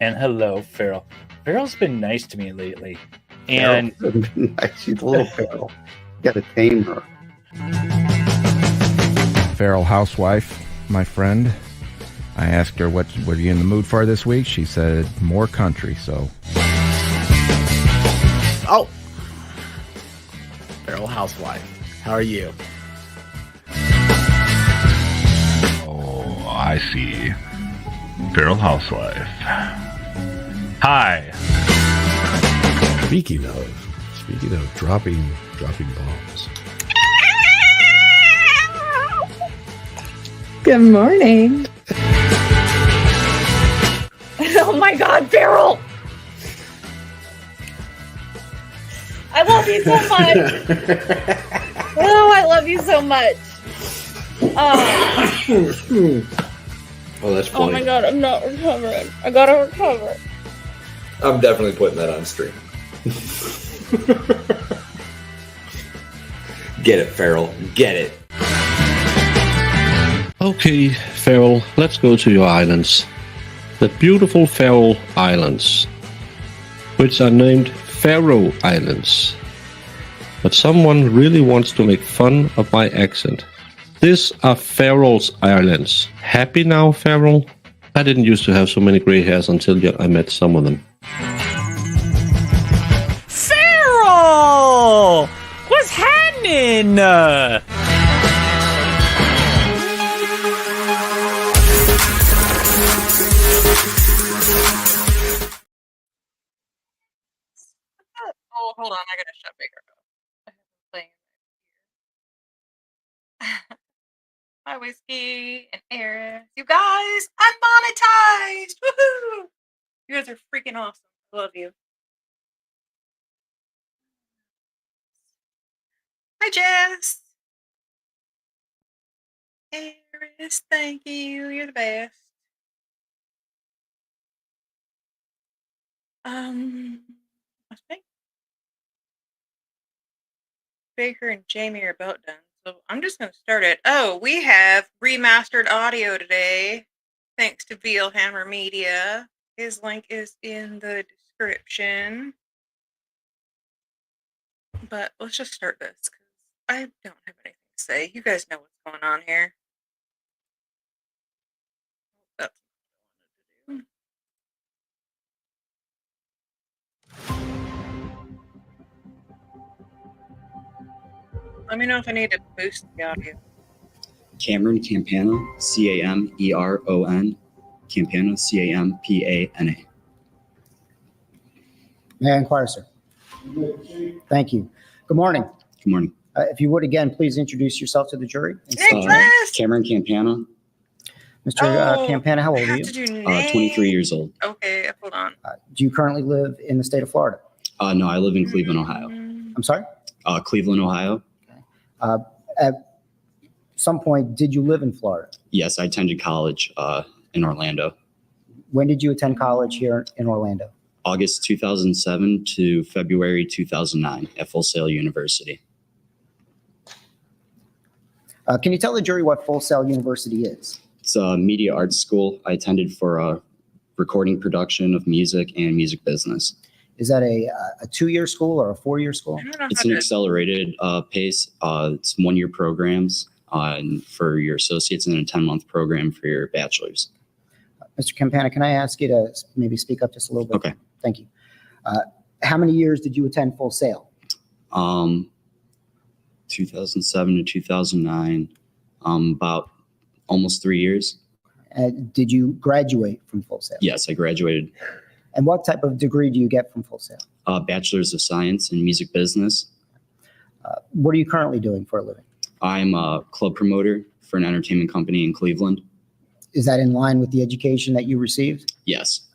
And hello, Farrell. Farrell's been nice to me lately. And she's a little Farrell. You gotta tame her. Farrell housewife, my friend. I asked her what are you in the mood for this week. She said more country. So, oh, Farrell housewife, how are you? Oh, I see. Farrell housewife. Hi. Speaking of dropping bombs. Good morning. Oh my God, Farrell! I love you so much. Oh, I love you so much. Oh, that's funny. Oh my God, I'm not recovering. I gotta recover. I'm definitely putting that on stream. Get it, Farrell. Get it. Okay, Farrell, let's go to your islands. The beautiful Faroe Islands, which are named Faroe Islands. But someone really wants to make fun of my accent. These are Faroe Islands. Happy now, Farrell? I didn't used to have so many gray hairs until I met some of them. Farrell! What's happening? Oh, hold on, I gotta shut Baker up. Playing my whiskey and Eris. You guys, I'm monetized! Woohoo! You guys are freaking awesome. I love you. Hi, Jess. Eris, thank you. You're the best. I think Baker and Jamie are about done, so I'm just going to start it. Oh, we have remastered audio today, thanks to Veilhammer Media. His link is in the description. But let's just start this, because I don't have anything to say. You guys know what's going on here. That's what I wanted to do. Let me know if I need to boost the audio. Cameron Campana, C-A-M-E-R-O-N, Campana, C-A-M-P-A-N-A. May I inquire, sir? Thank you. Good morning. Good morning. If you would, again, please introduce yourself to the jury. Cameron Campana. Mr. Campana, how old are you? 23 years old. Okay, hold on. Do you currently live in the state of Florida? No, I live in Cleveland, Ohio. I'm sorry? Cleveland, Ohio. At some point, did you live in Florida? Yes, I attended college in Orlando. When did you attend college here in Orlando? August 2007 to February 2009 at Full Sail University. Can you tell the jury what Full Sail University is? It's a media arts school. I attended for recording production of music and music business. Is that a 2-year school or a 4-year school? It's an accelerated pace. It's 1-year programs for your associates and a 10-month program for your bachelor's. Mr. Campana, can I ask you to maybe speak up just a little bit? Okay. Thank you. How many years did you attend Full Sail? 2007 to 2009, about almost 3 years. Did you graduate from Full Sail? Yes, I graduated. And what type of degree do you get from Full Sail? Bachelor's of Science in Music Business. What are you currently doing for a living? I'm a club promoter for an entertainment company in Cleveland. Is that in line with the education that you received? Yes.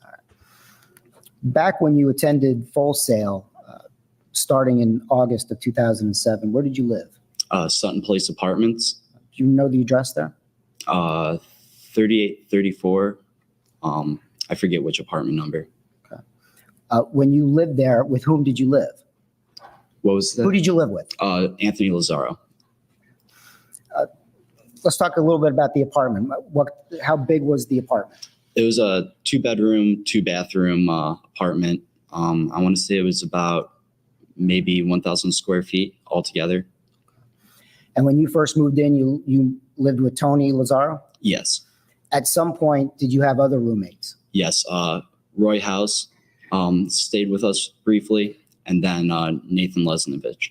Back when you attended Full Sail, starting in August of 2007, where did you live? Sutton Place Apartments. Do you know the address there? 3834. I forget which apartment number. Okay. When you lived there, with whom did you live? What was that? Who did you live with? Anthony Lazaro. Let's talk a little bit about the apartment. How big was the apartment? It was a 2-bedroom, 2-bathroom apartment. I want to say it was about maybe 1,000 square feet altogether. And when you first moved in, you lived with Tony Lazaro? Yes. At some point, did you have other roommates? Yes. Roy House stayed with us briefly, and then Nathan Lesnovich.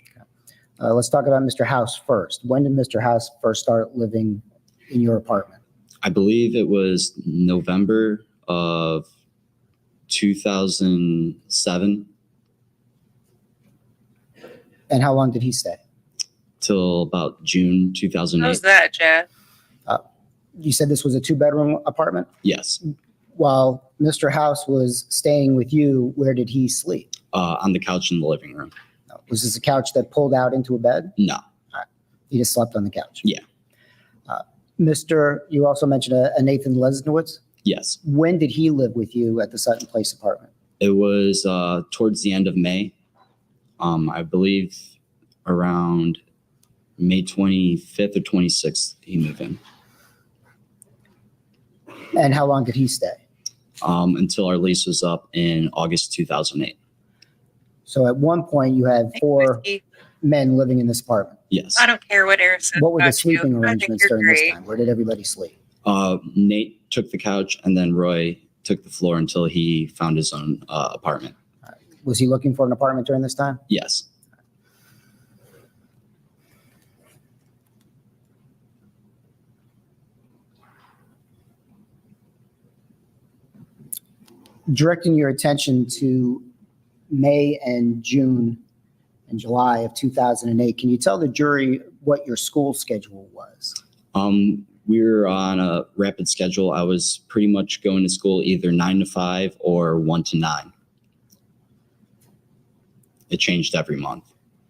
Let's talk about Mr. House first. When did Mr. House first start living in your apartment? I believe it was November of 2007. And how long did he stay? Till about June 2008. How's that, Chad? You said this was a 2-bedroom apartment? Yes. While Mr. House was staying with you, where did he sleep? On the couch in the living room. Was this a couch that pulled out into a bed? No. He just slept on the couch? Yeah. You also mentioned a Nathan Lesnowitz. Yes. When did he live with you at the Sutton Place apartment? It was towards the end of May. I believe around May 25th or 26th, he moved in. And how long did he stay? Until our lease was up in August 2008. So at one point, you had 4 men living in this apartment. Yes. I don't care what Eric says. What were the about sleeping you. I think arrangements you're during this great. time? Where did everybody sleep? Nate took the couch, and then Roy took the floor until he found his own apartment. Was he looking for an apartment during this time? Yes. Directing your attention to May and June and July of 2008, can you tell the jury what your school schedule was? We were on a rapid schedule. I was pretty much going to school either 9 to 5 or 1 to 9. It changed every month.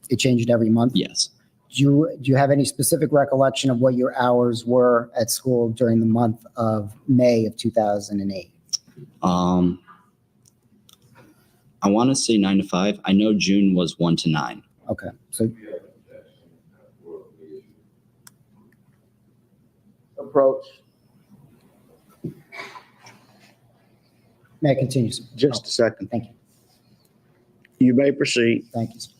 It changed every month? Yes. Do you have any specific recollection of what your hours were at school during the month of May of 2008? I want to say 9 to 5. I know June was 1 to 9. Okay. So approach. May I continue, sir? Just a second. Thank you. You may proceed. Thank you, sir.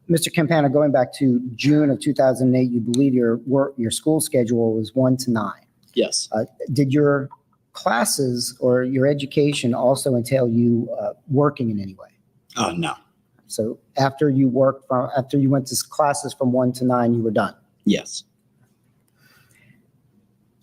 Mr. Campana, going back to June of 2008, you believe your school schedule was 1 to 9. Yes. Did your classes or your education also entail you working in any way? No. So after you went to classes from 1 to 9, you were done. Yes.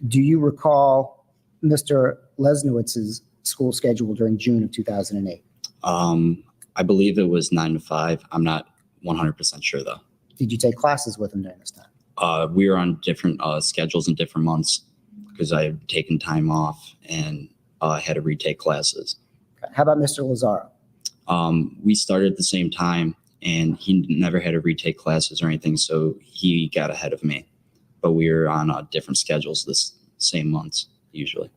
Do you recall Mr. Lesnowitz's school schedule during June of 2008? I believe it was 9 to 5. I'm not 100% sure though. Did you take classes with him during this time? We were on different schedules in different months because I had taken time off and had to retake classes. Okay. How about Mr. Lazaro? We started at the same time, and he never had to retake classes or anything, so he got ahead of me. But we were on different schedules this same months, usually.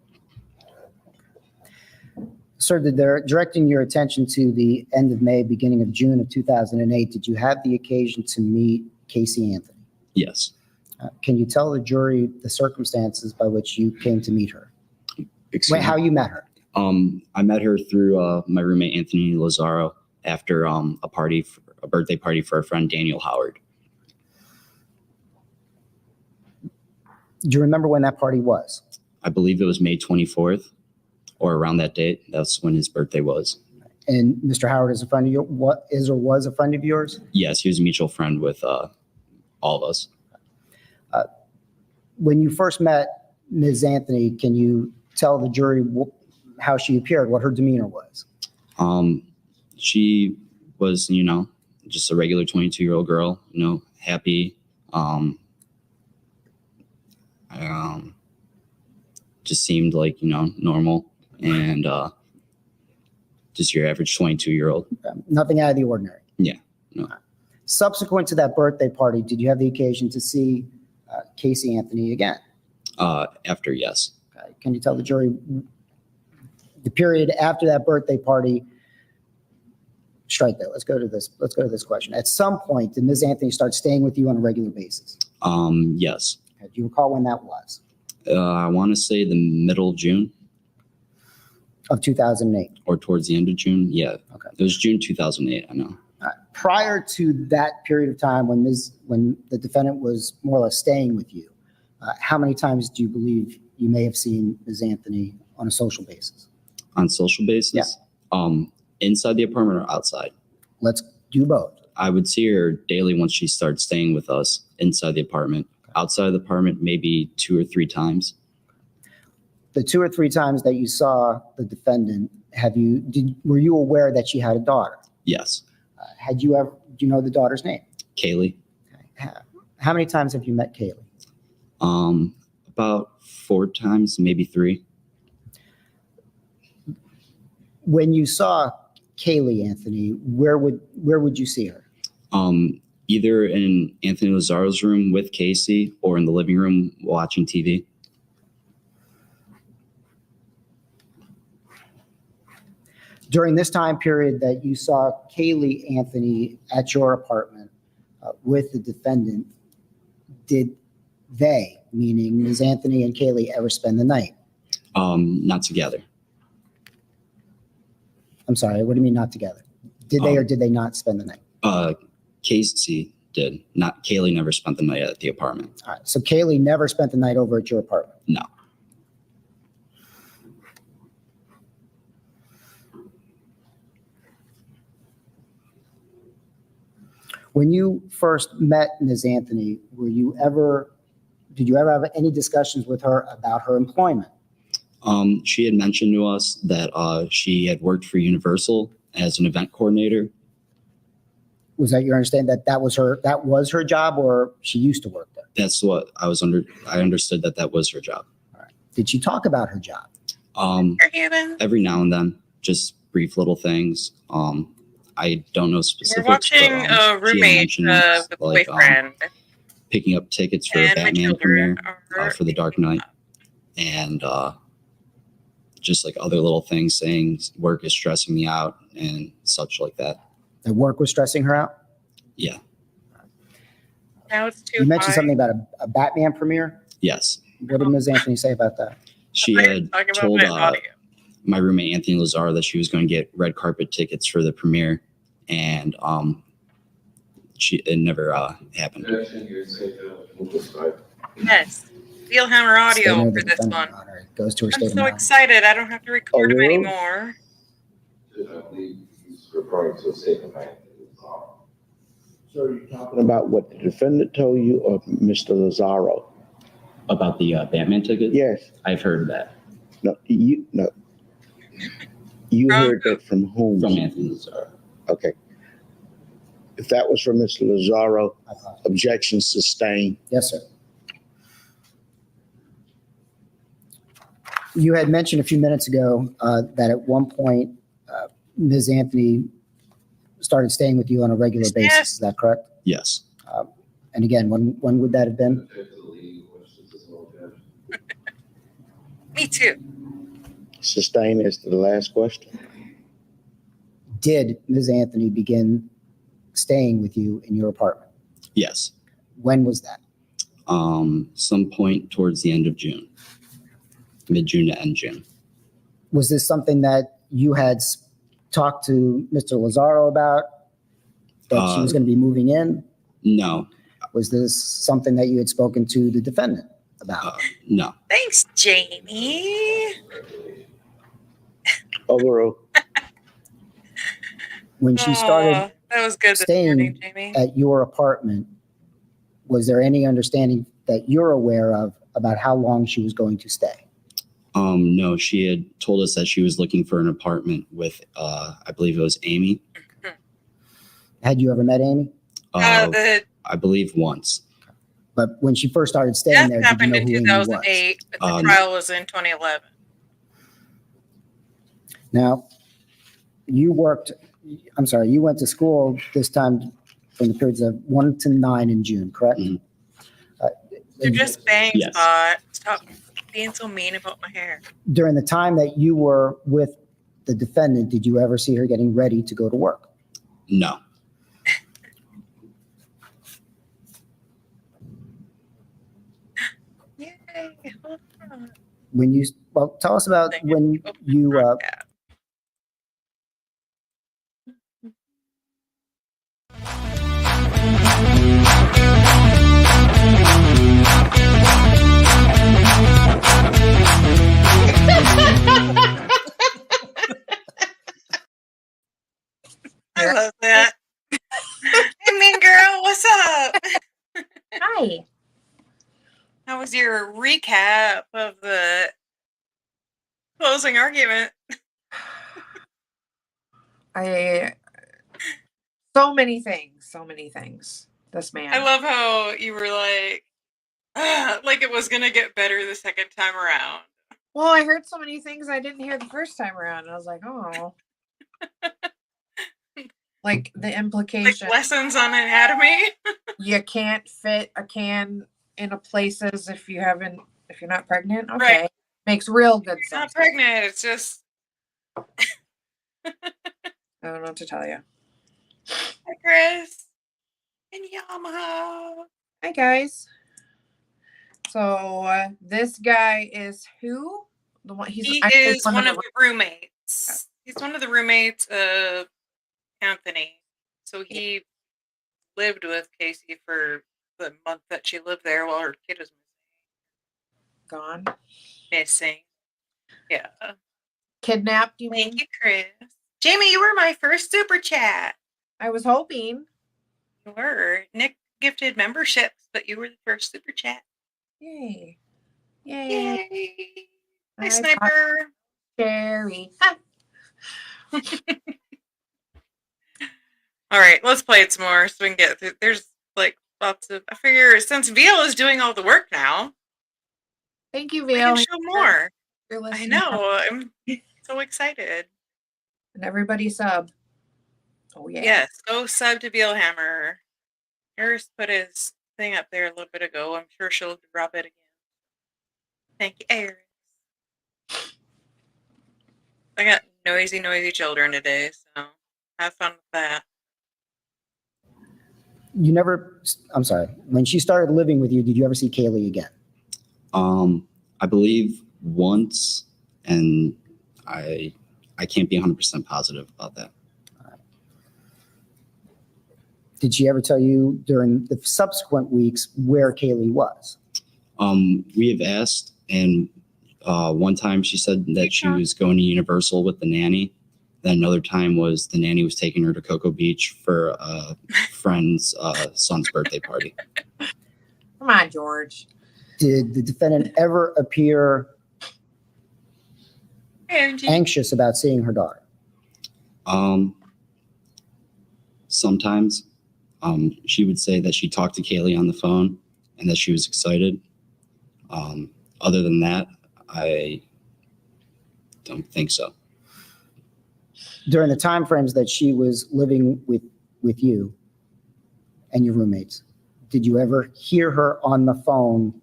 Sir, directing your attention to the end of May, beginning of June of 2008, did you have the occasion to meet Casey Anthony? Yes. Can you tell the jury the circumstances by which you came to meet her? Excuse How me. you met her? I met her through my roommate, Anthony Lazaro, after a birthday party for our friend Daniel Howard. Do you remember when that party was? I believe it was May 24th or around that date. That's when his birthday was. And Mr. Howard is a friend of yours? What is or was a friend of yours? Yes, he was a mutual friend with all of us. When you first met Ms. Anthony, can you tell the jury how she appeared, what her demeanor was? She was, just a regular 22-year-old girl, happy. Just seemed like, normal and just your average 22-year-old. Nothing out of the ordinary. Yeah, no. Subsequent to that birthday party, did you have the occasion to see Casey Anthony again? After, yes. Okay. Can you tell the jury the period after that birthday party? Strike that. Let's go to this question. At some point, did Ms. Anthony start staying with you on a regular basis? Yes. Okay. Do you recall when that was? I want to say the middle of June. Of 2008. or towards the end of June. Yeah. Okay. It was June 2008. I know. Prior to that period of time when the defendant was more or less staying with you, how many times do you believe you may have seen Ms. Anthony on a social basis? On social basis? Inside the apartment or outside? Let's do both. I would see her daily once she started staying with us inside the apartment. Outside of the apartment, maybe 2 or 3 times. The 2 or 3 times that you saw the defendant, were you aware that she had a daughter? Yes. Do you know the daughter's name? Kaylee. Okay. How many times have you met Kaylee? About 4 times, maybe 3. When you saw Kaylee, Anthony, where would you see her? Either in Anthony Lazzaro's room with Casey or in the living room watching TV. During this time period that you saw Kaylee, Anthony, at your apartment with the defendant, did they, meaning Ms. Anthony and Kaylee, ever spend the night? Not together. I'm sorry, what do you mean not together? Did they or did they not spend the night? Casey did. Not Kaylee never spent the night at the apartment. All right, so Kaylee never spent the night over at your apartment? No. When you first met Ms. Anthony, did you ever have any discussions with her about her employment? She had mentioned to us that she had worked for Universal as an event coordinator. Was that your understanding that was her job, or she used to work there? That's what I understood that was her job. All right. Did she talk about her job? Every now and then, just brief little things. I don't know specifics. We're watching but, roommate of the boyfriend. Picking up tickets for a And my Batman children premiere for The Dark Knight. And just like other little things, saying work is stressing me out and such like that. That work was stressing her out? Yeah. Now it's too You mentioned high. something about a Batman premiere? Yes. What did Ms. Anthony say about that? She had told my roommate Anthony Lazzaro that she was going to get red carpet tickets for the premiere, and it never happened. Yes. Steelhammer audio Statement of for the this defendant. one. All right, goes to her I'm statement. so now. excited. I don't have to record them really? anymore. I believe he's referring to a statement by So are you talking about what the defendant told you or Mr. Lazzaro? About the Batman ticket? Yes. I've heard that No. You heard that from whom? from Anthony Lazzaro. Okay. If that was from Mr. Lazzaro, objection sustained. Yes, sir. You had mentioned a few minutes ago that at one point Ms. Anthony started staying with you on a regular basis. Is that correct? Yes. And again, when would that have been? Me too. Sustained as to the last question. Did Ms. Anthony begin staying with you in your apartment? Yes. When was that? Some point towards the end of June. Mid-June to end June. Was this something that you had talked to Mr. Lazzaro about? That she was going to be moving in? No. Was this something that you had spoken to the defendant about? No. Thanks, Jamie. Overruled. When she started That was good this staying morning, Jamie. at your apartment, was there any understanding that you're aware of about how long she was going to stay? No, she had told us that she was looking for an apartment with, I believe it was Amy. Had you ever met Amy? The I believe once. But when she first started staying death there, did you happened know in who Amy was? 2008, but the No. trial was in 2011. Now, you went to school this time from the periods of 1 to 9 in June, correct? Mhm. You're just bang Yes. spot. Stop being so mean about my hair. During the time that you were with the defendant, did you ever see her getting ready to go to work? No. Yay. Hold on. When you Well, tell us about when you. I love that. Hey, mean girl, what's up? Hi. How was your recap of the closing argument? So many things. This man. I love how you were like it was gonna get better the second time around. Well, I heard so many things I didn't hear the first time around. And I was like, oh. Like the implication. Like lessons on anatomy. You can't fit a can in a places if you're not pregnant. Okay. Right. Makes real good sense. Not pregnant, it's just I don't know what to tell you. Hi, Chris. And Yamaha. Hi, guys. So this guy is who? The one He is one of the roommates. He's one of the roommates of Anthony. So he lived with Casey for the month that she lived there while her kid was gone. Missing. Yeah. Kidnapped, you mean? Thank you, Chris. Jamie, you were my first super chat. I was hoping. You were. Nick gifted memberships, but you were the first super chat. Yay. Yay. Hi, Sniper. Jerry. All right, let's play it some more so we can get through. There's like lots of. I figure since Veal is doing all the work now. Thank you, We Veal. can show more. You're listening. I know. I'm so excited. And everybody sub. Oh yeah. Yes, go sub to Veal Hammer. Harris put his thing up there a little bit ago. I'm sure she'll drop it again. Thank you, Iris. I got noisy children today, so have fun with that. I'm sorry, when she started living with you, did you ever see Kaylee again? I believe once, and I can't be 100% positive about that. Did she ever tell you during the subsequent weeks where Kaylee was? We have asked, and one time she said that she was going to Universal with the nanny. Then another time was the nanny was taking her to Cocoa Beach for a friend's son's birthday party. Come on, George. Did the defendant ever appear anxious about seeing her daughter? Sometimes. She would say that she talked to Kaylee on the phone and that she was excited. Other than that, I don't think so. During the time frames that she was living with you and your roommates, did you ever hear her on the phone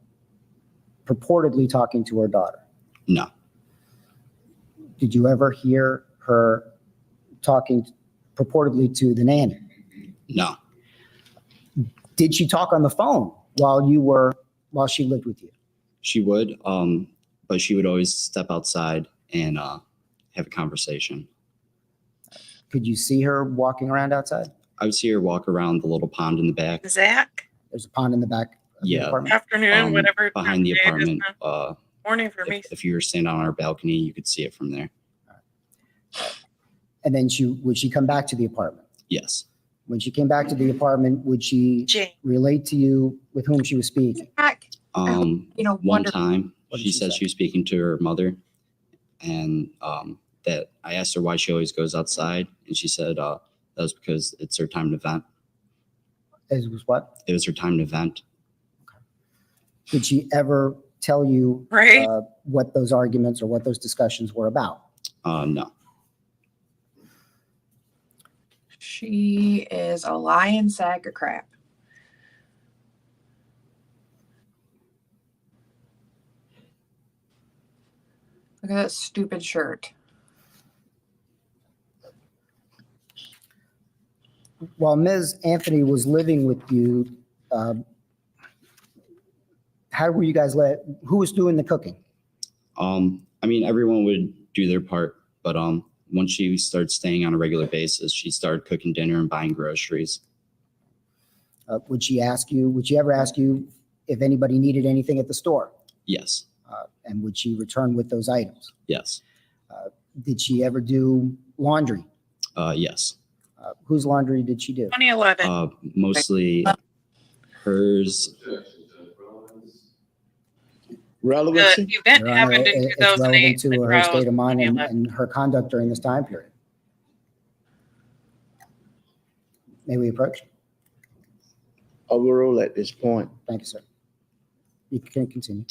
purportedly talking to her daughter? No. Did you ever hear her talking purportedly to the nanny? No. Did she talk on the phone while she lived with you? She would, but she would always step outside and have a conversation. Could you see her walking around outside? I would see her walk around the little pond in the back. Zach? There's a pond in the back of the apartment? Afternoon, whatever. Behind the apartment. Morning for me. If you were standing on our balcony, you could see it from there. And then would she come back to the apartment? Yes. When she came back to the apartment, would she relate to you with whom she was speaking? One time she said she was speaking to her mother, and that I asked her why she always goes outside, and she said that was because it's her time to vent. It was what? It was her time to vent. Did she ever tell you what those arguments or what those discussions were about? No. She is a lying sack of crap. Look at that stupid shirt. While Ms. Anthony was living with you, how were you guys who was doing the cooking? I mean, everyone would do their part, but once she started staying on a regular basis, she started cooking dinner and buying groceries. Would she ever ask you if anybody needed anything at the store? Yes. And would she return with those items? Yes. Did she ever do laundry? Yes. Whose laundry did she do? 2011. Mostly hers. Relevancy? The event Your Honor, happened in it's relevant 2008. to The her trial state was of mind 2011. and her conduct during this time period. May we approach? Overrule at this point. Thank you, sir. You can continue.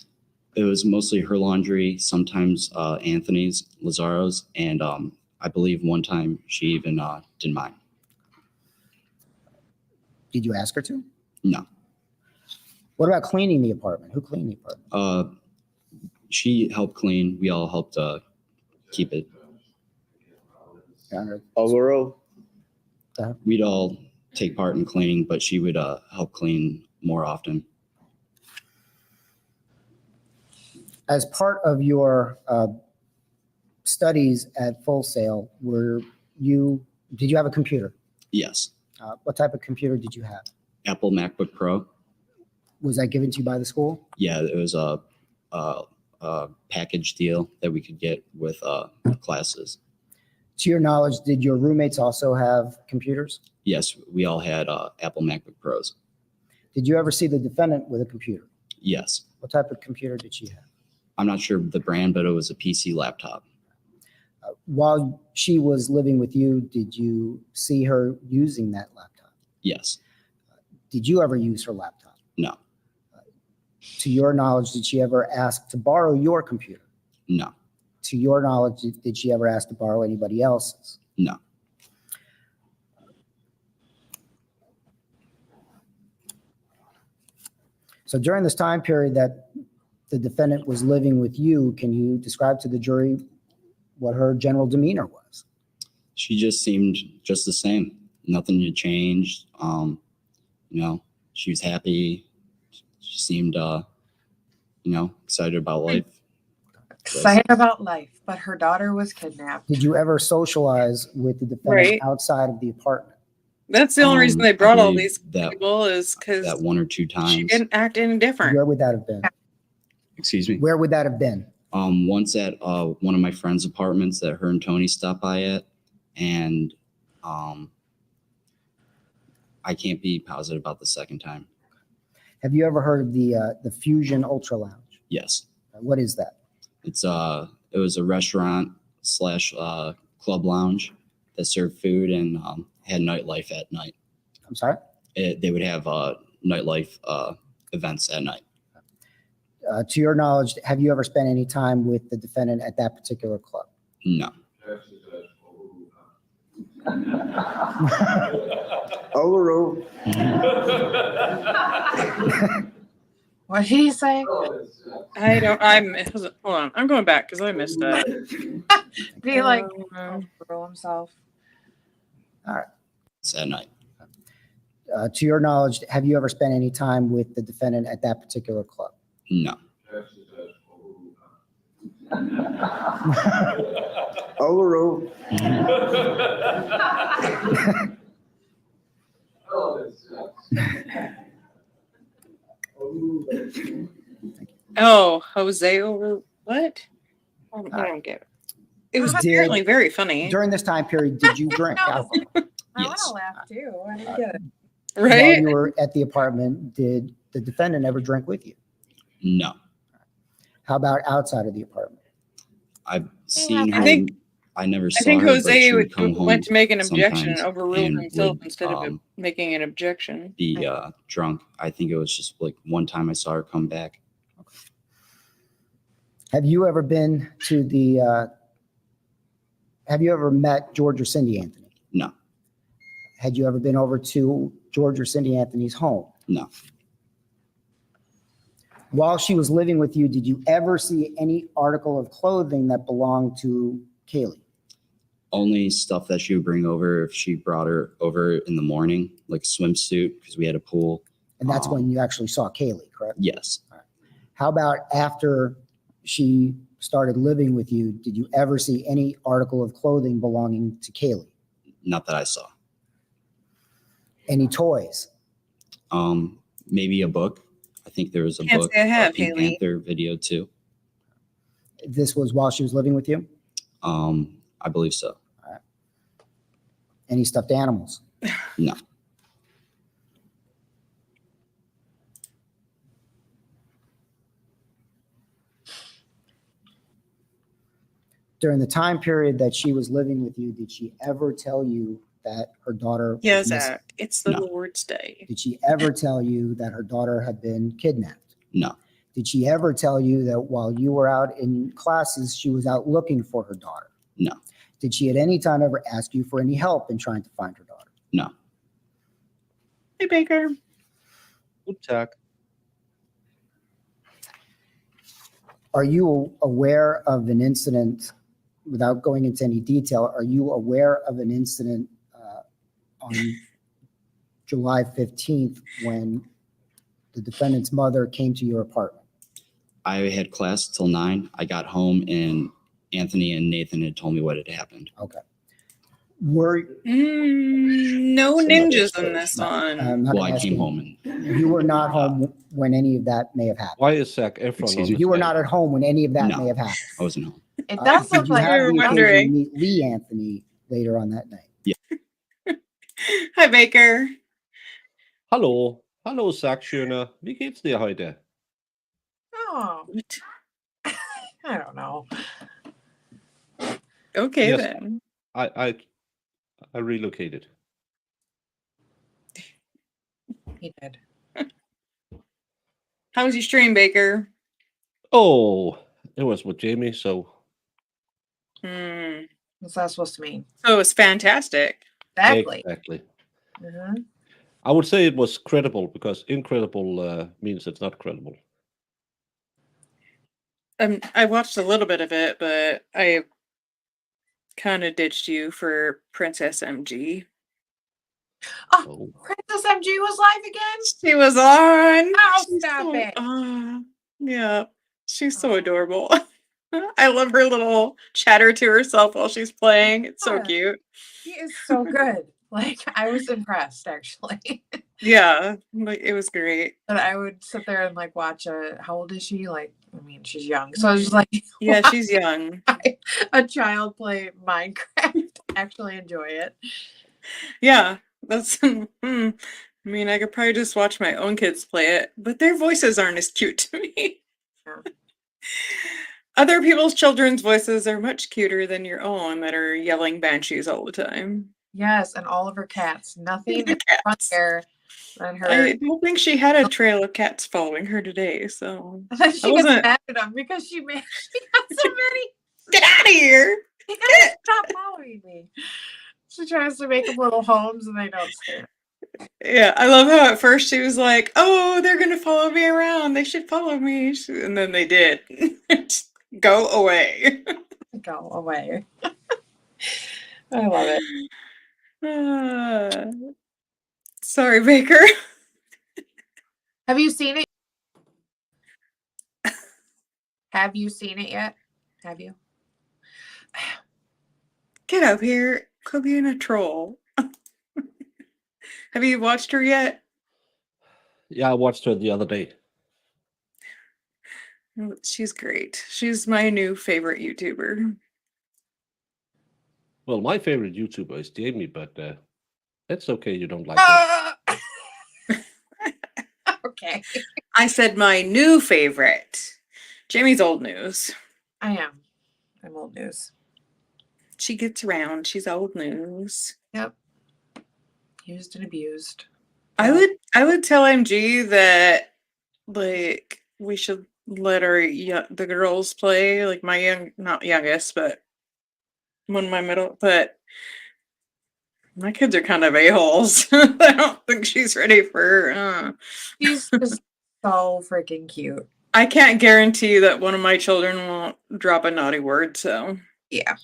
It was mostly her laundry, sometimes Anthony's, Lazaro's, and I believe one time she even did mine. Did you ask her to? No. What about cleaning the apartment? Who cleaned the apartment? She helped clean. We all helped keep it. Your Honor, Overrule. We'd all take part in cleaning, but she would help clean more often. as part of your studies at Full Sail, did you have a computer? Yes. What type of computer did you have? Apple MacBook Pro. Was that given to you by the school? Yeah, it was a package deal that we could get with classes. To your knowledge, did your roommates also have computers? Yes, we all had Apple MacBook Pros. Did you ever see the defendant with a computer? Yes. What type of computer did she have? I'm not sure the brand, but it was a PC laptop. While she was living with you, did you see her using that laptop? Yes. Did you ever use her laptop? No. To your knowledge, did she ever ask to borrow your computer? No. To your knowledge, did she ever ask to borrow anybody else's? No. So during this time period that the defendant was living with you, can you describe to the jury what her general demeanor was? She just seemed just the same. Nothing had changed. She was happy. She seemed, excited about life. Excited about life, but her daughter was kidnapped. Did you ever socialize with the defendant Right. outside of the apartment? That's the only reason they I brought all believe these that- people is because That one or two she times. didn't act any different. Where would that have been? Excuse me. Where would that have been? Once at one of my friend's apartments that her and Tony stopped by at, and I can't be positive about the second time. Have you ever heard of the Fusion Ultra Lounge? Yes. What is that? It was a restaurant / club lounge that served food and had nightlife at night. I'm sorry? They would have nightlife events at night. To your knowledge, have you ever spent any time with the defendant at that particular club? No. Overruled. What did he say? Hold on. I'm going back because I missed that. Be like, Um, throw himself. It's at night. To your knowledge, have you ever spent any time with the defendant at that particular club? No. Overruled. Oh, Jose over what? I don't get it. It was Did- apparently very funny, During this time period, did you drink alcohol? I want Yes. to laugh too. I didn't get it. While right? you were at the apartment, did the defendant ever drink with you? No. How about outside of the apartment? I've seen I her. think- I never saw I think her, but Jose she would come home went to make an objection and sometimes overruled and himself would, instead of making an objection. be drunk. I think it was just like one time I saw her come back. Have you ever been to have you ever met George or Cindy Anthony? No. Had you ever been over to George or Cindy Anthony's home? No. While she was living with you, did you ever see any article of clothing that belonged to Kaylee? Only stuff that she would bring over if she brought her over in the morning, like a swimsuit, because we had a pool. And that's when you actually saw Kaylee, correct? Yes. How about after she started living with you, did you ever see any article of clothing belonging to Kaylee? Not that I saw. Any toys? Maybe a book. I think there was a Can't book, say I have, a Pink Haley. Panther video too. This was while she was living with you? I believe so. Any stuffed animals? No. During the time period that she was living with you, did she ever tell you that her daughter was Yes, missing? Zach. It's the No. Lord's Day. Did she ever tell you that her daughter had been kidnapped? No. Did she ever tell you that while you were out in classes, she was out looking for her daughter? No. Did she at any time ever ask you for any help in trying to find her daughter? No. Hey, Baker. Good talk. Are you aware of an incident, without going into any detail, are you aware of an incident on July 15th when the defendant's mother came to your apartment? I had class till 9. I got home and Anthony and Nathan had told me what had happened. Okay. Were No So ninjas no, in this no, one. I'm not Well, gonna I ask came you. home and You were not home when any of that may have happened. Why is Zac Efron Excuse on me? the You were stage? not at home when any of that No. may have happened. I wasn't home. It does Did look you like have We the were occasion to wondering. meet Lee Anthony later on that night? Hi, Baker. Hallo. Hallo, Zac Schöner. Wie geht's dir heute? oh, I don't know. Okay, Yes. then. I relocated. He did. How was your stream, Baker? Oh, it was with Jamie, so Hmm. What's that supposed to mean? So it was fantastic. Exactly. exactly. Mhm. I would say it was credible because incredible means it's not credible. I watched a little bit of it, but I kind of ditched you for Princess MG. Oh. Princess MG was live again? She was on. Oh, She's stop so- it. Yeah, she's so Oh. adorable. I love her little chatter to herself while she's playing. It's so Yeah. cute. He is so good. Like, I was impressed, actually. Yeah, like it was great. And I would sit there and, like, watch how old is she? Like, I mean, she's young. So I was just like, Yeah, watch she's young. a child play Minecraft. Actually enjoy it. Yeah, that's. I mean, I could probably just watch my own kids play it, but their voices aren't as cute to me. Yeah. Other people's children's voices are much cuter than your own that are yelling banshees all the time. Yes, and all of her cats. Nothing The is cats. funnier than her. I don't think she had a trail of cats following her today, so And then she I gets wasn't- mad at him because she got so many. get out of here. They gotta stop following me. She tries to make them little homes and they don't stay. Yeah, I love how at first she was like, "Oh, they're gonna follow me around. They should follow me," and then they did. Go away. Go away. I love it. Sorry, Baker. Have you seen it? Have you seen it yet? Have you? Get up here. Quit being a troll. Have you watched her yet? Yeah, I watched her the other day. She's great. She's my new favorite YouTuber. Well, my favorite YouTuber is Jamie, but it's okay you don't like her. Okay. I said my new favorite. Jamie's old news. I am. I'm old news. She gets around. She's old news. Yep. Used and abused. I would tell MG that like we should let the girls play, like my not youngest, but one of my middle, but my kids are kind of a-holes. I don't think she's ready for She's just so freaking cute. I can't guarantee that one of my children won't drop a naughty word, so Yeah.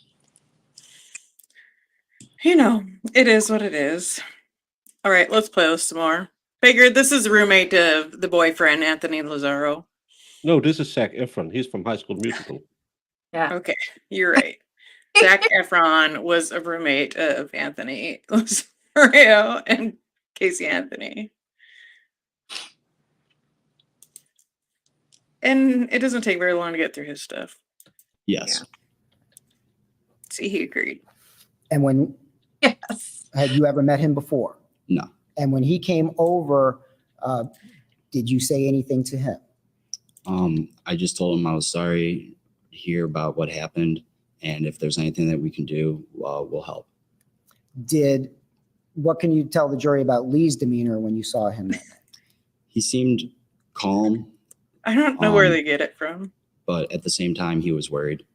you know, it is what it is. All right, let's play this some more. Figured this is a roommate of the boyfriend, Anthony Lazaro. No, this is Zac Efron. He's from High School Musical. Yeah. Okay, you're right. Zac Efron was a roommate of Anthony Lazario and Casey Anthony. And it doesn't take very long to get through his stuff. Yes. See, he agreed. And when Yes. had you ever met him before? No. And when he came over, did you say anything to him? I just told him I was sorry to hear about what happened, and if there's anything that we can do, we'll help. What can you tell the jury about Lee's demeanor when you saw him that night? He seemed calm, I don't know where they get it from. but at the same time, he was worried.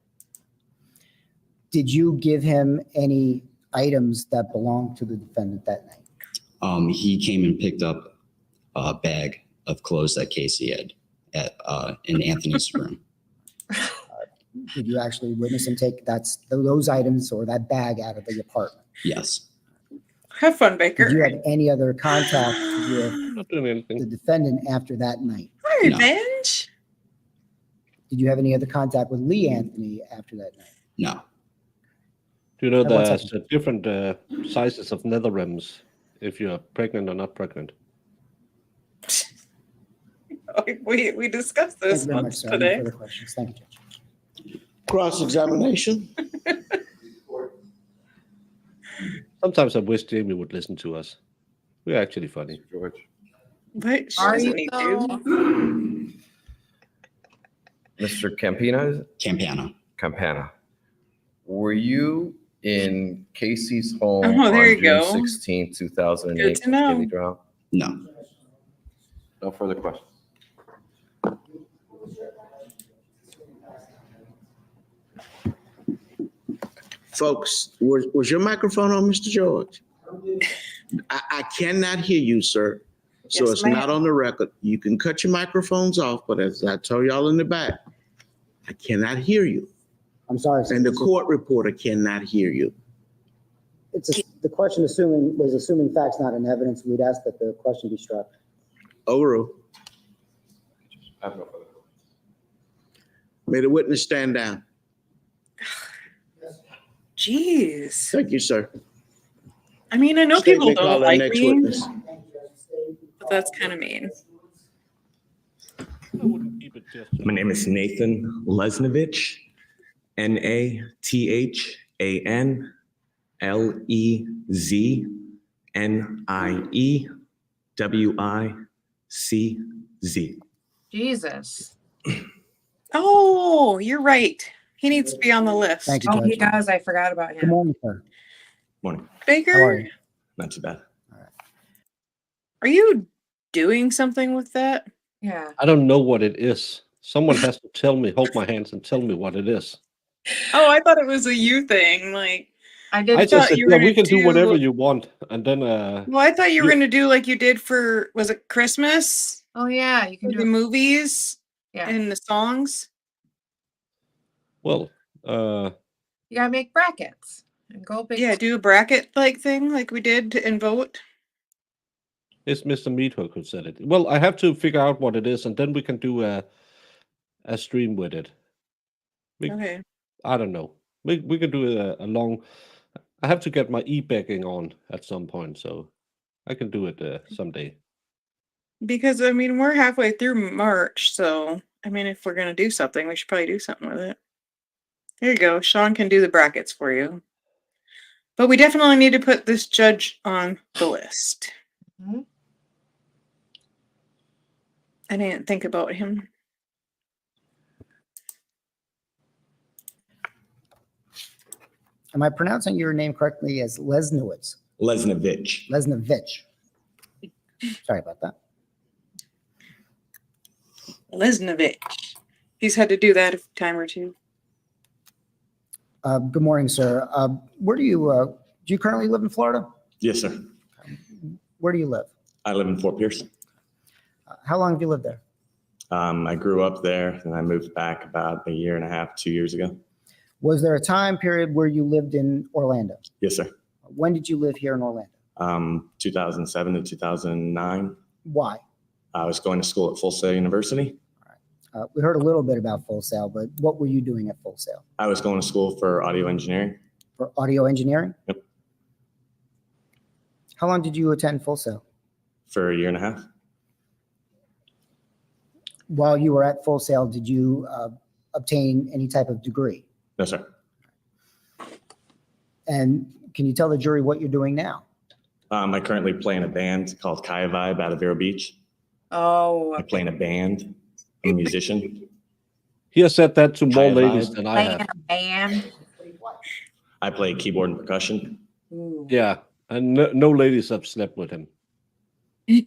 Did you give him any items that belonged to the defendant that night? He came and picked up a bag of clothes that Casey had in Anthony's room. Did you actually witness him take those items or that bag out of the apartment? Yes. Have fun, Baker. Did you have any other contact with Not doing anything. the defendant after that night? No. Revenge? Did you have any other contact with Lee Anthony after that night? No. Do you know And what's there's different sizes of nether rims if you're pregnant or not pregnant? We discussed Thank this you very much, once sir. Any today. further questions? Thank you, Judge. Cross-examination. Sometimes I wish Jamie would listen to us. We're actually funny. George. But she Are doesn't you need though? to. Mr. Campina, Campana. Campana, were you in Casey's home Oh, there on you June go. 16, 2008? Good to know. Daily Drop? No. No further questions. Folks, was your microphone on, Mr. George? I cannot hear you, sir. So Yes, it's ma'am. not on the record. You can cut your microphones off, but as I told y'all in the back, I cannot hear you. I'm sorry, sir. And the court reporter cannot hear you. The question was assuming facts, not in evidence. We'd ask that the question be struck. Overruled. I have no further questions. May the witness stand down. Jeez. Thank you, sir. I mean, I know State people may call don't our like next me, witness. but that's kind of mean. My name is Nathan Lesnovich, NathanLezniewicz. Jesus. Oh, you're right. He needs to be on the list. Thank you, Oh, he Judge. does. I forgot about Good him. morning, sir. Morning. Baker, How are you? Not too bad. are you doing something with that? Yeah. I don't know what it is. Someone has to tell me, hold my hands and tell me what it is. Oh, I thought it was a you thing. Like, I did. I just thought said, you were yeah, we gonna can do whatever do- you want. And then well, I thought you were You- going to do like you did for, was it Christmas? Oh yeah, you can For the do. movies Yeah. and the songs? well, You gotta make brackets and go big. Yeah, do a bracket like thing like we did and vote. it's Mr. Meathook who said it. Well, I have to figure out what it is, and then we can do a stream with it. Okay. I don't know. We can do a long. I have to get my e-begging on at some point, so I can do it someday. Because, I mean, we're halfway through March, so, I mean, if we're going to do something, we should probably do something with it. There you go. Sean can do the brackets for you. But we definitely need to put this judge on the list. Mhm. I didn't think about him. Am I pronouncing your name correctly as Lesniewicz? Lesnovich. Lesnovich. Sorry about that. Lesnovich. He's had to do that a time or two. Good morning, sir. Where do you currently live in Florida? Yes, sir. Where do you live? I live in Fort Pierce. How long have you lived there? I grew up there, and I moved back about a year and a half, 2 years ago. Was there a time period where you lived in Orlando? Yes, sir. When did you live here in Orlando? 2007 to 2009. Why? I was going to school at Full Sail University. We heard a little bit about Full Sail, but what were you doing at Full Sail? I was going to school for audio engineering. For audio engineering? Yep. How long did you attend Full Sail? For a year and a half. While you were at Full Sail, did you obtain any type of degree? No, sir. And can you tell the jury what you're doing now? I currently play in a band called Kaya Vibe out of Vero Beach. Oh, I play in a band. I'm a musician. He has said that to more High ladies vibe. than I playing in have. a band. I play keyboard and percussion. Ooh. Yeah, and no ladies have slept with him. Did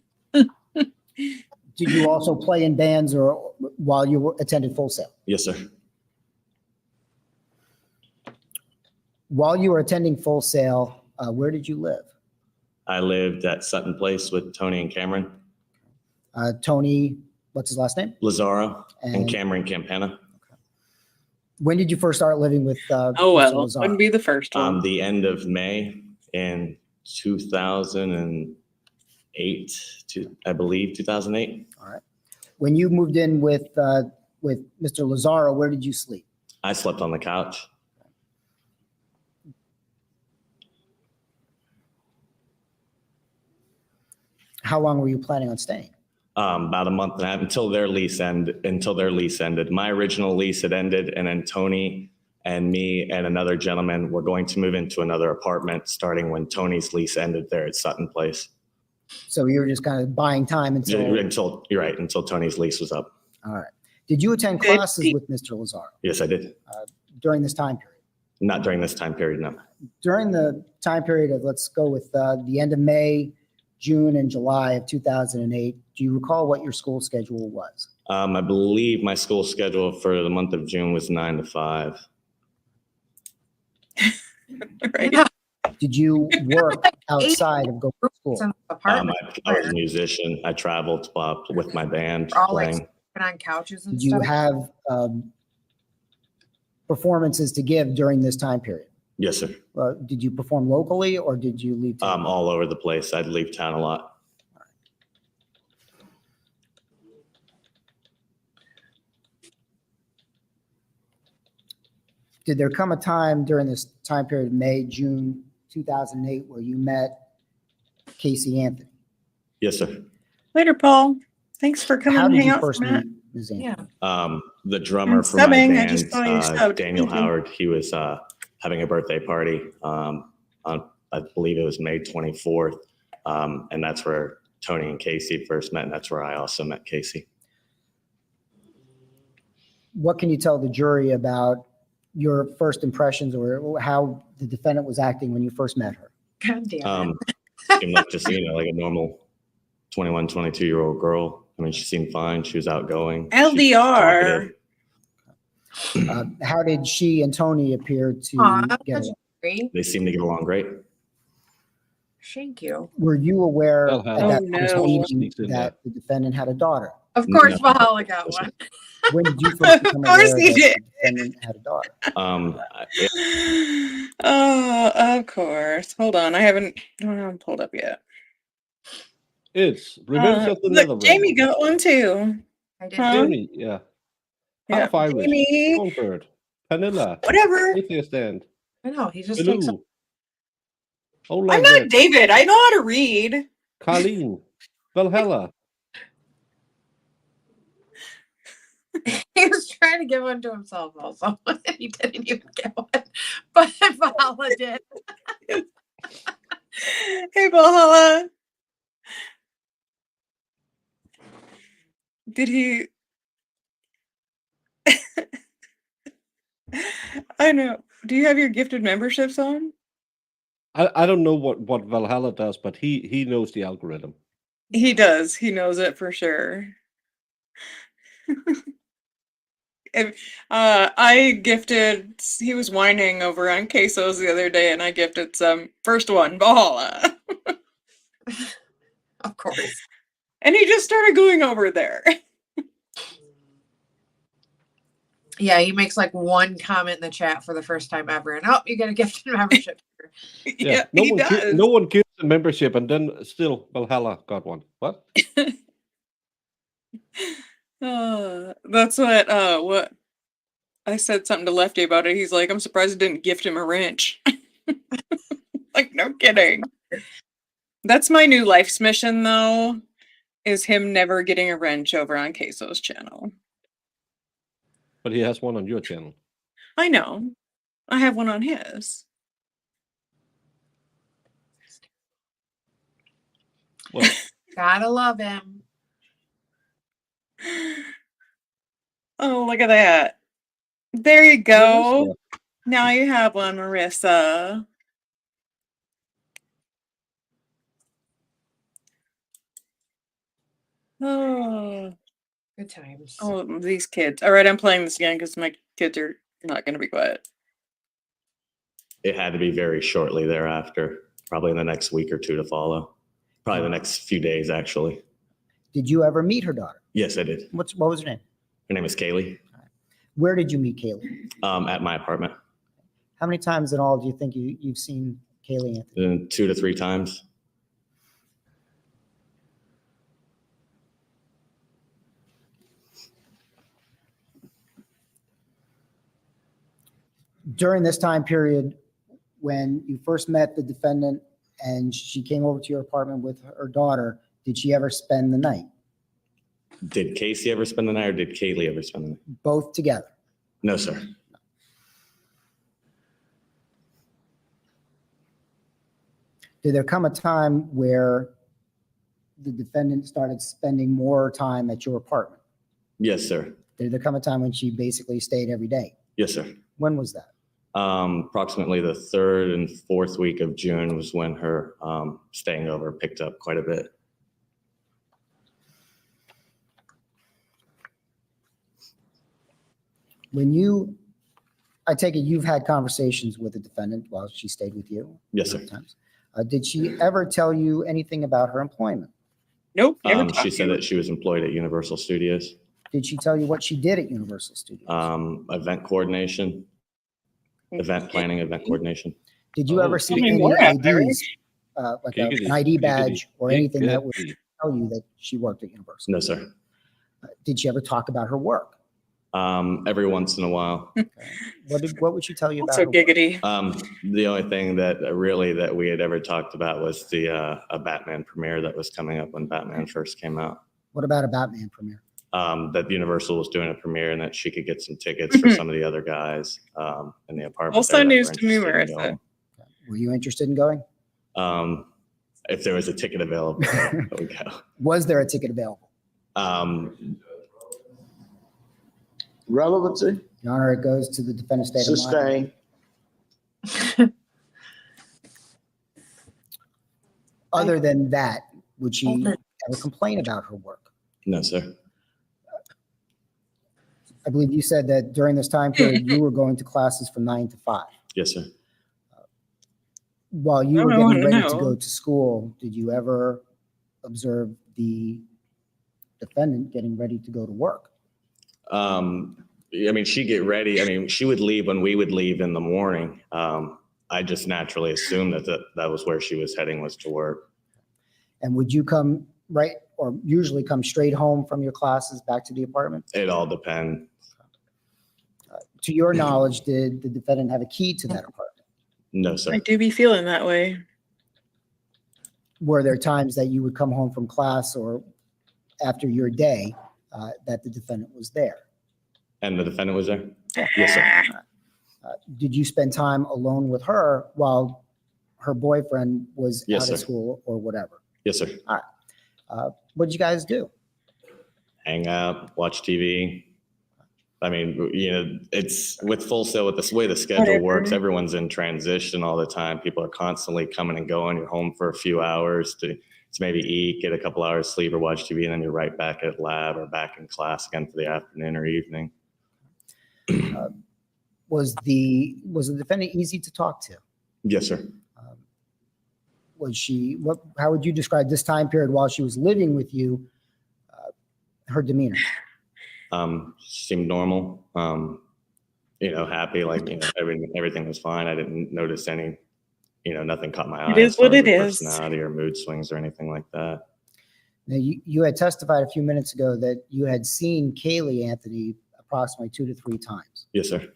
you also play in bands or while you attended Full Sail? Yes, sir. While you were attending Full Sail, where did you live? I lived at Sutton Place with Tony and Cameron. Tony, what's his last name? Lazaro and And- Cameron Campana. When did you first start living with Oh Mr. well, Lazar? wouldn't be the first one. The end of May in 2008, I believe 2008. All right. When you moved in with Mr. Lazaro, where did you sleep? I slept on the couch. How long were you planning on staying? About a month and a half until their lease ended. My original lease had ended, and then Tony and me and another gentleman were going to move into another apartment starting when Tony's lease ended there at Sutton Place. So you were just kind of buying time until. You're right, until Tony's lease was up. All right. Did you attend Good. classes with Mr. Lazaro Yes, I did. during this time period? Not during this time period, no. During the time period of, let's go with the end of May, June, and July of 2008, do you recall what your school schedule was? I believe my school schedule for the month of June was 9 to 5. Right. Did you work outside of going to school? Some apartment. I was a musician. I traveled with my band All like playing. sleeping on couches and Did you stuff. have performances to give during this time period? Yes, sir. Did you perform locally or did you leave town? All over the place. I'd leave town a lot. Did there come a time during this time period, May, June 2008, where you met Casey Anthony? Yes, sir. Later, Paul. Thanks for coming How and did hang you out first for a minute. meet Ms. Anthony? Yeah. The drummer I'm for my subbing. I band, just saw you subbed. Daniel Thank you. Howard, he was having a birthday party on, I believe it was May 24th. And that's where Tony and Casey first met. And that's where I also met Casey. What can you tell the jury about your first impressions or how the defendant was acting when you first met her? God damn it. Seemed like just, like a normal 21, 22-year-old girl. I mean, she seemed fine. She was outgoing. She was LDR. talkative. How did she and Tony appear to Aw, get that's along? great. They seemed to get along great. Thank you. Were you aware Well, at how- that Oh, first no. meeting that the defendant had a daughter? Of course, No. Valhalla got one. When did you first become Of course aware he that did. the defendant had a daughter? Oh, of course. Hold on. I haven't pulled up yet. It's Revenge of the Look, Netherlands. Jamie got one too. I did. Huh? Jamie, yeah. Yeah. Half Irish. Jamie. Songbird. Vanilla. Whatever. Atheist Stand. I know. He just takes Baloo. Oh, I'm like not that. David. I know how to read. Colleen. Valhalla. He was trying to give one to himself also. He didn't even get one. But Valhalla did. Hey, Valhalla. Did he? I know. Do you have your gifted memberships on? I don't know what Valhalla does, but he knows the algorithm. He does. He knows it for sure. I gifted. He was whining over on quesos the other day, and I gifted some. First one, Valhalla, Of course. and he just started going over there. Yeah, he makes like one comment in the chat for the first time ever, and oh, you get a gifted membership. Yeah, he does. No one gives a membership, and then still Valhalla got one. What? That's what I said something to Lefty about it. He's like, I'm surprised I didn't gift him a wrench. Like, no kidding. That's my new life's mission, though, is him never getting a wrench over on Queso's channel. But he has one on your channel. I know. I have one on his. Well, Gotta love him. Oh, look at that. There you go. Now you have one, Marissa. Oh. Good times. Oh, these kids. All right, I'm playing this again because my kids are not going to be quiet. It had to be very shortly thereafter, probably in the next week or two to follow. Probably the next few days, actually. Did you ever meet her daughter? Yes, I did. What was her name? Her name is Kaylee. Where did you meet Kaylee? At my apartment. How many times in all do you think you've seen Kaylee Anthony? 2 to 3 times. During this time period, when you first met the defendant and she came over to your apartment with her daughter, did she ever spend the night? Did Casey ever spend the night or did Kaylee ever spend the night? Both together? No, sir. Did there come a time where the defendant started spending more time at your apartment? Yes, sir. Did there come a time when she basically stayed every day? Yes, sir. When was that? Approximately the 3rd and 4th week of June was when her staying over picked up quite a bit. I take it you've had conversations with the defendant while she stayed with you? Yes, sir. Times. Did she ever tell you anything about her employment? Nope. She said that she was employed at Universal Studios. Did she tell you what she did at Universal Studios? Event coordination, event planning, event coordination. Did you ever see any IDs, like an ID badge or anything that would tell you that she worked at Universal? No, sir. Did she ever talk about her work? Every once in a while. What would she tell you about So her giggity. Work? The only thing that we had ever talked about was a Batman premiere that was coming up when Batman first came out. What about a Batman premiere? That Universal was doing a premiere and that she could get some tickets for some of the other guys in the apartment. Also news to me, Marissa. Were you interested in going? If there was a ticket available, I would go. Was there a ticket available? Relevancy? Your Honor, it goes to the defendant's state of mind. Sustain. Other than that, would she ever complain about her work? No, sir. I believe you said that during this time period, you were going to classes from 9 to 5. Yes, sir. While you were getting ready to go to school, did you ever observe the defendant getting ready to go to work? I mean, she'd get ready. I mean, she would leave when we would leave in the morning. I just naturally assumed that was where she was heading, was to work. And would you come or usually come straight home from your classes back to the apartment? It all depends. To your knowledge, did the defendant have a key to that apartment? No, sir. I do be feeling that way. Were there times that you would come home from class or after your day that the defendant was there? And the defendant was there? Yes, sir. Did you spend time alone with her while her boyfriend was Yes, out of sir. school or whatever? Yes, sir. All right. What did you guys do? Hang out, watch TV. I mean, it's with Full Sail, with the way the schedule works, everyone's in transition all the time. People are constantly coming and going. You're home for a few hours to maybe eat, get a couple hours sleep or watch TV, and then you're right back at lab or back in class again for the afternoon or evening. Was the defendant easy to talk to? Yes, sir. How would you describe this time period while she was living with you, her demeanor? Seemed normal, happy, everything was fine. I didn't notice nothing caught my eye. It is as far what as it her is. Personality or mood swings or anything like that. Now, you had testified a few minutes ago that you had seen Kaylee Anthony approximately 2 to 3 times. Yes, sir.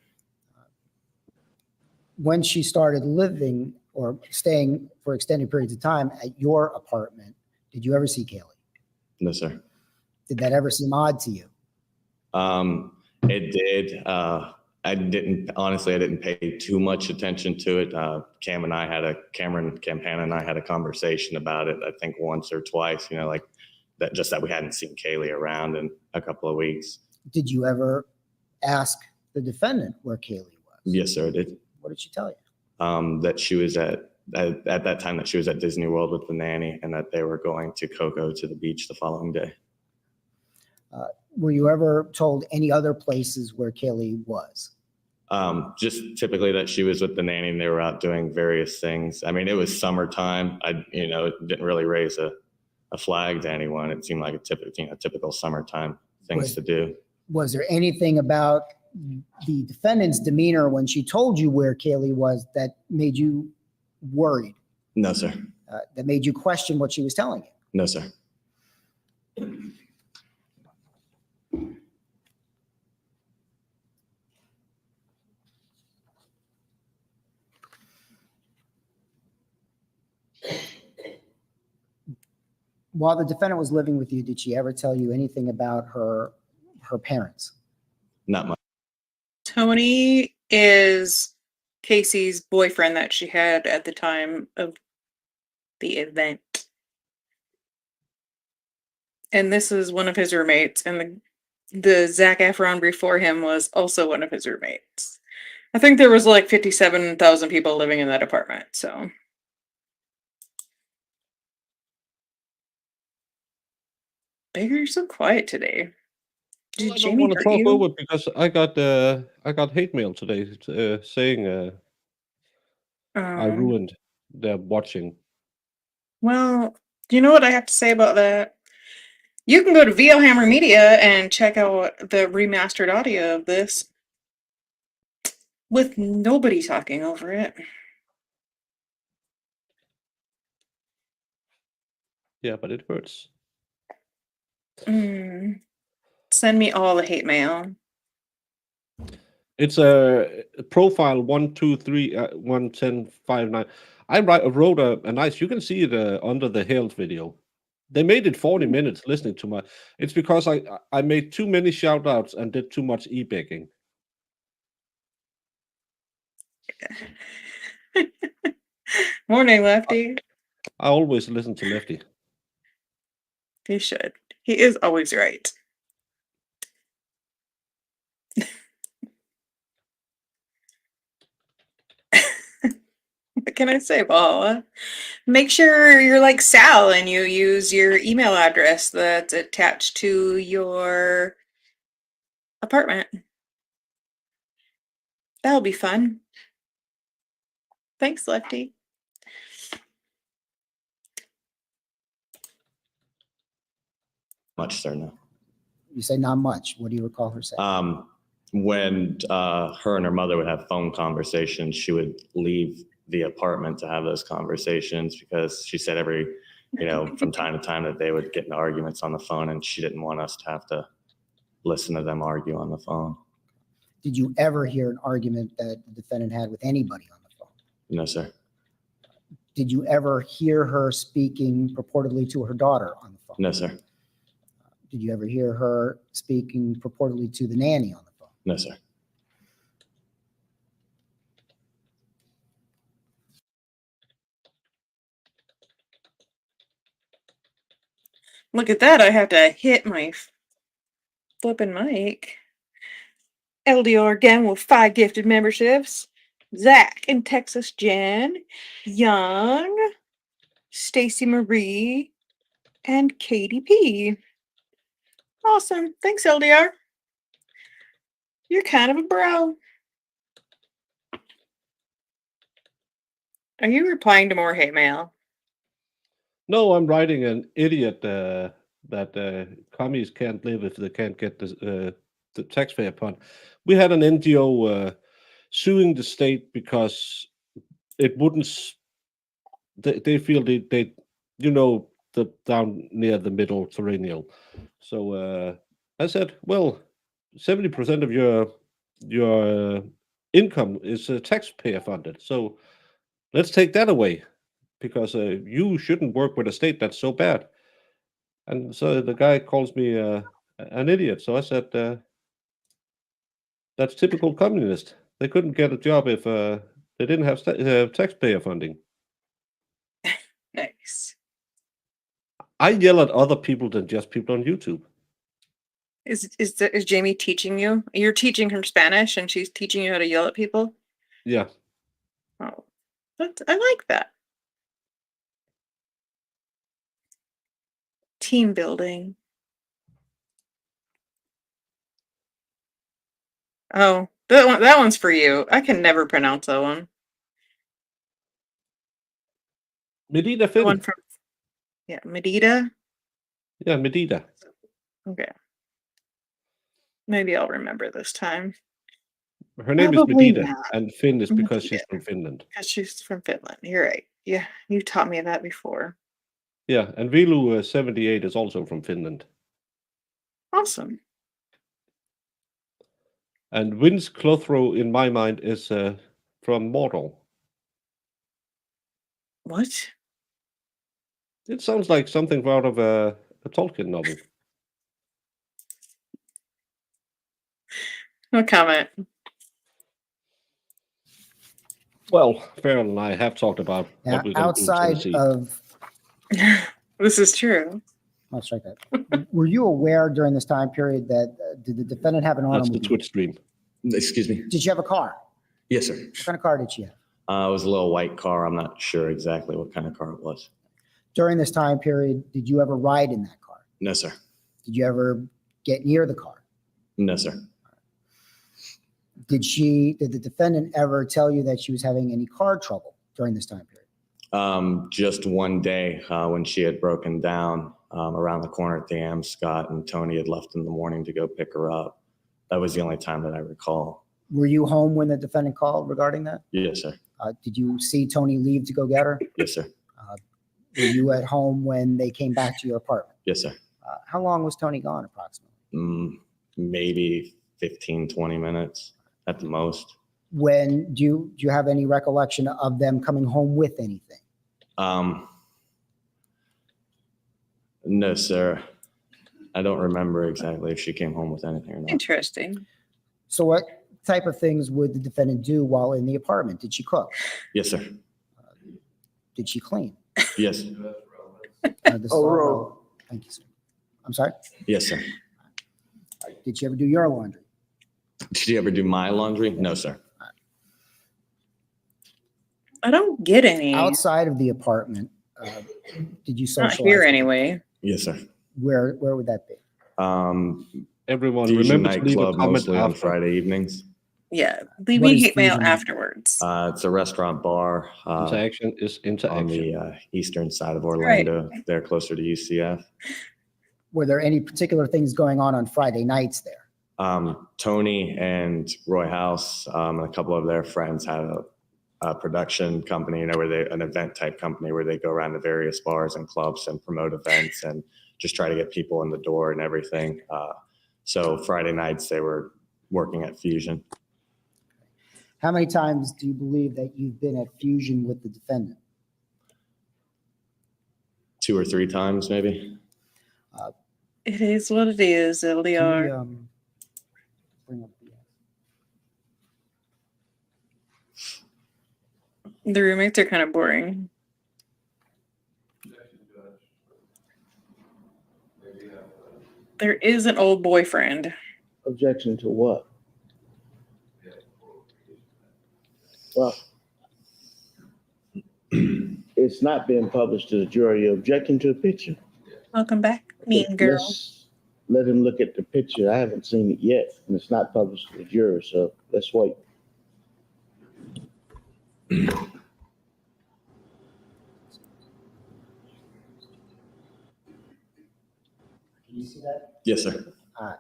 When she started living or staying for extended periods of time at your apartment, did you ever see Kaylee? No, sir. Did that ever seem odd to you? It did. I didn't pay too much attention to it. Cameron Campana and I had a conversation about it, I think once or twice, like that, just that we hadn't seen Kaylee around in a couple of weeks. Did you ever ask the defendant where Kaylee was? Yes, sir, I did. What did she tell you? That she was at that time that she was at Disney World with the nanny and that they were going to Cocoa to the beach the following day. Were you ever told any other places where Kaylee was? Just typically that she was with the nanny and they were out doing various things. I mean, it was summertime. It didn't really raise a flag to anyone. It seemed like a typical summertime things to do. Was there anything about the defendant's demeanor when she told you where Kaylee was that made you worried? No, sir. That made you question what she was telling you? No, sir. While the defendant was living with you, did she ever tell you anything about her parents? Not much. Tony is Casey's boyfriend that she had at the time of the event. And this is one of his roommates. And the Zac Efron before him was also one of his roommates. I think there was like 57,000 people living in that apartment. So Baker, you're so quiet today. I don't want to talk over because I got hate mail today saying I ruined their watching. Well, you know what I have to say about that? You can go to VO Hammer Media and check out the remastered audio of this with nobody talking over it. Yeah, but it hurts. Send me all the hate mail. It's a profile 123 11059. I wrote a nice. You can see it under the Hailed video. They made it 40 minutes listening to my. It's because I made too many shout outs and did too much e-begging. Morning, Lefty. I always listen to Lefty. You should. He is always right. What can I say, Paula? Make sure you're like Sal and you use your email address that's attached to your apartment. That'll be fun. Thanks, Lefty. Much, sir, no. You say not much. What do you recall her saying? When her and her mother would have phone conversations, she would leave the apartment to have those conversations because she said from time to time that they would get into arguments on the phone and she didn't want us to have to listen to them argue on the phone. Did you ever hear an argument that the defendant had with anybody on the phone? No, sir. Did you ever hear her speaking purportedly to her daughter on the phone? No, sir. Did you ever hear her speaking purportedly to the nanny on the phone? No, sir. Look at that. I have to hit my flipping mic. LDR again with 5 gifted memberships. Zach in Texas, Jen, Young, Stacy Marie, and Katie P. Awesome. Thanks, LDR. You're kind of a bro. Are you replying to more hate mail? No, I'm writing an idiot that commies can't live if they can't get the taxpayer fund. We had an NGO suing the state because it wouldn't. They feel they down near the middle perennial. So I said, well, 70% of your income is taxpayer funded. So let's take that away, because you shouldn't work with a state that's so bad. And so the guy calls me an idiot. So I said, that's typical communist. They couldn't get a job if they didn't have taxpayer funding. Nice. I yell at other people than just people on YouTube. Is Jamie teaching you? You're teaching her Spanish, and she's teaching you how to yell at people. Yeah. Oh, I like that. Team building. Oh, that one's for you. I can never pronounce that one. Medina The one Finn. from Medina. Yeah, Medina. Okay. Maybe I'll remember this time. Her name Probably is Medina, not. and Finn is because Medina. she's from Finland. Because she's from Finland. You're right. Yeah, you taught me that before. Yeah, and Vilu 78 is also from Finland. Awesome. And Vince Clothrow, in my mind, is from Mordor. What? It sounds like something out of a Tolkien novel. No comment. Well, Farrell and I have talked about Now, what we're going to do in outside Tennessee. of, This is true. I'll strike that. Were you aware during this time period that did the defendant have an That's automobile? the Twitch stream. Excuse me. Did you have a car? Yes, sir. What kind of car did she have? It was a little white car. I'm not sure exactly what kind of car it was. During this time period, did you ever ride in that car? No, sir. Did you ever get near the car? No, sir. Did the defendant ever tell you that she was having any car trouble during this time period? Just one day when she had broken down around the corner at the Scott, and Tony had left in the morning to go pick her up. That was the only time that I recall. Were you home when the defendant called regarding that? Yes, sir. Did you see Tony leave to go get her? Yes, sir. Were you at home when they came back to your apartment? Yes, sir. How long was Tony gone approximately? Maybe 15, 20 minutes at the most. When do you have any recollection of them coming home with anything? No, sir. I don't remember exactly if she came home with anything or not. Interesting. So what type of things would the defendant do while in the apartment? Did she cook? Yes, sir. Did she clean? Yes. Thank you, sir. I'm sorry? Yes, sir. Did she ever do your laundry? Did you ever do my laundry? No, sir. I don't get any. Outside of the apartment, did you Not socialize? here anyway. Yes, sir. Where would that be? Everyone Fusion remember to leave a nightclub, comment mostly on after. Friday evenings. Yeah, leave What me is hate mail Fusion? afterwards. It's a restaurant bar Interaction is on interaction. the eastern side of Orlando. They're closer to UCF. Were there any particular things going on Friday nights there? Tony and Roy House and a couple of their friends had a production company, an event type company where they go around to various bars and clubs and promote events and just try to get people in the door and everything. So Friday nights they were working at Fusion. How many times do you believe that you've been at Fusion with the defendant? 2 or 3 times, maybe. It is what it is, LDR. Bring up The roommates are kind of boring. There is an old boyfriend. Objection to what? Well, it's not being published to the jury. You're objecting to a picture. Welcome back, mean girl. Let's let him look at the picture. I haven't seen it yet, and it's not published to the jury, so let's wait. Can you see that? Yes, sir. All right.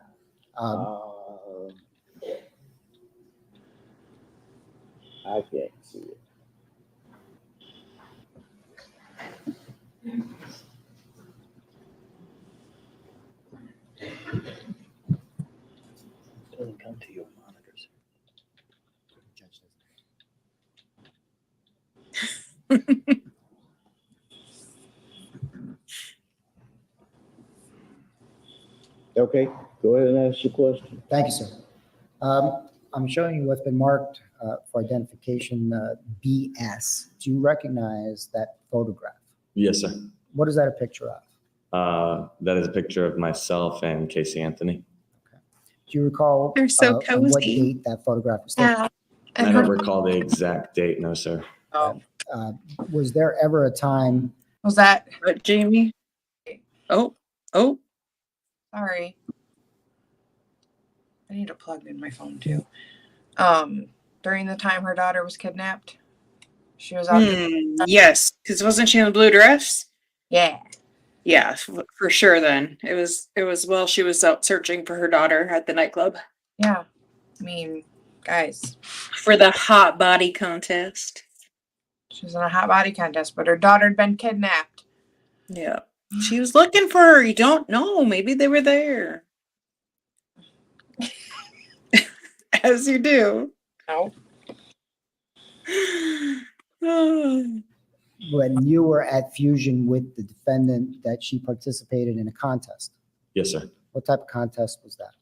I can't see it. Doesn't come to you on monitors. Okay, go ahead and ask your question. Thank you, sir. I'm showing you what's been marked for identification BS. Do you recognize that photograph? Yes, sir. What is that a picture of? That is a picture of myself and Casey Anthony. Do you recall They're so on what cozy. date that photograph was taken? I don't recall the exact date, no, sir. Oh, Was there ever a time? was that? But Jamie? Oh, Sorry. I need to plug in my phone too. During the time her daughter was kidnapped, she was out. yes, because wasn't she in the blue dress? Yeah. Yeah, for sure. Then it was while she was out searching for her daughter at the nightclub. Yeah. I mean, guys, for the hot body contest. She was in a hot body contest, but her daughter had been kidnapped. Yeah. She was looking for her. You don't know. Maybe they were there. As you do. No. When you were at Fusion with the defendant, that she participated in a contest. Yes, sir. What type of contest was that?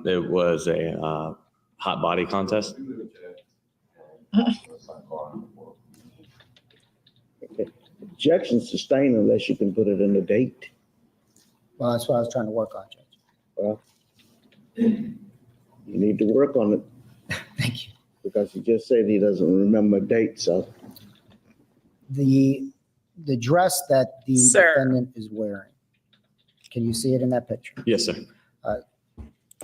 It was a hot body contest. Okay. Objection sustained unless you can put it in the date. Well, that's what I was trying to work on, Judge. Well, you need to work on it. Thank you. Because he just said he doesn't remember date, so. The dress that the defendant is wearing, can you see it in that picture? Yes, sir.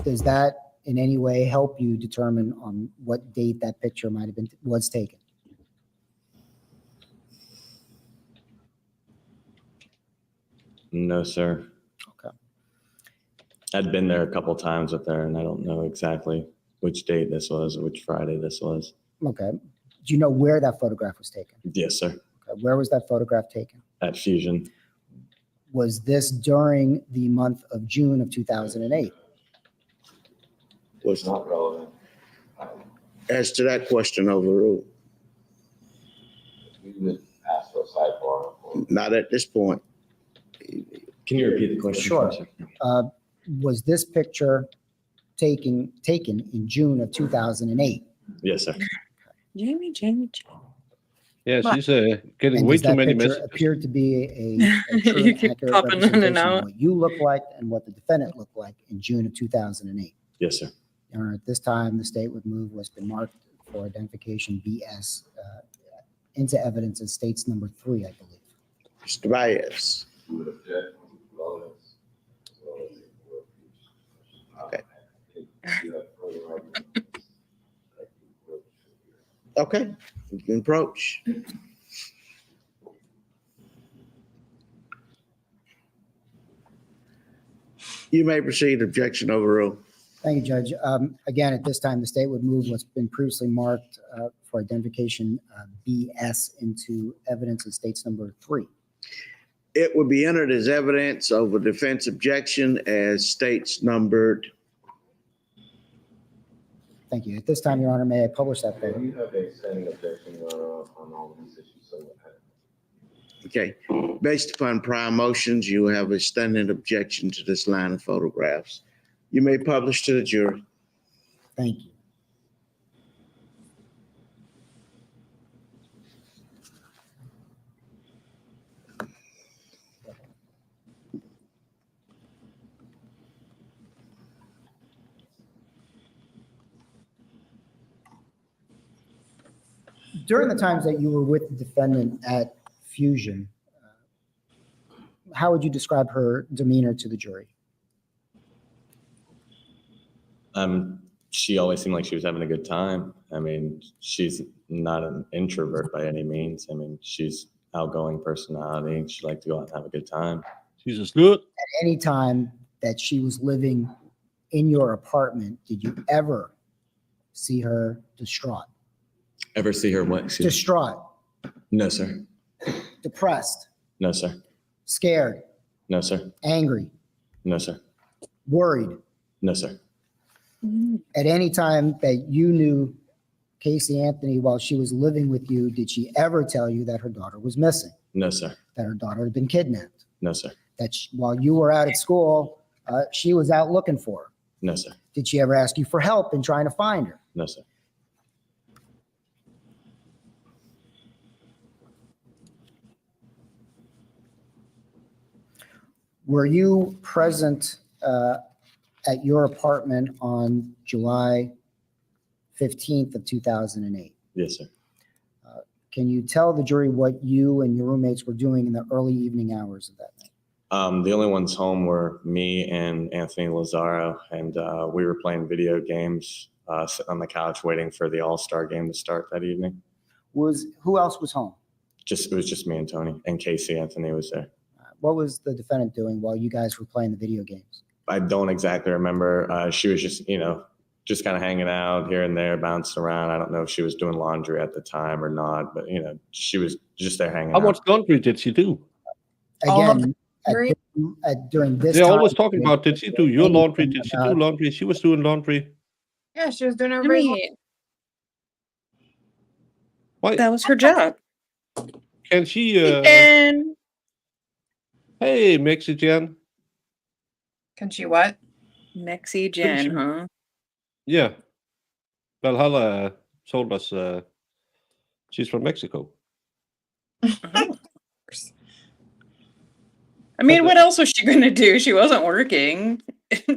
Does that in any way help you determine on what date that picture might have been was taken? No, sir. Okay. I'd been there a couple times with her, and I don't know exactly which date this was or which Friday this was. Okay. Do you know where that photograph was taken? Yes, sir. Okay. Where was that photograph taken? At Fusion. Was this during the month of June of 2008? Was not relevant. As to that question, overruled. You can ask for a sidebar. Not at this point. Can you repeat the question? Sure. Sir? Was this picture taken in June of 2008? Yes, sir. Jamie. Yeah, But- she's getting And way does too that many picture messages. appear to be a true You and keep accurate popping in and representation of out. what you look like and what the defendant looked like in June of 2008? Yes, sir. Your Honor, at this time, the state would move what's been marked for identification BS into evidence as states number 3, I believe. Mr. Baez. You would object on relevance as well as the word use. Okay. If you have further arguments, that you will hear. Okay, you can approach. You may proceed. Objection overruled. Thank you, Judge. Again, at this time, the state would move what's been previously marked for identification BS into evidence as states number 3. It would be entered as evidence of a defense objection as states numbered. Thank you. At this time, Your Honor, may I publish that Okay, photo? you have a standing objection on all of these issues, so Okay, based upon prior motions, you have a standing objection to this line of photographs. You may publish to the jury. Thank you. During the times that you were with the defendant at Fusion, how would you describe her demeanor to the jury? She always seemed like she was having a good time. I mean, she's not an introvert by any means. I mean, she's outgoing personality. She liked to go out and have a good time. She's just good. At any time that she was living in your apartment, did you ever see her distraught? Ever see her what? Excuse me? Distraught, No, sir. depressed, No, sir. scared, No, sir. angry. No, sir. worried No, sir. at any time that you knew Casey Anthony while she was living with you? Did she ever tell you that her daughter was missing, No, sir. that her daughter had been kidnapped, No, sir. that while you were out at school, she was out looking for her? No, sir. Did she ever ask you for help in trying to find her? No, sir. Were you present at your apartment on July 15th of 2008? Yes, sir. Can you tell the jury what you and your roommates were doing in the early evening hours of that night? The only ones home were me and Anthony Lazaro, and we were playing video games, sitting on the couch waiting for the All-Star game to start that evening. Who else was home? It was just me and Tony, and Casey Anthony was there. What was the defendant doing while you guys were playing the video games? I don't exactly remember. She was just, just kind of hanging out here and there, bouncing around. I don't know if she was doing laundry at the time or not, but she was just there hanging out. How much laundry did she do? Again, during this They're time, always talking about, did she do your laundry? Did she do laundry? She was doing laundry. Yeah, she was doing I everybody's mean, Why that was her job. can she? And Hey, Mexican. Can she what? Mexi Jen, huh? Yeah. Valhalla told us she's from Mexico. I mean, what else was she going to do? She wasn't working.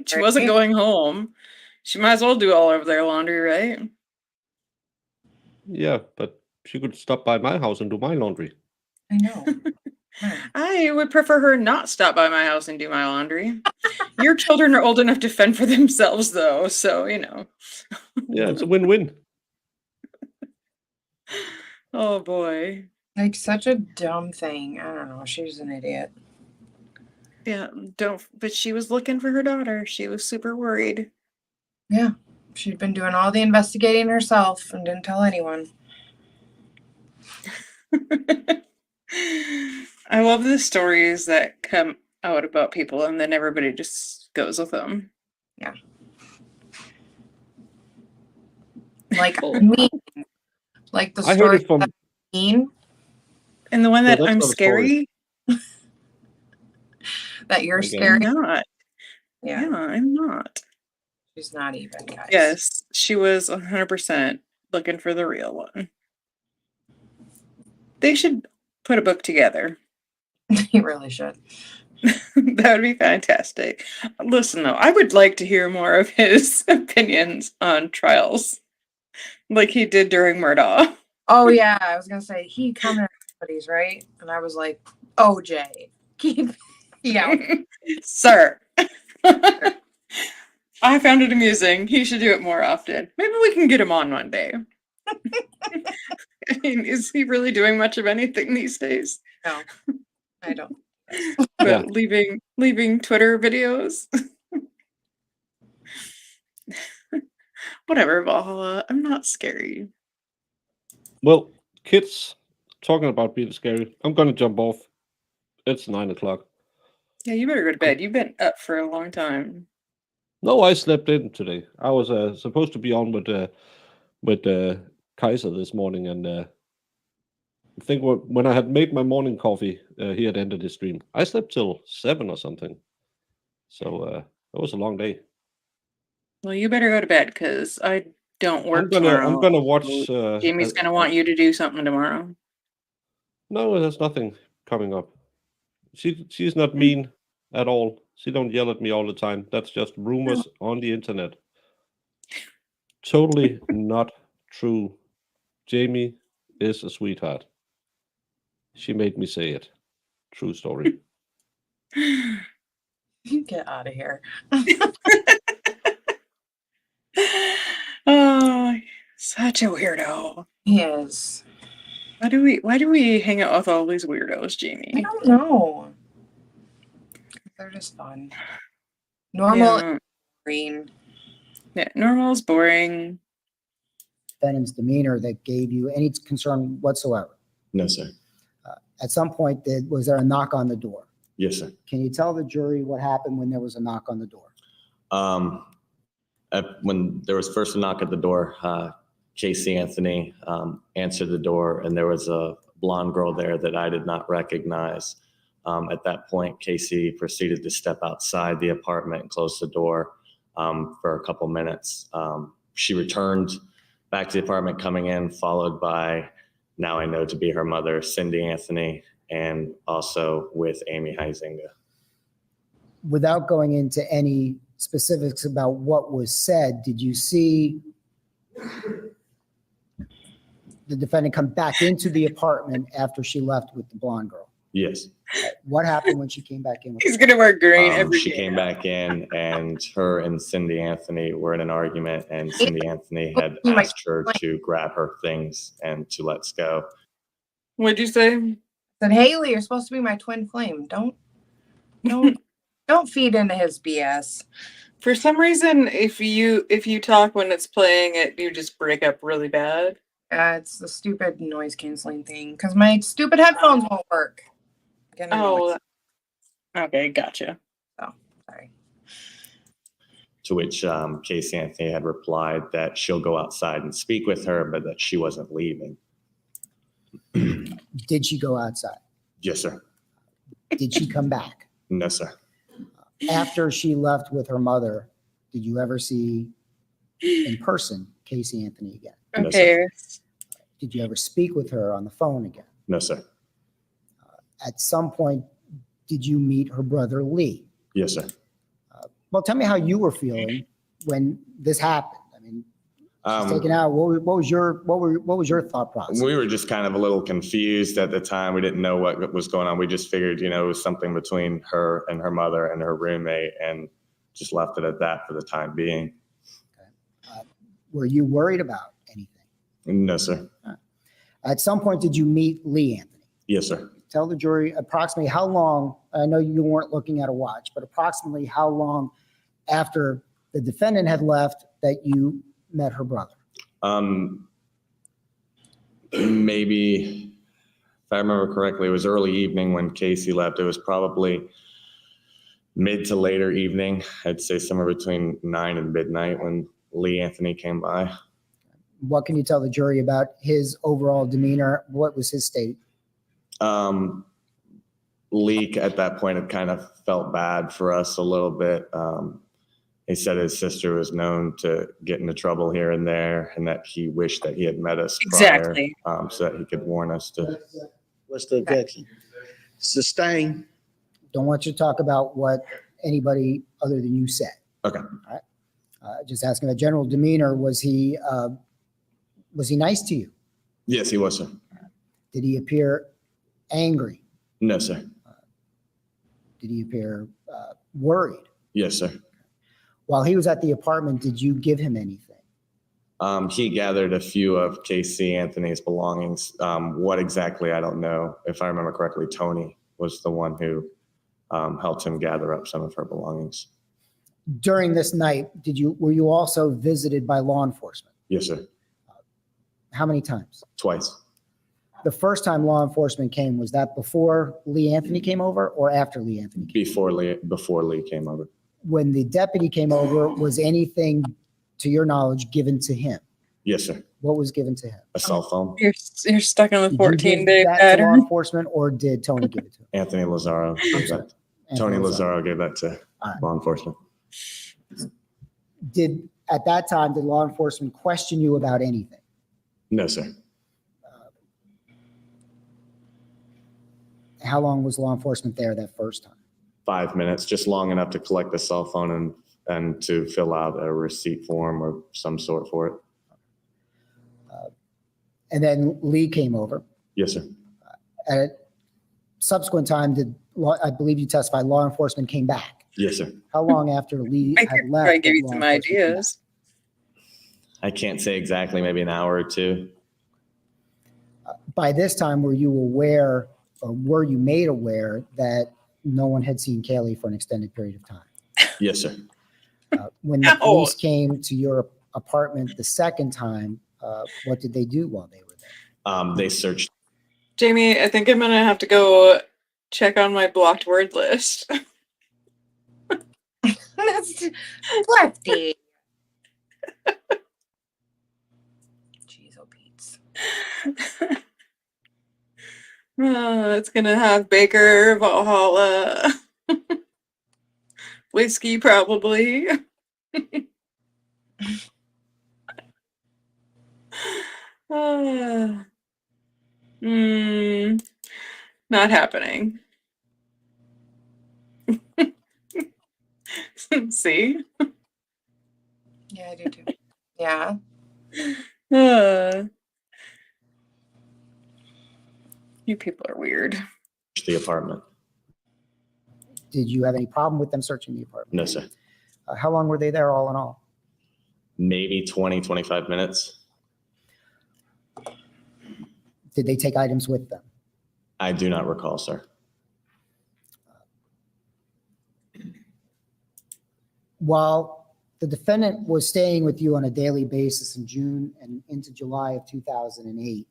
She wasn't going home. She might as well do all of their laundry, right? Yeah, but she could stop by my house and do my laundry. I know. I would prefer her not stop by my house and do my laundry. Your children are old enough to fend for themselves, though, so, Yeah, it's a win-win. Oh, boy. Like such a dumb thing. I don't know. She's an idiot. Yeah, but she was looking for her daughter. She was super worried. Yeah. She'd been doing all the investigating herself and didn't tell anyone. I love the stories that come out about people and then everybody just goes with them. Yeah. Like me. Like the I heard story it from. of Mean And the one No, that that's I'm not a story. scary. that you're Okay. scary. I'm not. Yeah. Yeah, I'm not. She's not even, guys. Yes, she was 100% looking for the real one. They should put a book together. You really should. That would be fantastic. Listen, though, I would like to hear more of his opinions on trials, like he did during Murdaugh. Oh yeah, I was gonna say he commented on somebody's, right? And I was like, OJ, keep yeah. Sir. I found it amusing. He should do it more often. Maybe we can get him on one day. I mean, is he really doing much of anything these days? No, I don't. But Yeah. leaving Twitter videos. Whatever, Valhalla. I'm not scary. Well, kids, talking about being scary. I'm gonna jump off. It's 9:00. Yeah, you better go to bed. You've been up for a long time. No, I slept in today. I was supposed to be on with Kaiser this morning, and I think when I had made my morning coffee, he had ended his stream. I slept till 7 or something. So it was a long day. Well, you better go to bed because I don't work I'm tomorrow. gonna watch. Jamie's gonna want you to do something tomorrow. No, there's nothing coming up. She's not mean at all. She don't yell at me all the time. That's just rumors on the internet. Totally not true. Jamie is a sweetheart. She made me say it. True story. Get out of here. Oh, such a weirdo. He is. Why do we hang out with all these weirdos, Jamie? I don't know. They're just fun. Normal Yeah. green. Yeah, normal is boring. Benham's demeanor that gave you any concern whatsoever? No, sir. At some point, was there a knock on the door? Yes, sir. Can you tell the jury what happened when there was a knock on the door? When there was first a knock at the door, Casey Anthony answered the door, and there was a blonde girl there that I did not recognize. At that point, Casey proceeded to step outside the apartment and close the door for a couple minutes. She returned back to the apartment coming in, followed by, now I know to be her mother, Cindy Anthony, and also with Amy Huizinga. Without going into any specifics about what was said, did you see the defendant come back into the apartment after she left with the blonde girl? Yes. What happened when she came back in? He's gonna wear green every She day came now. back in, and her and Cindy Anthony were in an argument, and Cindy Anthony had asked her to grab her things and to let's go. What'd you say? Said, Haley, you're supposed to be my twin flame. Don't feed into his BS. For some reason, if you talk when it's playing it, you just break up really bad. It's the stupid noise canceling thing because my stupid headphones won't work. Oh, okay, gotcha. Oh, sorry. To which Casey Anthony had replied that she'll go outside and speak with her, but that she wasn't leaving. Did she go outside? Yes, sir. Did she come back? No, sir. After she left with her mother, did you ever see in person Casey Anthony again? No, sir. Did you ever speak with her on the phone again? No, sir. At some point, did you meet her brother Lee? Yes, sir. Well, tell me how you were feeling when this happened. I mean, she's taken out. What was your thought process? We were just kind of a little confused at the time. We didn't know what was going on. We just figured, it was something between her and her mother and her roommate, and just left it at that for the time being. Okay. Were you worried about anything? No, sir. At some point, did you meet Lee Anthony? Yes, sir. Tell the jury approximately how long, I know you weren't looking at a watch, but approximately how long after the defendant had left that you met her brother? Maybe, if I remember correctly, it was early evening when Casey left. It was probably mid to later evening. I'd say somewhere between 9 and midnight when Lee Anthony came by. What can you tell the jury about his overall demeanor? What was his state? Lee at that point had kind of felt bad for us a little bit. He said his sister was known to get into trouble here and there, and that he wished that he had met us prior, so that he could warn us to. What's the objection? Sustain. Don't want you to talk about what anybody other than you said. Okay. All right. Just asking about general demeanor. Was he nice to you? Yes, he was, sir. Did he appear angry? No, sir. Did he appear worried? Yes, sir. While he was at the apartment, did you give him anything? He gathered a few of Casey Anthony's belongings. What exactly, I don't know. If I remember correctly, Tony was the one who helped him gather up some of her belongings. During this night, were you also visited by law enforcement? Yes, sir. How many times? Twice. The first time law enforcement came, was that before Lee Anthony came over or after Lee Anthony came? Before Lee came over. When the deputy came over, was anything, to your knowledge, given to him? Yes, sir. What was given to him? A cell phone. You're stuck on the Did you give 14-day that to law pattern. enforcement, or did Tony give it to him? Anthony Lazaro. Tony Lazaro gave that to law enforcement. At that time, did law enforcement question you about anything? No, sir. How long was law enforcement there that first time? 5 minutes, just long enough to collect the cell phone and to fill out a receipt form or some sort for it. And then Lee came over. Yes, sir. At a subsequent time, I believe you testified, law enforcement came back. Yes, sir. How long after Lee I had could left? probably give did you law some enforcement come back? ideas. I can't say exactly, maybe an hour or two. By this time, were you aware, or were you made aware that no one had seen Kaylee for an extended period of time? Yes, sir. When the police came to your apartment the second time, what did they do while they were there? They searched. Jamie, I think I'm gonna have to go check on my blocked word list. That's Lefty. Jeez, oh Pete's. It's gonna have Baker, Valhalla, whiskey probably. uh, Not happening. See? Yeah, I do too. Yeah. You people are weird. The apartment. Did you have any problem with them searching the apartment? No, sir. How long were they there all in all? Maybe 20, 25 minutes. Did they take items with them? I do not recall, sir. While the defendant was staying with you on a daily basis in June and into July of 2008,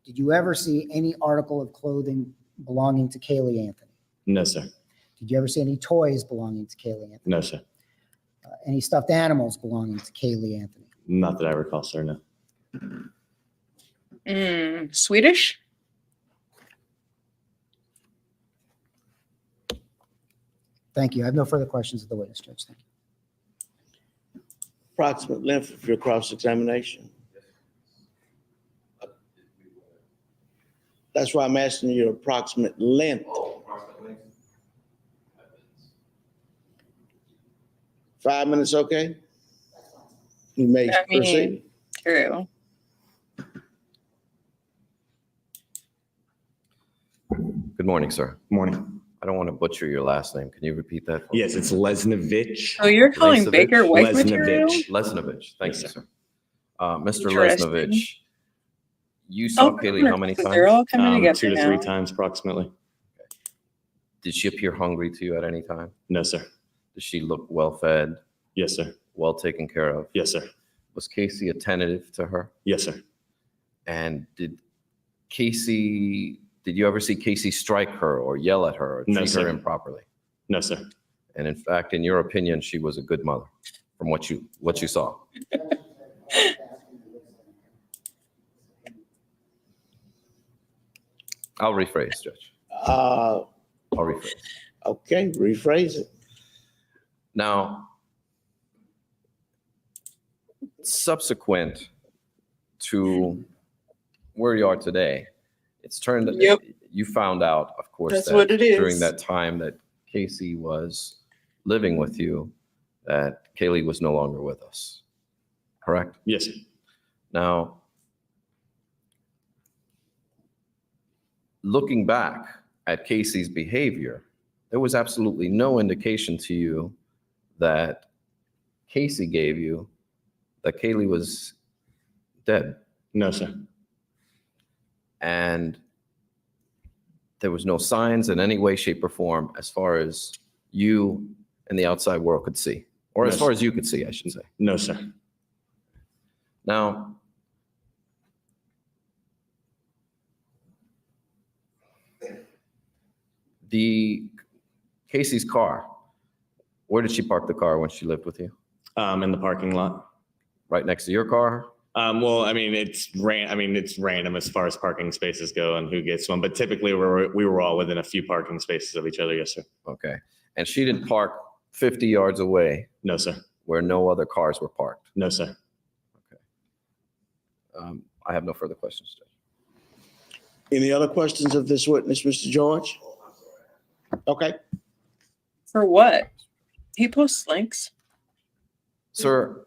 did you ever see any article of clothing belonging to Kaylee Anthony? No, sir. Did you ever see any toys belonging to Kaylee Anthony? No, sir. Any stuffed animals belonging to Kaylee Anthony? Not that I recall, sir, no. Swedish? Thank you. I have no further questions of the witness, Judge. Thank you. Approximate length of your cross-examination. That's why I'm asking you approximate length. 5 minutes, okay? You may proceed. True. Good morning, sir. Morning. I don't want to butcher your last name. Can you repeat that? For Yes, me? it's Lesnovich. Oh, you're calling Lesnovich? Baker wife material? Lesnovich. Thank you, sir. Mr. Interesting. Lesnovich, you saw Kaylee how many times? They're all coming together 2 to now. 3 times approximately. Did she appear hungry to you at any time? No, sir. Did she look well fed, Yes, sir. well taken care of? Yes, sir. Was Casey attentive to her? Yes, sir. And did you ever see Casey strike her or yell at her or No, treat sir. her improperly? No, sir. And in fact, in your opinion, she was a good mother from what you saw. I'll rephrase, Judge. I'll rephrase. Okay, rephrase it. Now, subsequent to where you are today, it's turned. Yep. You found out, of course, That's that what it is. during that time that Casey was living with you, that Kaylee was no longer with us. Correct? Yes, sir. Now, looking back at Casey's behavior, there was absolutely no indication to you that Casey gave you that Kaylee was dead. No, sir. And there was no signs in any way, shape, or form as far as you and the outside world could see, or as No, far sir. as you could see, I should say. No, sir. Now, the Casey's car, where did she park the car when she lived with you? In the parking lot. Right next to your car? Well, I mean, it's random as far as parking spaces go and who gets one, but typically we were all within a few parking spaces of each other. Yes, sir. Okay. And she didn't park 50 yards away No, sir. where no other cars were parked? No, sir. I have no further questions, Judge. Any other questions of this witness, Mr. George? Okay. For what? He posts links. Sir,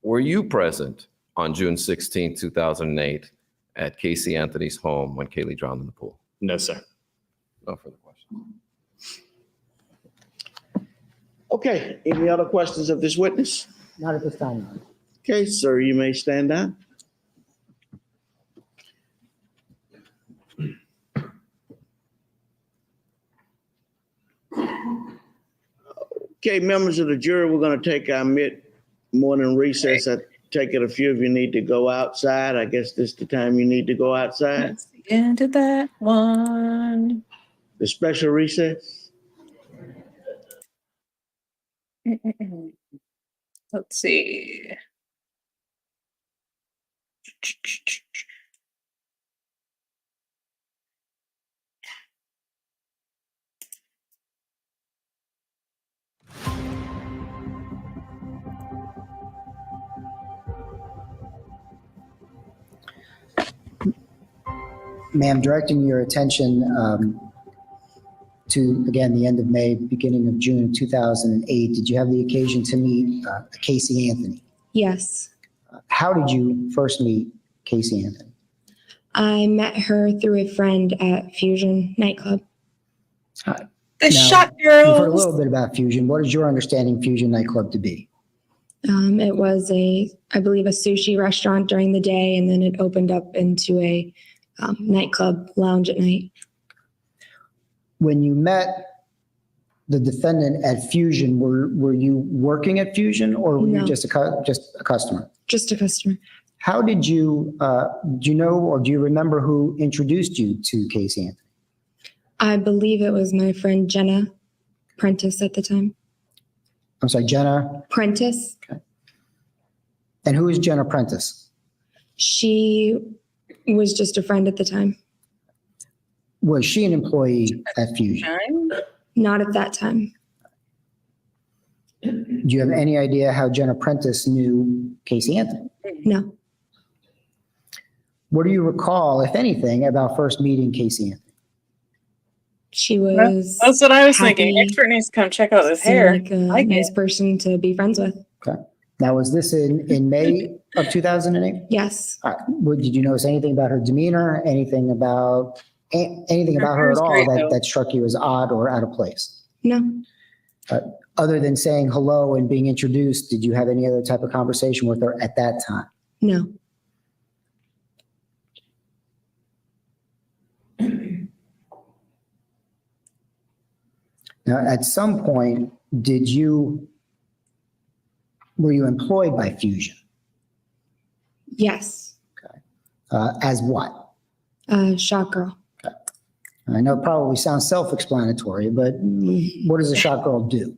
were you present on June 16, 2008 at Casey Anthony's home when Kaylee drowned in the pool? No, sir. No further questions. Okay. Any other questions of this witness? Not at this time, Your Honor. Okay, sir, you may stand down. Okay, members of the jury, we're going to take our mid-morning recess. I take it a few of you need to go outside. I guess this is the time you need to go outside. That's the end of that one. The special recess. Let's see. Ma'am, directing your attention to, again, the end of May, beginning of June of 2008, did you have the occasion to meet Casey Anthony? Yes. How did you first meet Casey Anthony? I met her through a friend at Fusion nightclub. The Now, Shot We've heard a Girls. little bit about Fusion. What is your understanding Fusion nightclub to be? It was I believe, a sushi restaurant during the day, and then it opened up into a nightclub lounge at night. When you met the defendant at Fusion, were you working at Fusion, or were you No. just a customer? Just a customer. How did you, do you know or do you remember who introduced you to Casey Anthony? I believe it was my friend Jenna Prentice at the time. I'm sorry, Jenna? Prentice. Okay. And who is Jenna Prentice? She was just a friend at the time. Was she an employee at Fusion? Not at that time. Do you have any idea how Jenna Prentice knew Casey Anthony? No. What do you recall, if anything, about first meeting Casey Anthony? She was. That's what I was happy, thinking. Expert needs to come check out this seemed hair. like a nice person to be friends with. Okay. Now, was this in May of 2008? Yes. Did you notice anything about her demeanor, anything about her at all that struck you as odd or out of place? No. Other than saying hello and being introduced, did you have any other type of conversation with her at that time? No. Now, at some point, were you employed by Fusion? Yes. As what? Shot girl. I know it probably sounds self-explanatory, but what does a shot girl do?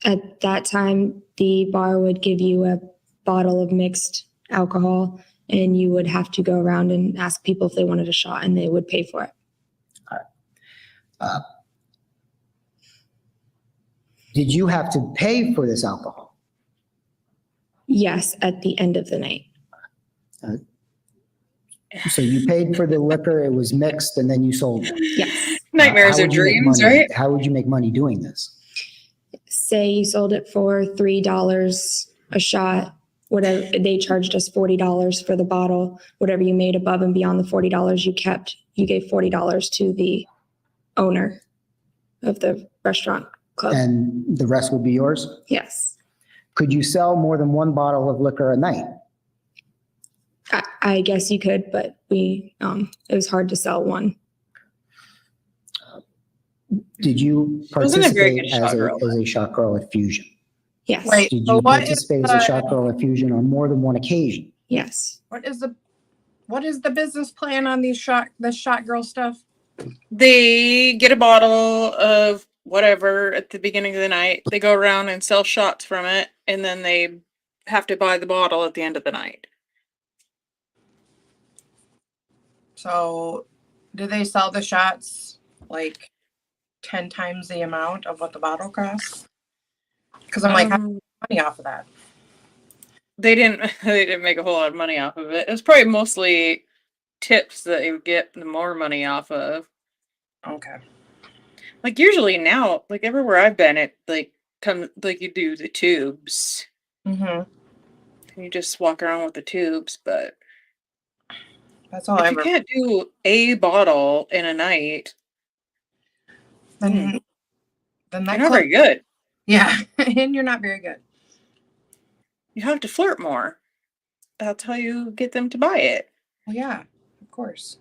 At that time, the bar would give you a bottle of mixed alcohol, and you would have to go around and ask people if they wanted a shot, and they would pay for it. All right. Did you have to pay for this alcohol? Yes, at the end of the night. So you paid for the liquor, it was mixed, and then you sold it? Yes. Nightmares How are would you make dreams, money? right? How would you make money doing this? Say you sold it for $3 a shot, whatever, they charged us $40 for the bottle. Whatever you made above and beyond the $40 you kept, you gave $40 to the owner of the restaurant club. And the rest would be yours? Yes. Could you sell more than one bottle of liquor a night? I guess you could, but it was hard to sell one. Did you Wasn't a very participate good shot girl. as a shot girl at Fusion? Yes. Wait, Did so you what is participate as a shot girl at Fusion on more than one occasion? Yes. what is the business plan on the shot girl stuff? They get a bottle of whatever at the beginning of the night. They go around and sell shots from it, and then they have to buy the bottle at the end of the night. So do they sell the shots like 10 times the amount of what the bottle costs? Because I'm like, how do you make money off of that? They didn't make a whole lot of money off of it. It was probably mostly tips that they would get the more money off of. Okay. Like usually now, like everywhere I've been, it like you do the tubes. Mm-hmm. You just walk around with the tubes, but That's all if I you ever. can't do a bottle in a night, Then you're that not club, very good. yeah, and you're not very good. You have to flirt more. That's how you get them to buy it. Well, yeah, of course.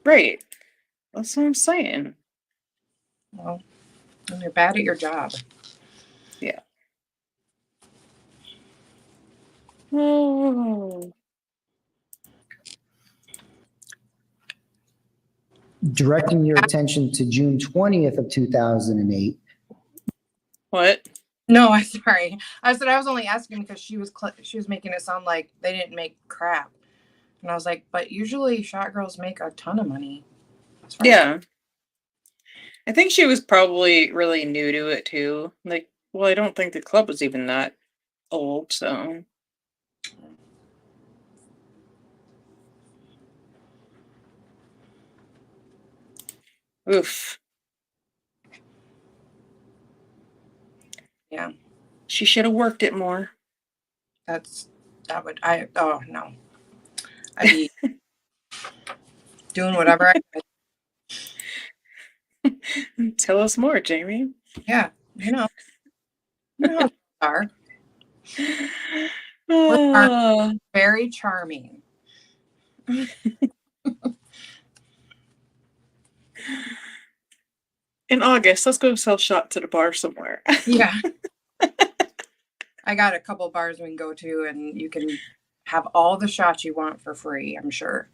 Right. That's what I'm saying. Well, when you're bad at your job. Yeah. Oh. Directing your attention to June 20th of 2008. What? No, I'm sorry. I said I was only asking because she was making it sound like they didn't make crap, and I was like, but usually shot girls make a ton of money. Yeah. I think she was probably really new to it too. Like, well, I don't think the club was even that old, so. Oof. Yeah. She should have worked it more. Oh no. I'd be doing whatever I could. Tell us more, Jamie. Yeah, you know how they are. We're very charming. In August, let's go sell shots at a bar somewhere. Yeah. I got a couple bars we can go to, and you can have all the shots you want for free, I'm sure.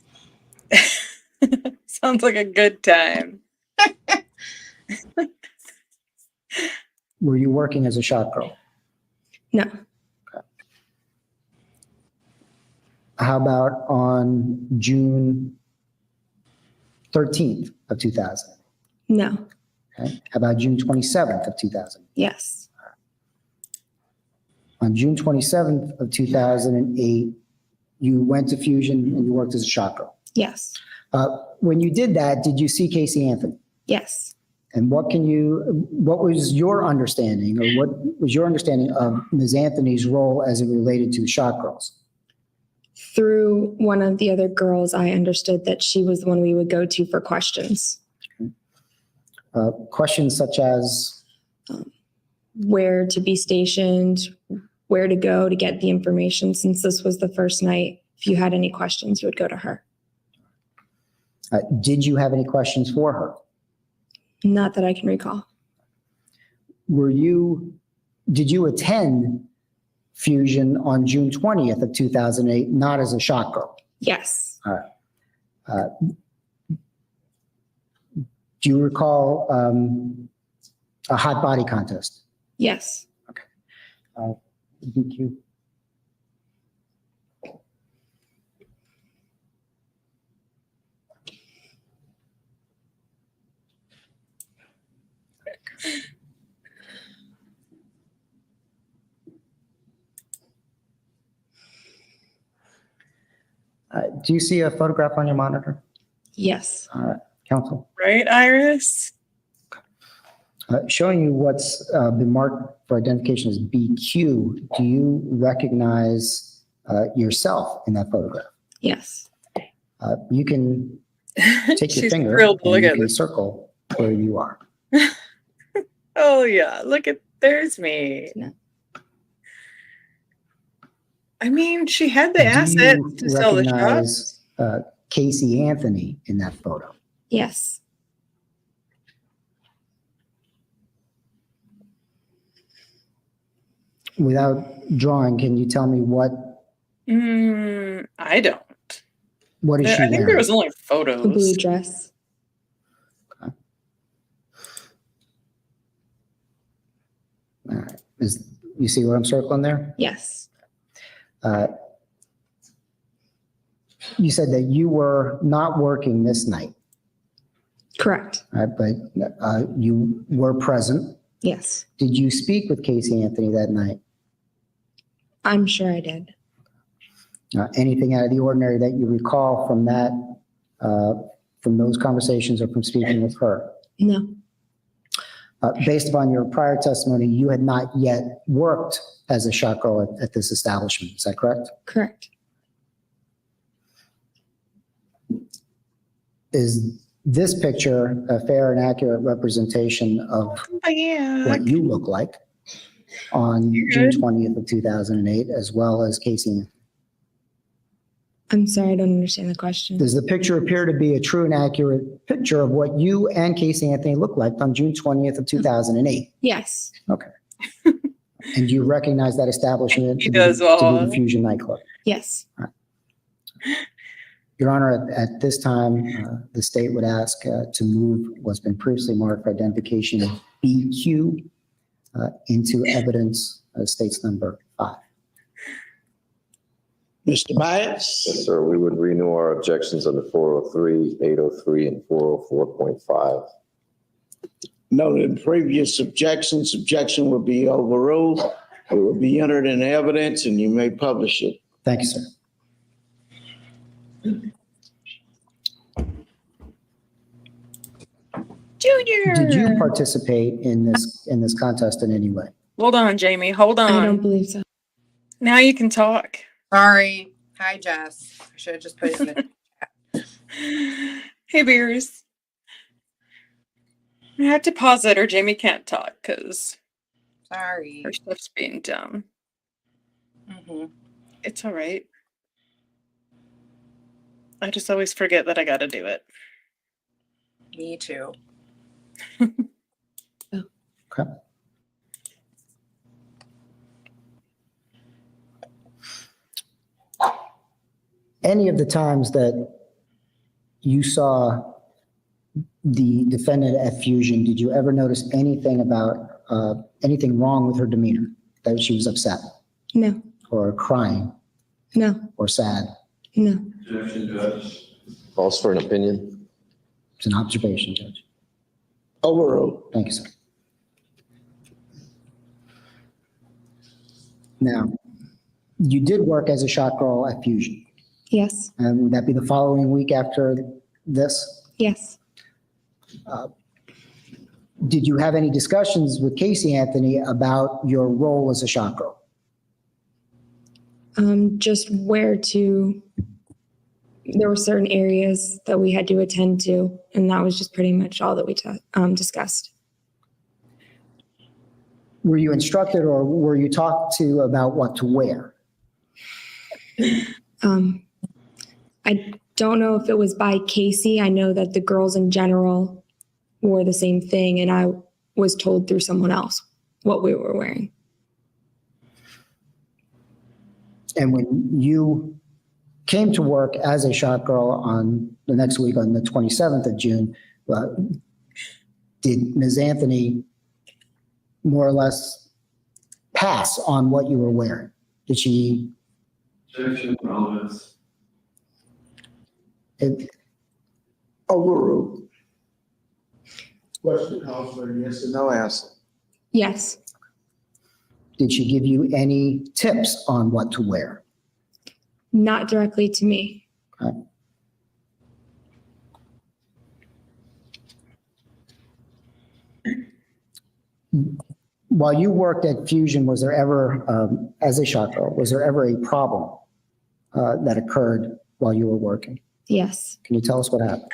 Sounds like a good time. Were you working as a shot girl? No. How about on June 13th of 2000? No. Okay. How about June 27th of 2000? Yes. On June 27th of 2008, you went to Fusion and you worked as a shot girl. Yes. When you did that, did you see Casey Anthony? Yes. And what was your understanding, or what was your understanding of Ms. Anthony's role as it related to shot girls? Through one of the other girls, I understood that she was the one we would go to for questions. Questions such as? Where to be stationed, where to go to get the information. Since this was the first night, if you had any questions, you would go to her. Did you have any questions for her? Not that I can recall. Did you attend Fusion on June 20th of 2008, not as a shot girl? Yes. All right. Do you recall a hot body contest? Yes. Okay. DQ. Do you see a photograph on your monitor? Yes. All right, counsel. Right, Iris? Showing you what's been marked for identification as BQ, do you recognize yourself in that photograph? Yes. You can take your She's finger thrilled to and look you at can this. circle where you are. Oh yeah, there's me. No. I mean, she had the Do assets you to sell the shots. recognize Casey Anthony in that photo? Yes. Without drawing, can you tell me what I don't. is she I think wearing? there was only photos. A blue dress. Okay. All right. You see what I'm circling there? Yes. You said that you were not working this night, Correct. right? But you were present. Yes. Did you speak with Casey Anthony that night? I'm sure I did. Anything out of the ordinary that you recall from that, from those conversations or from speaking with her? No. Based upon your prior testimony, you had not yet worked as a shot girl at this establishment. Is that correct? Correct. Is this picture a fair and accurate representation of what you look like on June 20th of 2008, as well as Casey? I'm sorry, I don't understand the question. Does the picture appear to be a true and accurate picture of what you and Casey Anthony looked like on June 20th of 2008? Yes. Okay. And you recognize that establishment He to be does the all. Fusion nightclub? Yes. Your Honor, at this time, the state would ask to move what's been previously marked for identification as BQ into evidence states number 5. Mr. Bias? Yes, sir. We would renew our objections under 403, 803, and 404.5. Noted in previous objections, objection will be overruled. It will be entered in evidence and you may publish it. Thank you, sir. Junior. Did you participate in this contest in any way? Hold on, Jamie. Hold on. I don't believe so. Now you can talk. Sorry. Hi, Jess. I should have just put it in the chat. Hey, Beers. I have to pause it or Jamie can't talk because Sorry. her stuff's being done. It's all right. I just always forget that I got to do it. Me too. Okay. Any of the times that you saw the defendant at Fusion, did you ever notice anything about anything wrong with her demeanor? That she was upset No, or crying no, or sad? no. Objection, Judge. Calls for an opinion. It's an observation, Judge. Overruled. Thank you, sir. Now, you did work as a shot girl at Fusion. Yes, And would that be the following week after this? yes. Did you have any discussions with Casey Anthony about your role as a shot girl? Just where to, there were certain areas that we had to attend to, and that was just pretty much all that we discussed. Were you instructed or were you talked to about what to wear? I don't know if it was by Casey. I know that the girls in general wore the same thing, and I was told through someone else what we were wearing. And when you came to work as a shot girl on the next week, on the 27th of June, did Ms. Anthony more or less pass on what you were wearing? Did she? Objection, relevance. Overruled. Question, Counselor, yes or no answer? Yes. Did she give you any tips on what to wear? Not directly to me. Okay. While you worked at Fusion, was there ever, as a shot girl, was there ever a problem that occurred while you were working? Yes. Can you tell us what happened?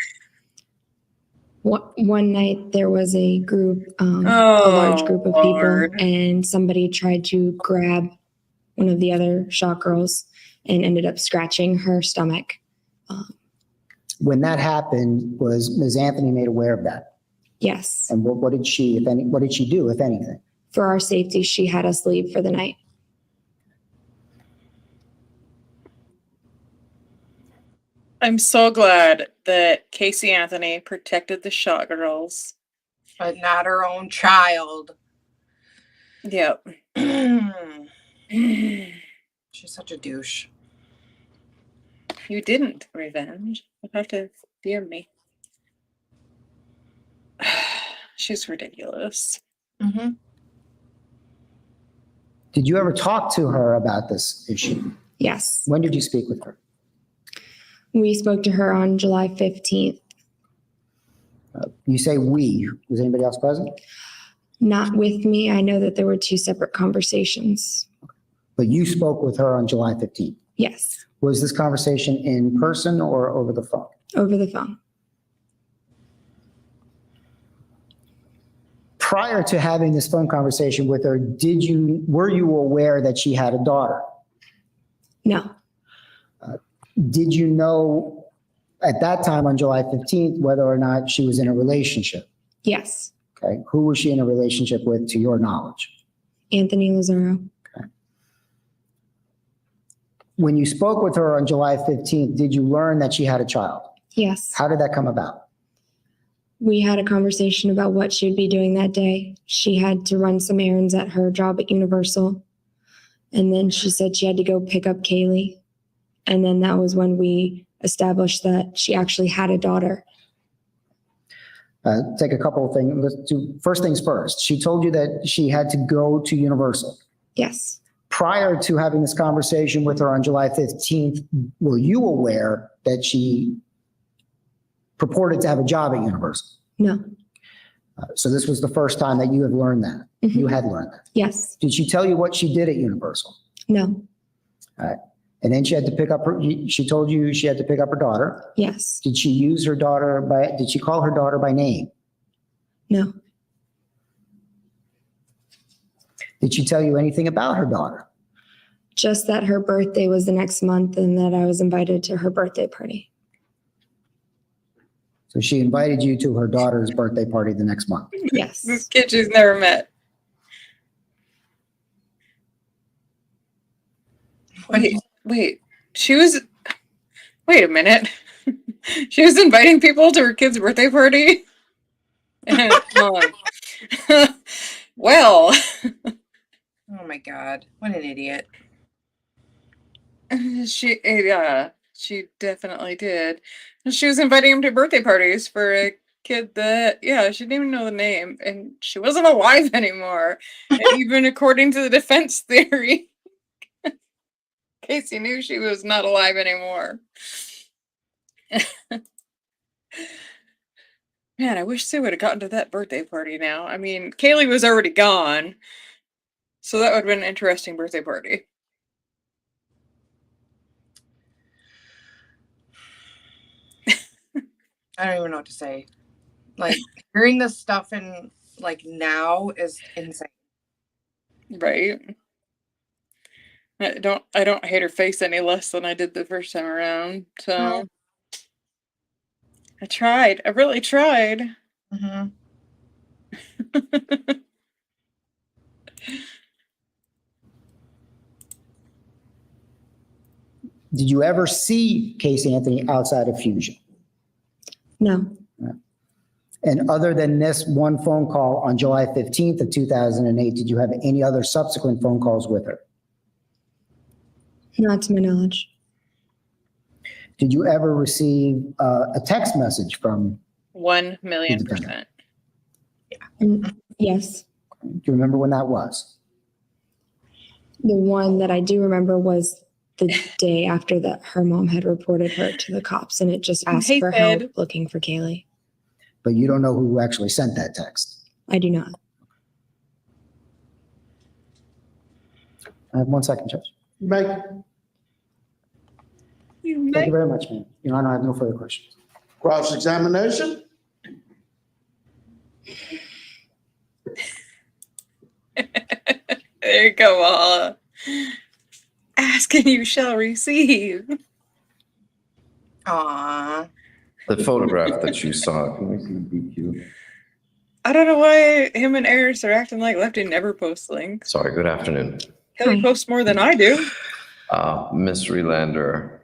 One night there was a group, a large group of people, and somebody tried to grab one of the other shot girls and ended up scratching her stomach. When that happened, was Ms. Anthony made aware of that? Yes. And what did she, if any, what did she do, if anything? For our safety, she had us leave for the night. I'm so glad that Casey Anthony protected the shot girls. But not her own child. Yep. She's such a douche. You didn't, Revenge. You have to fear me. She's ridiculous. Mm-hmm. Did you ever talk to her about this issue? Yes. When did you speak with her? We spoke to her on July 15th. You say we. Was anybody else present? Not with me. I know that there were 2 separate conversations. But you spoke with her on July 15th. Yes. Was this conversation in person or over the phone? Over the phone. Prior to having this phone conversation with her, were you aware that she had a daughter? No. Did you know at that time on July 15th whether or not she was in a relationship? Yes. Okay. Who was she in a relationship with, to your knowledge? Anthony Lazaro. Okay. When you spoke with her on July 15th, did you learn that she had a child? Yes. How did that come about? We had a conversation about what she'd be doing that day. She had to run some errands at her job at Universal. And then she said she had to go pick up Kaylee. And then that was when we established that she actually had a daughter. Take a couple of things. Let's do first things first. She told you that she had to go to Universal. Yes. Prior to having this conversation with her on July 15th, were you aware that she purported to have a job at Universal? No. So this was the first time that you had learned that. Mhm. You had learned that. Yes. Did she tell you what she did at Universal? No. All right. And then she had to pick up her, she told you she had to pick up her daughter. Yes. Did she use her daughter did she call her daughter by name? No. Did she tell you anything about her daughter? Just that her birthday was the next month and that I was invited to her birthday party. So she invited you to her daughter's birthday party the next month. Yes. This kid she's never met. Wait, she was. Wait a minute. She was inviting people to her kid's birthday party. Well. Oh my God! What an idiot. She definitely did. She was inviting him to birthday parties for a kid that, she didn't even know the name, and she wasn't alive anymore. And even according to the defense theory, Casey knew she was not alive anymore. Man, I wish Sue would have gotten to that birthday party now. I mean, Kaylee was already gone, so that would have been an interesting birthday party. I don't even know what to say. Like, hearing this stuff in like now is insane. Right. I don't hate her face any less than I did the first time around. So No. I tried. I really tried. Mm-hmm. Did you ever see Casey Anthony outside of Fusion? No. And other than this one phone call on July 15th of 2008, did you have any other subsequent phone calls with her? Not to my knowledge. Did you ever receive a text message from? 1,000,000%. Yes. Do you remember when that was? The one that I do remember was the day after that her mom had reported her to the cops, and it just asked Hey, for Ted. help looking for Kaylee. But you don't know who actually sent that text. I do not. I have 1 second, Judge. Make Thank you very much, ma'am. Your Honor, I have no further questions. cross-examination. There you go, Walla. Ask and you shall receive. Aww. The photograph that you saw, can we see DQ? I don't know why him and Eris are acting like Lefty never posts links. Sorry, good afternoon. Kelly posts more than I do. Miss Relander,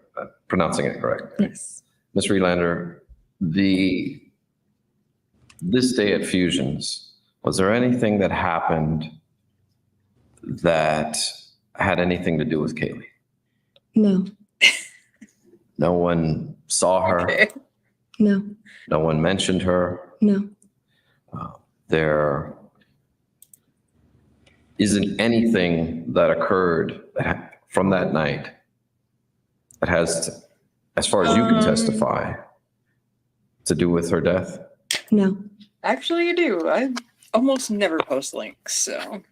pronouncing it correct. Yes. Miss Relander, this day at Fusions, was there anything that happened that had anything to do with Kaylee? No. No one saw her? Okay. No. No one mentioned her? No. There isn't anything that occurred from that night that has, as far as you can testify, to do with her death? No. Actually, you do. I almost never post links, so.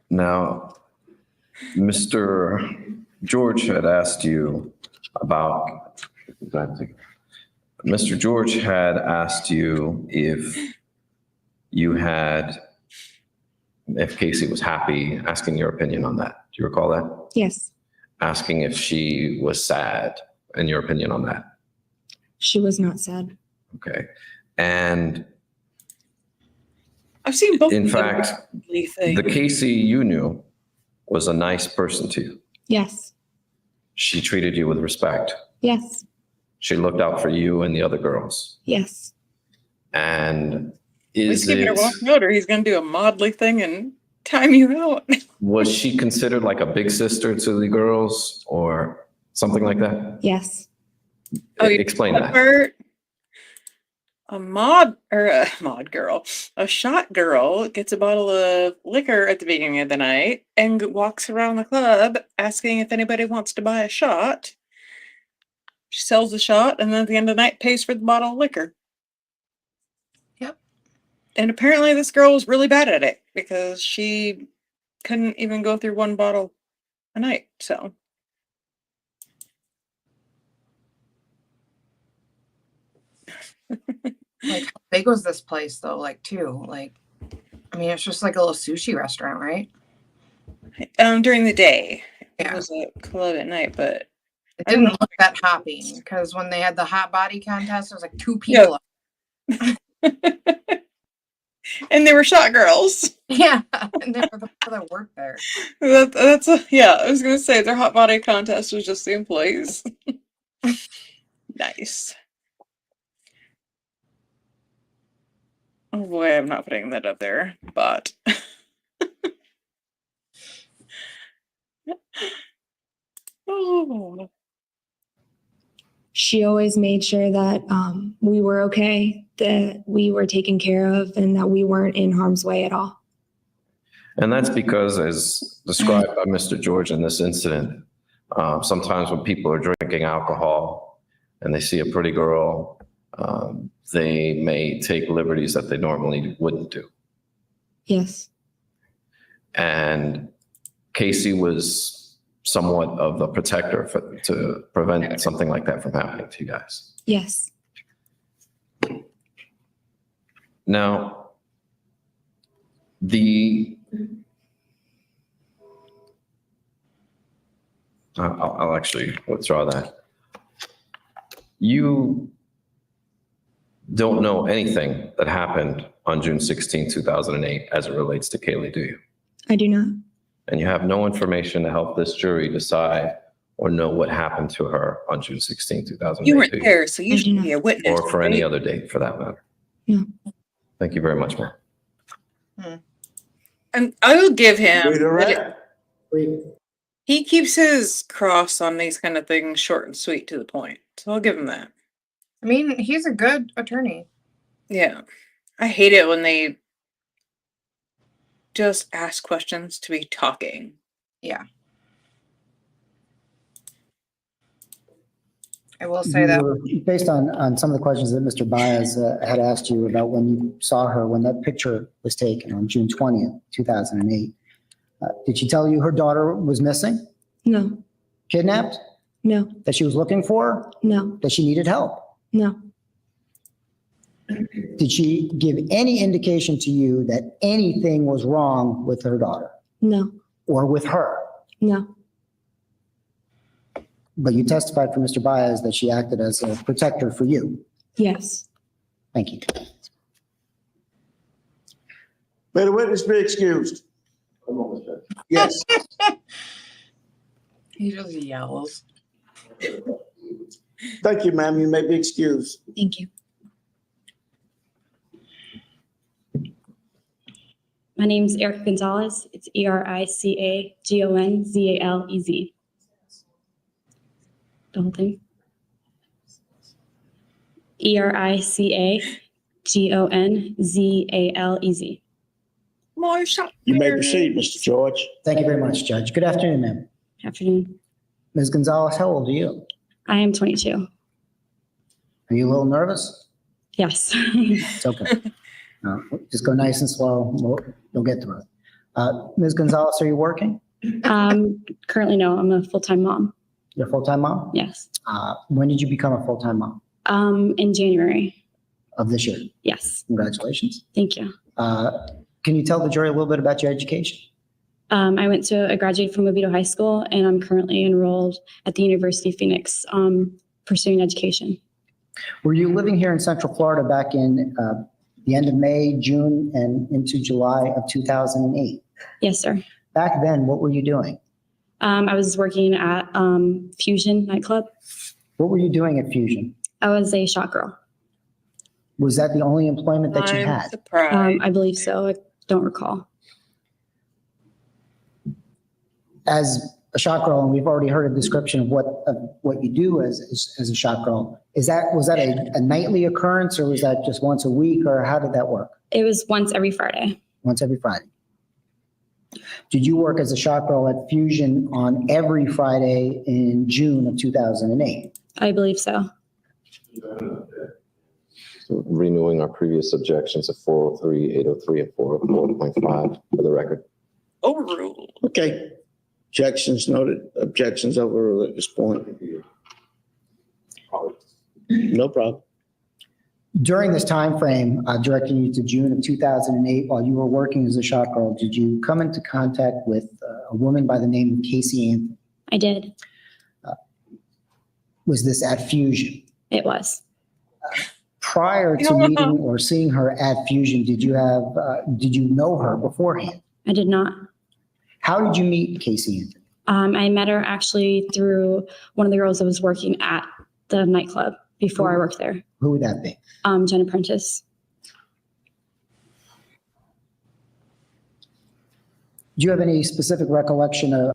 Now, Mr. George had asked you about, Mr. George had asked you if Casey was happy, asking your opinion on that. Do you recall that? Yes. Asking if she was sad, and your opinion on that. She was not sad. Okay. And I've seen both in of them fact, recently, the Casey you knew was a nice person to you. Yes. She treated you with respect. Yes. She looked out for you and the other girls. Yes. And Let's give it a walk out, or he's going to do a Maudley thing and time you out. was she considered like a big sister to the girls or something like that? Yes. Oh, Explain that. Part? A mod girl, a shot girl gets a bottle of liquor at the beginning of the night and walks around the club asking if anybody wants to buy a shot. She sells the shot and then at the end of the night pays for the bottle of liquor. Yep. And apparently this girl was really bad at it because she couldn't even go through one bottle a night. So Like, how big was this place though? Like, too, like, I mean, it's just like a little sushi restaurant, right? during the day, Yeah. it was a club at night, but It didn't look that hopping because when they had the hot body contest, there was like 2 people. And they were shot girls. Yeah, and they were the people that worked there. That's yeah. I was gonna say their hot body contest was just the employees. Nice. Oh boy, I'm not putting that up there, but oh. She always made sure that we were okay, that we were taken care of, and that we weren't in harm's way at all. And that's because, as described by Mr. George in this incident, sometimes when people are drinking alcohol and they see a pretty girl, they may take liberties that they normally wouldn't do. Yes. And Casey was somewhat of a protector to prevent something like that from happening to you guys. Yes. Now, I'll actually withdraw that. You don't know anything that happened on June 16, 2008 as it relates to Kaylee, do you? I do not. And you have no information to help this jury decide or know what happened to her on June 16, 2008. You weren't there, so you should be a witness. Or for any other date for that matter. No. Thank you very much, ma'am. And I will give him. Redirect. He keeps his cross on these kind of things short and sweet to the point. So I'll give him that. I mean, he's a good attorney. Yeah. I hate it when they just ask questions to be talking. Yeah. I will say that. Based on some of the questions that Mr. Baez had asked you about when you saw her, when that picture was taken on June 20th, 2008, did she tell you her daughter was missing? No. Kidnapped? No. That she was looking for? No. That she needed help? No. Did she give any indication to you that anything was wrong with her daughter? No. Or with her? No. But you testified for Mr. Baez that she acted as a protector for you. Yes. Thank you. May the witness be excused? Yes. He just yells. Thank you, ma'am. You may be excused. Thank you. My name is Erica Gonzalez. It's ERICAGONZALEZ. The whole thing. ERICAGONZALEZ. More shot. You may proceed, Mr. George. Thank you very much, Judge. Good afternoon, ma'am. Afternoon. Ms. Gonzalez, how old are you? I am 22. Are you a little nervous? Yes. It's okay. Just go nice and slow. You'll get through it. Ms. Gonzalez, are you working? Currently, no. I'm a full-time mom. You're a full-time mom? Yes. When did you become a full-time mom? In January. Of this year? Yes. Congratulations. Thank you. Can you tell the jury a little bit about your education? I graduated from Oviedo High School, and I'm currently enrolled at the University of Phoenix, pursuing education. Were you living here in Central Florida back in the end of May, June, and into July of 2008? Yes, sir. Back then, what were you doing? I was working at Fusion nightclub. What were you doing at Fusion? I was a shot girl. Was that the only employment that you I'm had? surprised. I believe so. I don't recall. As a shot girl, and we've already heard a description of what you do as a shot girl. Was that a nightly occurrence, or was that just once a week, or how did that work? It was once every Friday. Once every Friday. Did you work as a shot girl at Fusion on every Friday in June of 2008? I believe so. So renewing our previous objections of 403, 803, and 404.5 for the record. Overruled. Okay. Objections noted, objections overruled at this point. No problem. During this time frame, directing you to June of 2008, while you were working as a shot girl, did you come into contact with a woman by the name of Casey Anthony? I did. Was this at Fusion? It was. Prior to meeting or seeing her at Fusion, did you know her beforehand? I did not. How did you meet Casey Anthony? I met her actually through one of the girls that was working at the nightclub before I worked there. Who would that be? Jen Prentice. Do you have any specific recollection of?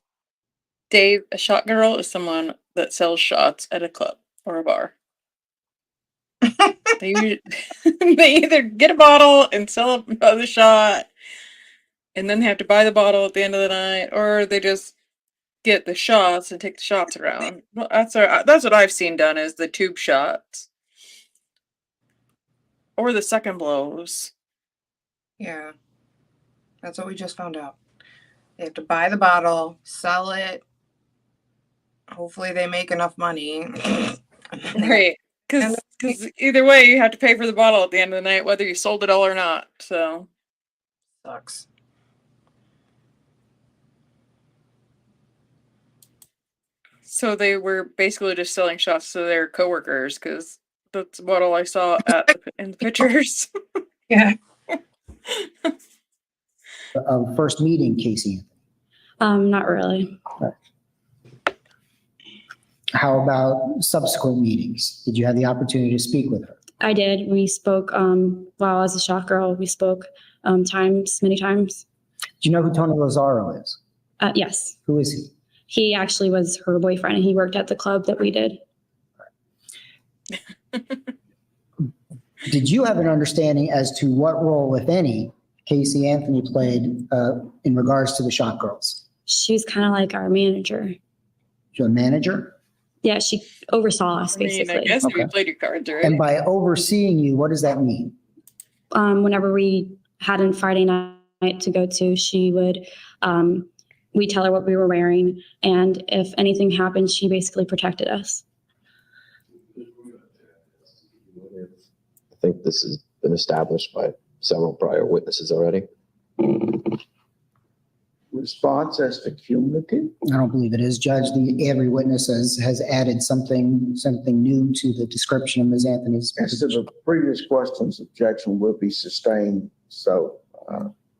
Dave, a shot girl is someone that sells shots at a club or a bar. They either get a bottle and sell another shot, and then they have to buy the bottle at the end of the night, or they just get the shots and take the shots around. Well, that's what I've seen done, is the tube shots or the second blows. Yeah. That's what we just found out. They have to buy the bottle, sell it. Hopefully they make enough money. Right. Because either way, you have to pay for the bottle at the end of the night, whether you sold it all or not. So sucks. So they were basically just selling shots to their coworkers, because that's what all I saw in the pictures. Yeah. First meeting Casey Anthony? Not really. Right. How about subsequent meetings? Did you have the opportunity to speak with her? I did. We spoke while I was a shot girl. We spoke many times. Do you know who Tony Lazaro is? Yes. Who is he? He actually was her boyfriend, and he worked at the club that we did. Did you have an understanding as to what role, if any, Casey Anthony played in regards to the shot girls? She was kind of like our manager. She's a manager? Yeah, she oversaw us, basically. I guess if you played your cards right. And by overseeing you, what does that mean? Whenever we had a Friday night to go to, she would, we tell her what we were wearing, and if anything happened, she basically protected us. I think this has been established by several prior witnesses already. Response as to cumulative? I don't believe it is, Judge. Every witness has added something new to the description of Ms. Anthony's. As to the previous questions, objection will be sustained. So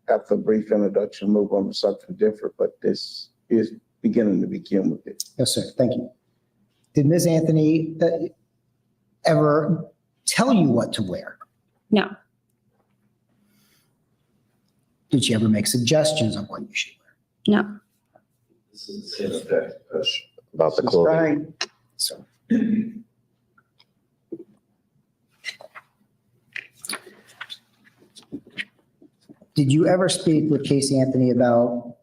after a brief introduction, move on to something different, but this is beginning to be cumulative. Yes, sir. Thank you. Did Ms. Anthony ever tell you what to wear? No. Did she ever make suggestions on what you should wear? No. About the clothing. So. Did you ever speak with Casey Anthony about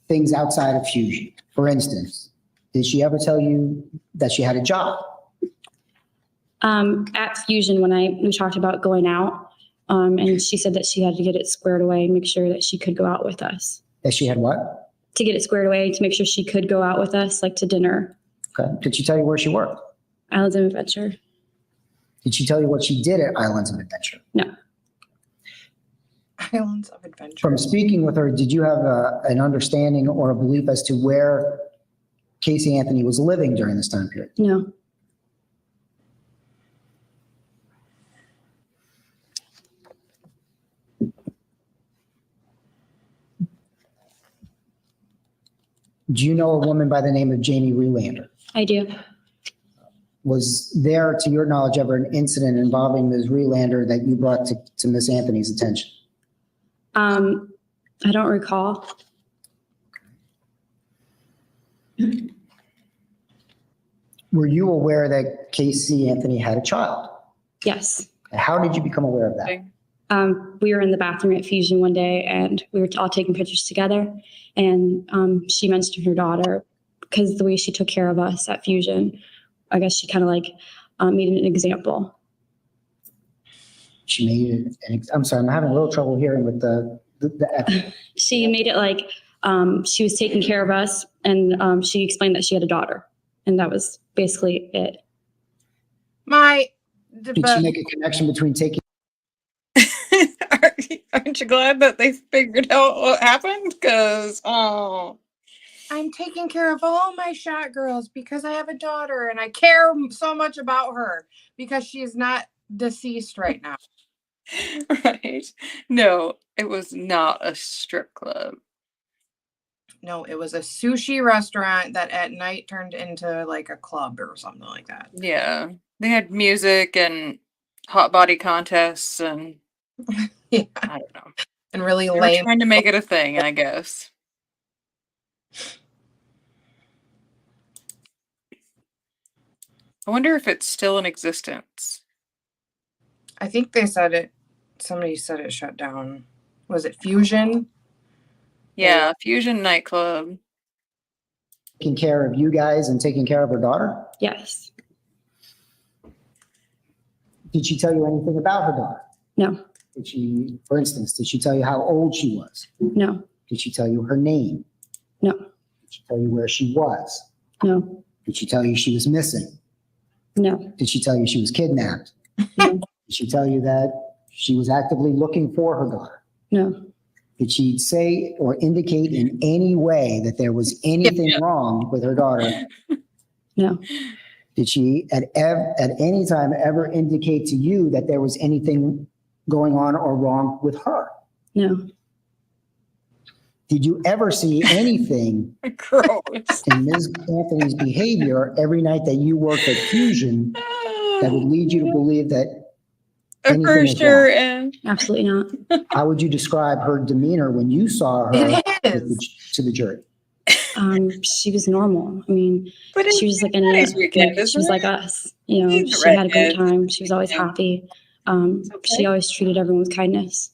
things outside of Fusion? For instance, did she ever tell you that she had a job? At Fusion, when we talked about going out, and she said that she had to get it squared away and make sure that she could go out with us. That she had what? To get it squared away, to make sure she could go out with us, like to dinner. Okay. Did she tell you where she worked? Islands of Adventure. Did she tell you what she did at Islands of Adventure? No. Islands of Adventure. From speaking with her, did you have an understanding or a belief as to where Casey Anthony was living during this time period? No. Do you know a woman by the name of Jamie Relander? I do. Was there, to your knowledge, ever an incident involving Ms. Relander that you brought to Ms. Anthony's attention? I don't recall. Were you aware that Casey Anthony had a child? Yes. How did you become aware of that? We were in the bathroom at Fusion one day and we were all taking pictures together. And she mentioned her daughter because the way she took care of us at Fusion, I guess she kind of like made an example. She made it, I'm sorry, I'm having a little trouble hearing with the She made it like she was taking care of us and she explained that she had a daughter. And that was basically it. Did she make a connection between taking? Aren't you glad that they figured out what happened? Because, I'm taking care of all my shot girls because I have a daughter and I care so much about her because she is not deceased right now. Right. No, it was not a strip club. No, it was a sushi restaurant that at night turned into like a club or something like that. Yeah. They had music and hot body contests and yeah. I don't know. And really They were lame. trying to make it a thing, I guess. I wonder if it's still in existence. I think they said it. Somebody said it shut down. Was it Fusion? Yeah, Fusion nightclub. Taking care of you guys and taking care of her daughter? Yes. Did she tell you anything about her daughter? No. Did she, for instance, did she tell you how old she was? No. Did she tell you her name? No. Did she tell you where she was? No. Did she tell you she was missing? No. Did she tell you she was kidnapped? No. Did she tell you that she was actively looking for her daughter? No. Did she say or indicate in any way that there was anything wrong with her daughter? No. Did she at any time ever indicate to you that there was anything going on or wrong with her? No. Did you ever see anything in Ms. Anthony's behavior every night that you worked at Fusion that would lead you to believe that anything For was sure, wrong? and absolutely not. How would you describe her demeanor when you saw her to the jury? She was normal. I mean, But she was like any weekend, she was like us. You know, He's she had a great redhead. time. She was always happy. She always treated everyone with kindness.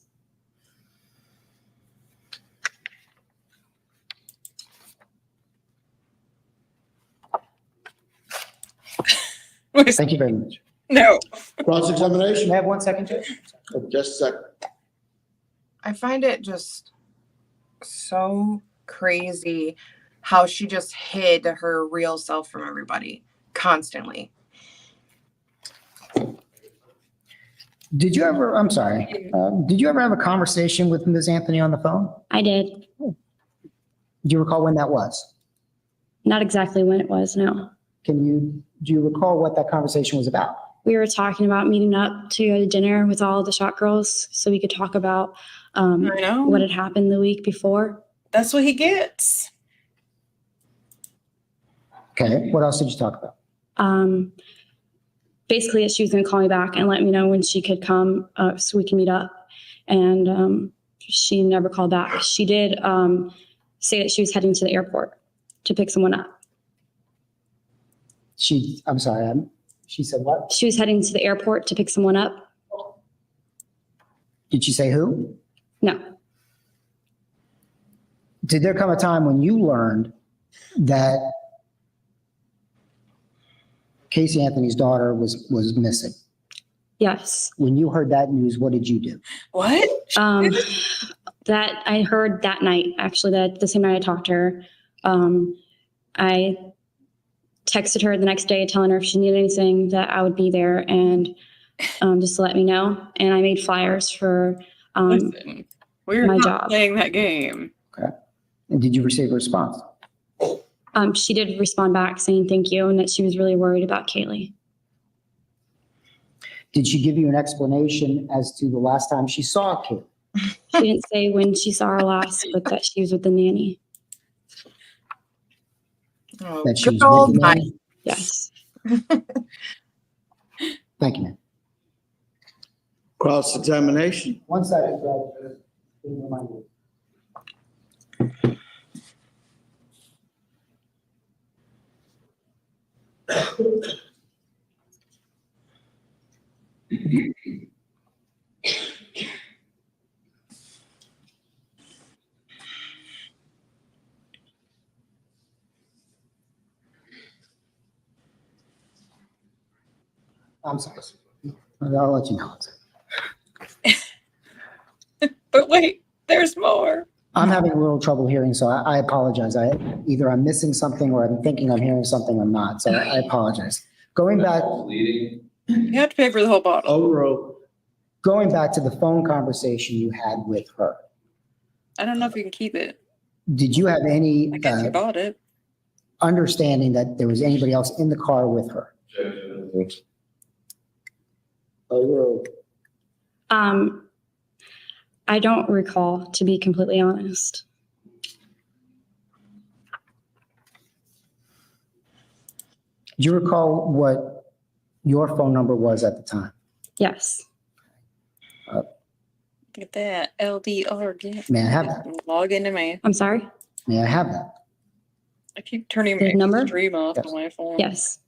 Thank you very much. No. Cross-examination. May I have 1 second, Judge? Just a second. I find it just so crazy how she just hid her real self from everybody constantly. Did you ever, I'm sorry, did you ever have a conversation with Ms. Anthony on the phone? I did. Do you recall when that was? Not exactly when it was, no. Do you recall what that conversation was about? We were talking about meeting up to go to dinner with all the shot girls so we could talk about I know. what had happened the week before. That's what he gets. Okay, what else did you talk about? Basically, that she was going to call me back and let me know when she could come so we can meet up. And she never called back. She did say that she was heading to the airport to pick someone up. I'm sorry, she said what? She was heading to the airport to pick someone up. Did she say who? No. Did there come a time when you learned that Casey Anthony's daughter was missing? Yes. When you heard that news, what did you do? What? That I heard that night, actually, that the same night I talked to her. I texted her the next day telling her if she needed anything that I would be there and just to let me know. And I made flyers for Listen, we're my not job. playing that game. Okay. And did you receive a response? She did respond back saying thank you and that she was really worried about Kaylee. Did she give you an explanation as to the last time she saw Kaylee? She didn't say when she saw her last, but that she was with the nanny. Oh, that she good was with old the time. nanny? Yes. Thank you, ma'am. Cross-examination. One second, Judge. Give me a reminder. I'm sorry. I'll let you know. But wait, there's more. I'm having a little trouble hearing, so I apologize. Either I'm missing something or I'm thinking I'm hearing something I'm not, so I apologize. Going back, You have to pay for the whole bottle. Overruled. going back to the phone conversation you had with her, I don't know if you can keep it. did you have any I guess you bought it. understanding that there was anybody else in the car with her? Overruled. I don't recall, to be completely honest. Do you recall what your phone number was at the time? Yes. Get that LDR. Get May I have that? Log into me. I'm sorry? May I have that? I keep turning The my number? stream off Yes. on my phone. Yes.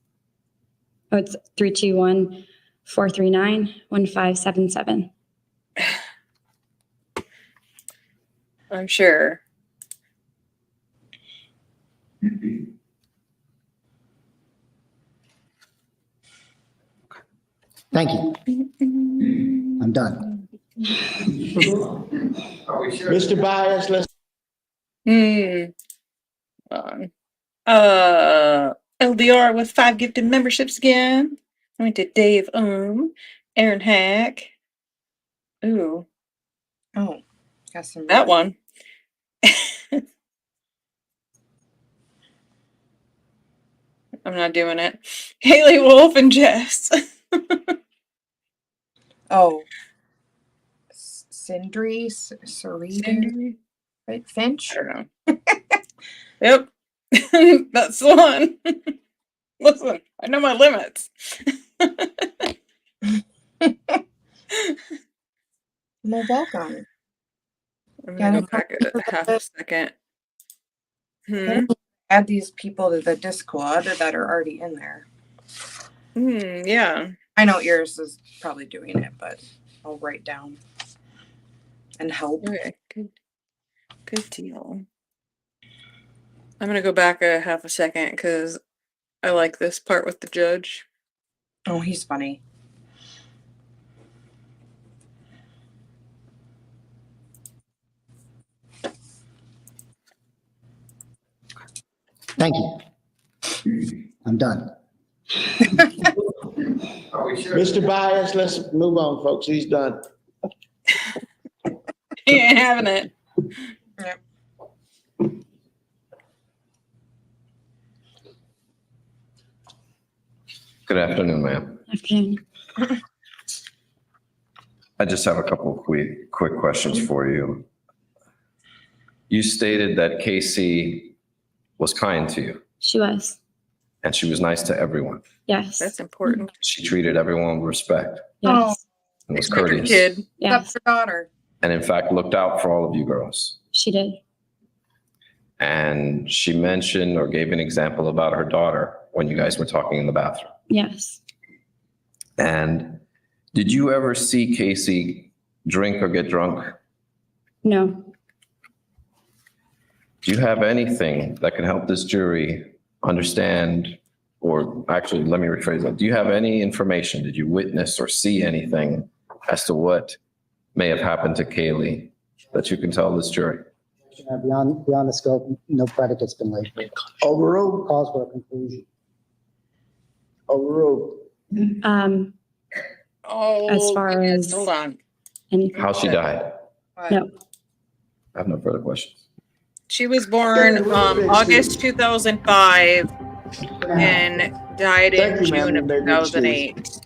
Oh, it's 321-439-1577. I'm sure. Thank you. I'm done. Mr. Bias, let's. On. LDR with 5 gifted memberships again. I went to Dave Aaron Hack. Ooh, Oh, got some. that one. I'm not doing it. Haley Wolf and Jess. Oh, Sindri, Sarita, right? Finch. I don't know. Yep. That's the one. Listen, I know my limits. Well, welcome. I'm Yeah, gonna go back a half a second. Add these people to the Discord that are already in there. Yeah. I know yours is probably doing it, but I'll write down and help. Okay, good deal. I'm gonna go back a half a second because I like this part with the judge. Oh, he's funny. Thank you. I'm done. Mr. Bias, let's move on, folks. He's done. He ain't having it. Yep. Good afternoon, ma'am. Afternoon. I just have a couple of quick questions for you. You stated that Casey was kind to you She was. and she was nice to everyone. Yes. That's important. She treated everyone with respect Yes. and was Except your courteous. kid. Yes. Except your daughter. And in fact, looked out for all of you girls. She did. And she mentioned or gave an example about her daughter when you guys were talking in the bathroom. Yes. And did you ever see Casey drink or get drunk? No. Do you have anything that can help this jury understand, or actually, let me rephrase that. Do you have any information? Did you witness or see anything as to what may have happened to Kaylee that you can tell this jury? Beyond the scope, no predicate's been laid. Overruled. Calls for a conclusion. Overruled. As far as hold on. anything. How she died? No. I have no further questions. She was born August 2005 and died in Thank you, ma'am. June of You may be excused. 2008.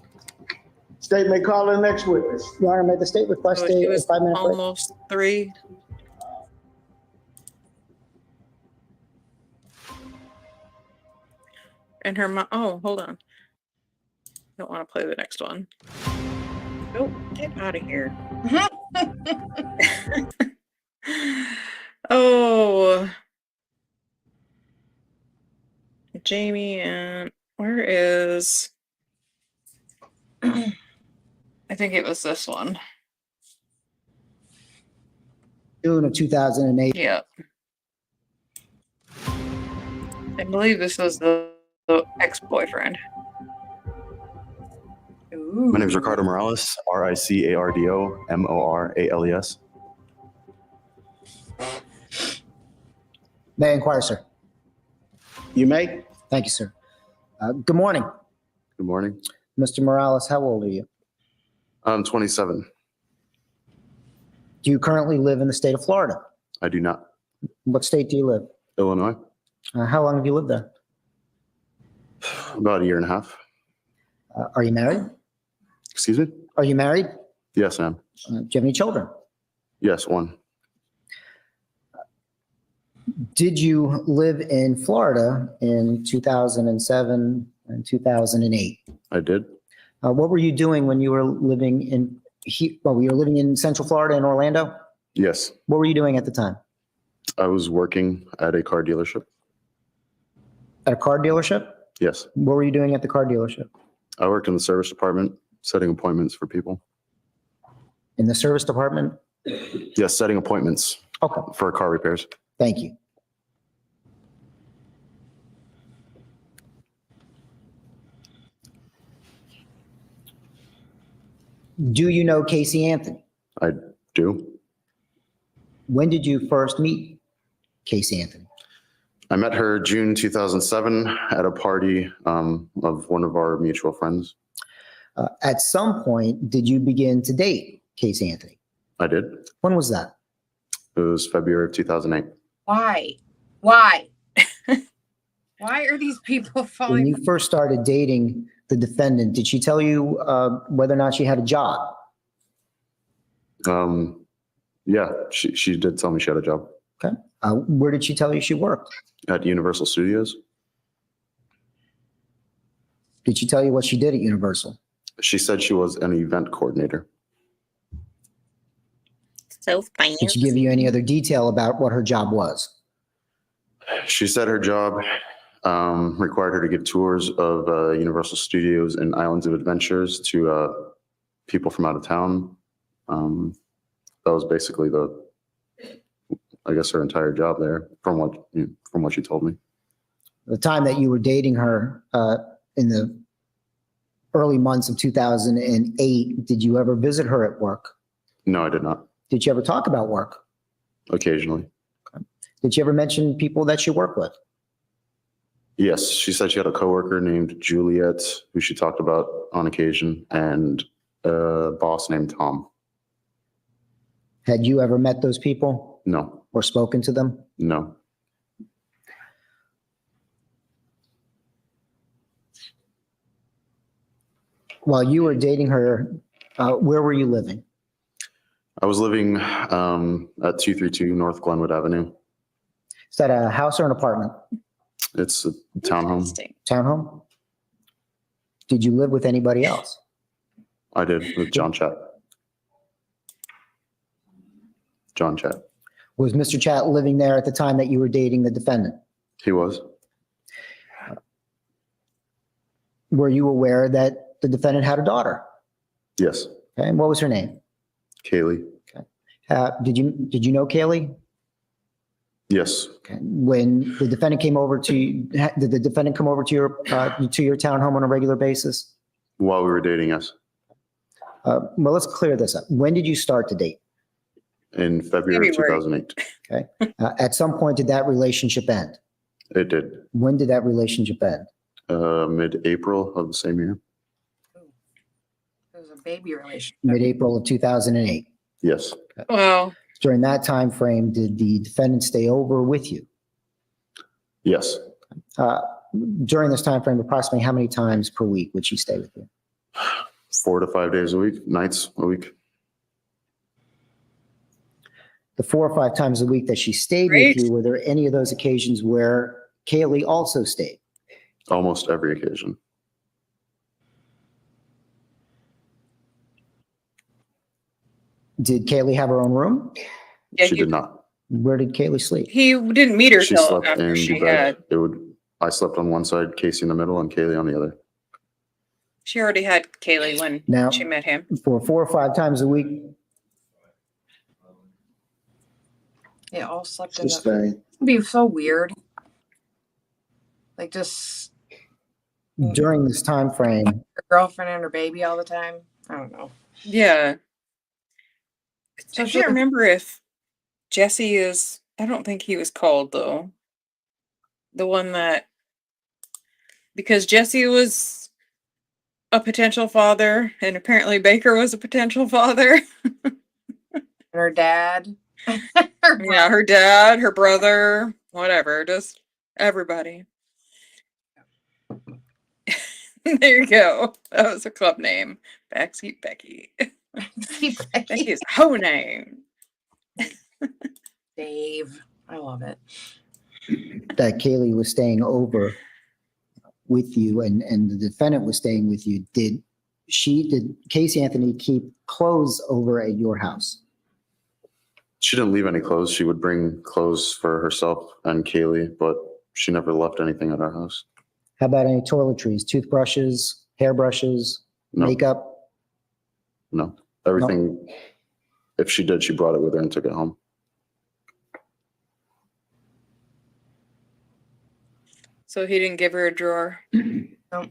State may call the next witness. Your Honor, may the state request So she a was 5-minute break? almost 3. and her mom. Oh, hold on. Don't want to play the next one. Oh, get out of here. Oh, Jamie, and where is? I think it was this one. June of 2008. Yeah. I believe this was the ex-boyfriend. My name is Ricardo Morales, Ricardo Morales. May I inquire, sir? You may. Thank you, sir. Good morning. Good morning. Mr. Morales, how old are you? I'm 27. Do you currently live in the state of Florida? I do not. What state do you live? Illinois. How long have you lived there? About a year and a half. Are you married? Excuse me? Are you married? Yes, I am. Do you have any children? Yes, one. Did you live in Florida in 2007 and 2008? I did. What were you doing when you were living in, well, you were living in Central Florida in Orlando? Yes. What were you doing at the time? I was working at a car dealership. At a car dealership? Yes. What were you doing at the car dealership? I worked in the service department, setting appointments for people. In the service department? Yes, setting appointments. Okay. For car repairs. Thank you. Do you know Casey Anthony? I do. When did you first meet Casey Anthony? I met her June 2007 at a party of one of our mutual friends. At some point, did you begin to date Casey Anthony? I did. When was that? It was February of 2008. Why? Why? Why are these people When falling? you first started dating the defendant, did she tell you whether or not she had a job? Yeah, she did tell me she had a job. Okay. Where did she tell you she worked? At Universal Studios. Did she tell you what she did at Universal? She said she was an event coordinator. So fancy. Did she give you any other detail about what her job was? She said her job required her to give tours of Universal Studios and Islands of Adventures to people from out of town. That was basically her entire job there, from what she told me. The time that you were dating her in the early months of 2008, did you ever visit her at work? No, I did not. Did you ever talk about work? Occasionally. Okay. Did you ever mention people that she worked with? Yes, she said she had a coworker named Juliet who she talked about on occasion, and a boss named Tom. Had you ever met those people? No. Or spoken to them? No. While you were dating her, where were you living? I was living at 232 North Glenwood Avenue. Is that a house or an apartment? It's a townhome. Townhome? Did you live with anybody else? I did, with John Chat. John Chat. Was Mr. Chat living there at the time that you were dating the defendant? He was. Were you aware that the defendant had a daughter? Yes. Okay, and what was her name? Kaylee. Okay. Did you know Kaylee? Yes. Okay. When the defendant came over to you, did the defendant come over to your townhome on a regular basis? While we were dating, yes. Well, let's clear this up. When did you start to date? In February of 2008. Okay. At some point, did that relationship end? It did. When did that relationship end? Mid-April of the same year. It was a baby relationship. Mid-April of 2008. Yes. Okay. Wow. During that time frame, did the defendant stay over with you? Yes. During this time frame, approximately how many times per week would she stay with you? 4 to 5 days a week, nights a week. The 4 or 5 times a week that she stayed with you, were there any of those occasions where Kaylee also stayed? Almost every occasion. Did Kaylee have her own room? Yeah, She did not. Where did Kaylee sleep? He didn't meet her She till slept after in she the bed. had. I slept on one side, Casey in the middle, and Kaylee on the other. She already had Kaylee when Now, she met him. for 4 or 5 times a week, They all slept in the. Sustained. It'd be so weird. Like just during this time frame, her girlfriend and her baby all the time. I don't know. Yeah. I So can't remember if Jesse is. I don't think he was called though. The one that, because Jesse was a potential father, and apparently Baker was a potential father. And her dad. Yeah, her dad, her brother, whatever, just everybody. There you go. That was a club name. Backseat Becky. Becky's whole name. Dave. I love it. that Kaylee was staying over with you and the defendant was staying with you, did Casey Anthony keep clothes over at your house? She didn't leave any clothes. She would bring clothes for herself and Kaylee, but she never left anything at our house. How about any toiletries, toothbrushes, hairbrushes, No. makeup? No. Everything, if she did, she brought it with her and took it home. So he didn't give her a drawer? Nope.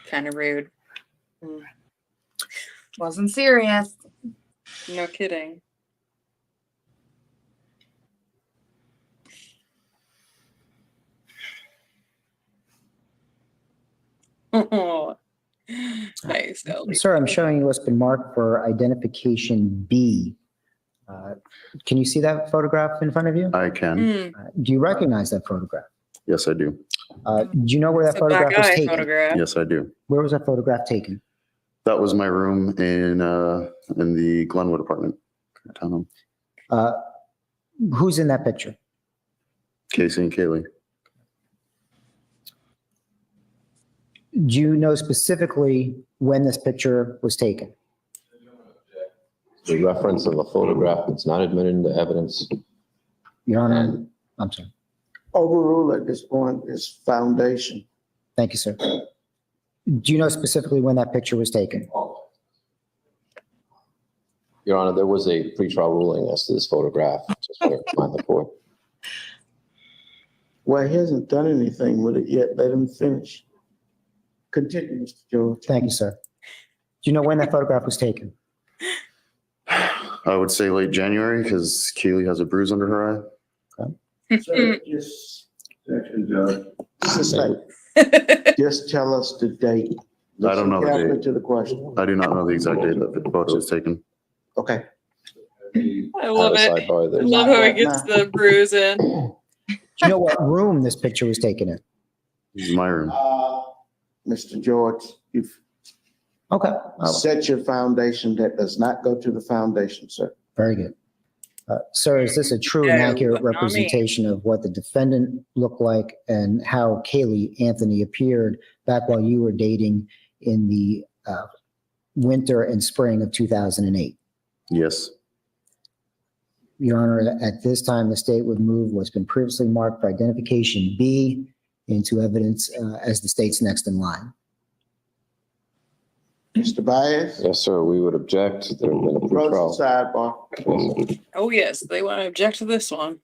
Kind of rude. Wasn't serious. No kidding. Oh, nice, Ellie. Sir, I'm showing you what's been marked for identification B. Can you see that photograph in front of you? I can. Do you recognize that photograph? Yes, I do. Do you know where that It's a photograph black was eye taken? photograph. Yes, I do. Where was that photograph taken? That was my room in the Glenwood apartment. Townhome. Who's in that picture? Casey and Kaylee. Do you know specifically when this picture was taken? The reference of a photograph that's not admitted into evidence. Your Honor, I'm sorry. Overrule at this point is foundation. Thank you, sir. Do you know specifically when that picture was taken? Your Honor, there was a pretrial ruling as to this photograph. Just want to remind the court. Well, he hasn't done anything with it yet. Let him finish. Continue, Mr. George. Thank you, sir. Do you know when that photograph was taken? I would say late January because Kaylee has a bruise under her eye. Sir, just just tell us the date. I don't know the Listen date. to the question. I do not know the exact date that the photo was taken. Okay. I love it. I love how he gets the bruise in. Do you know what room this picture was taken in? This is my room. Mr. George, you've Okay. set your foundation. That does not go to the foundation, sir. Very good. Sir, is this a true and accurate representation of what the defendant looked like and how Kaylee Anthony appeared back while you were dating in the winter and spring of 2008? Yes. Your Honor, at this time, the state would move what's been previously marked for identification B into evidence as the state's next in line. Mr. Baez? Yes, sir. We would object. There have been a Approach pretrial. the sidebar. Yes, sir. Oh, yes, they want to object to this one.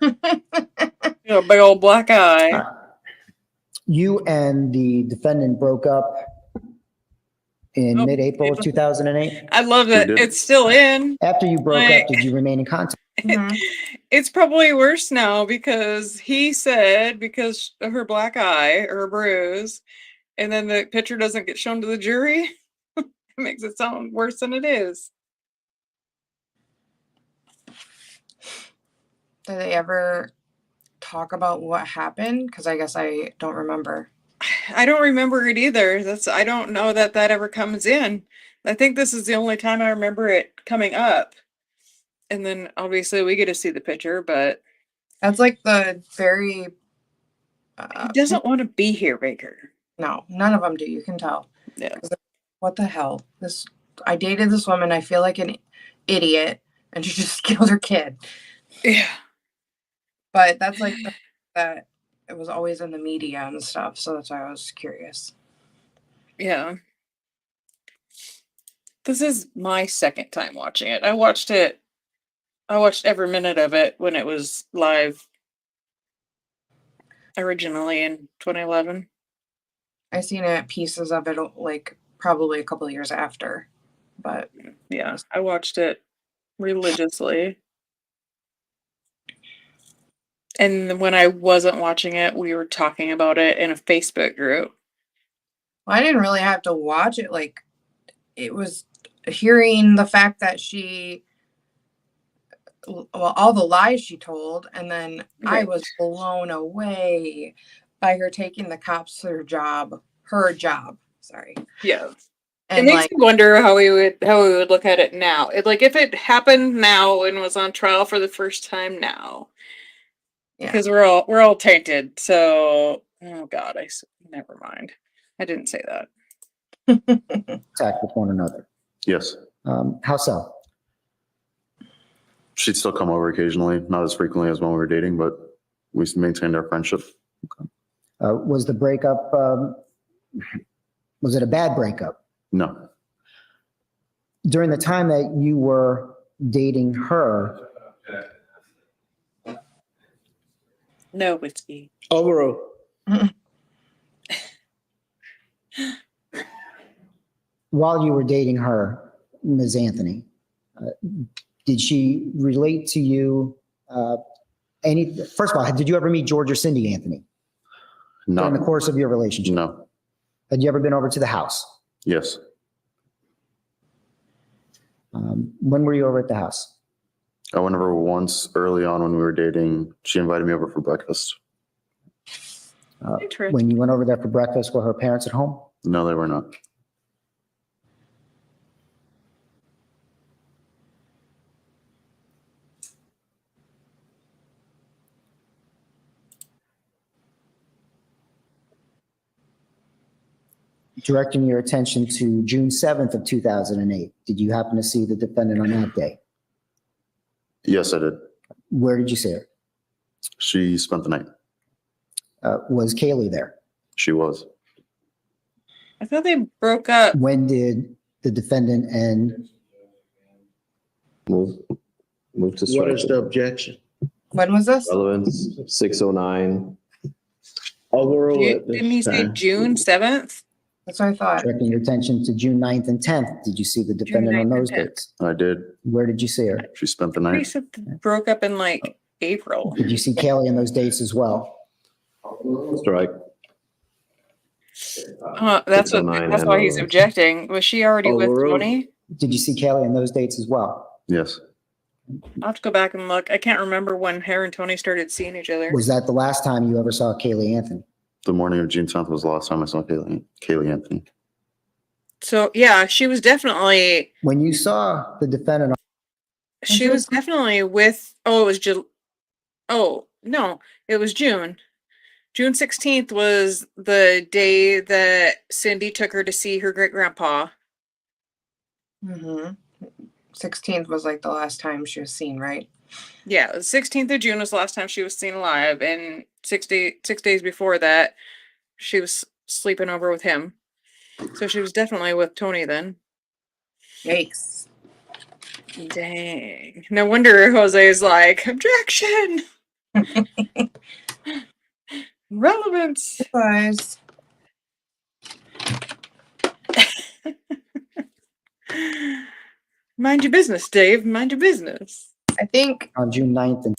A big old black eye. You and the defendant broke up in mid-April of 2008? I love that it's still in. After you broke Like- up, did you remain in contact? It's probably worse now because he said because of her black eye or her bruise, and then the picture doesn't get shown to the jury. It makes it sound worse than it is. Did they ever talk about what happened? Because I guess I don't remember. I don't remember it either. I don't know that ever comes in. I think this is the only time I remember it coming up. And then obviously we get to see the picture, but That's like the very He doesn't want to be here, Baker. No, none of them do. You can tell. Yeah. What the hell? I dated this woman. I feel like an idiot, and she just killed her kid. Yeah. But that's like that. It was always in the media and stuff, so that's why I was curious. Yeah. This is my second time watching it. I watched every minute of it when it was live originally in 2011. I seen pieces of it like probably a couple of years after, but yeah, I watched it religiously. And when I wasn't watching it, we were talking about it in a Facebook group. Well, I didn't really have to watch it. Like, it was hearing the fact that all the lies she told, and then I was blown away by her taking the cops to her job. Sorry. Yeah. And it makes me wonder how we would look at it now. If it happened now and was on trial for the first time now. Yeah. Because we're all tainted. So, oh God, never mind. I didn't say that. Attack with one another. Yes. How so? She'd still come over occasionally, not as frequently as when we were dating, but we maintained our friendship. Okay. Was the breakup, was it a bad breakup? No. During the time that you were dating her, no whiskey. Overall. while you were dating her, Ms. Anthony, did she relate to you first of all, did you ever meet George or Cindy Anthony? No. During the course of your relationship? No. Had you ever been over to the house? Yes. When were you over at the house? I went over once early on when we were dating. She invited me over for breakfast. When you went over there for breakfast, were her parents at home? No, they were not. Directing your attention to June 7th of 2008, did you happen to see the defendant on that day? Yes, I did. Where did you see her? She spent the night. Was Kaylee there? She was. I thought they broke up. When did the defendant and Move to What strike. is the objection? When was this? Relevance 609. Overall, Didn't he say June 7th? That's what I thought. directing your attention to June 9th and 10th, did you see the defendant on 9th and those 10th. dates? I did. Where did you see her? She spent the He night. said they broke up in like April. Did you see Kelly on those dates as well? Strike. That's 609 why and he's relevance. objecting. Was she already with Overruled. Tony? Did you see Kelly on those dates as well? Yes. I'll have to go back and look. I can't remember when her and Tony started seeing each other. Was that the last time you ever saw Kaylee Anthony? The morning of June 10th was the last time I saw Kaylee Anthony. So yeah, she was definitely When you saw the defendant, she was definitely with. Oh, it was Oh no, it was June. June 16th was the day that Cindy took her to see her great grandpa. Mm-hmm. 16th was like the last time she was seen, right? Yeah, the 16th of June was the last time she was seen alive, and 6 days before that, she was sleeping over with him. So she was definitely with Tony then. Yikes. Dang. No wonder Jose is like, objection! Relevance! Guys. Mind your business, Dave. Mind your business. I think. on June 9th and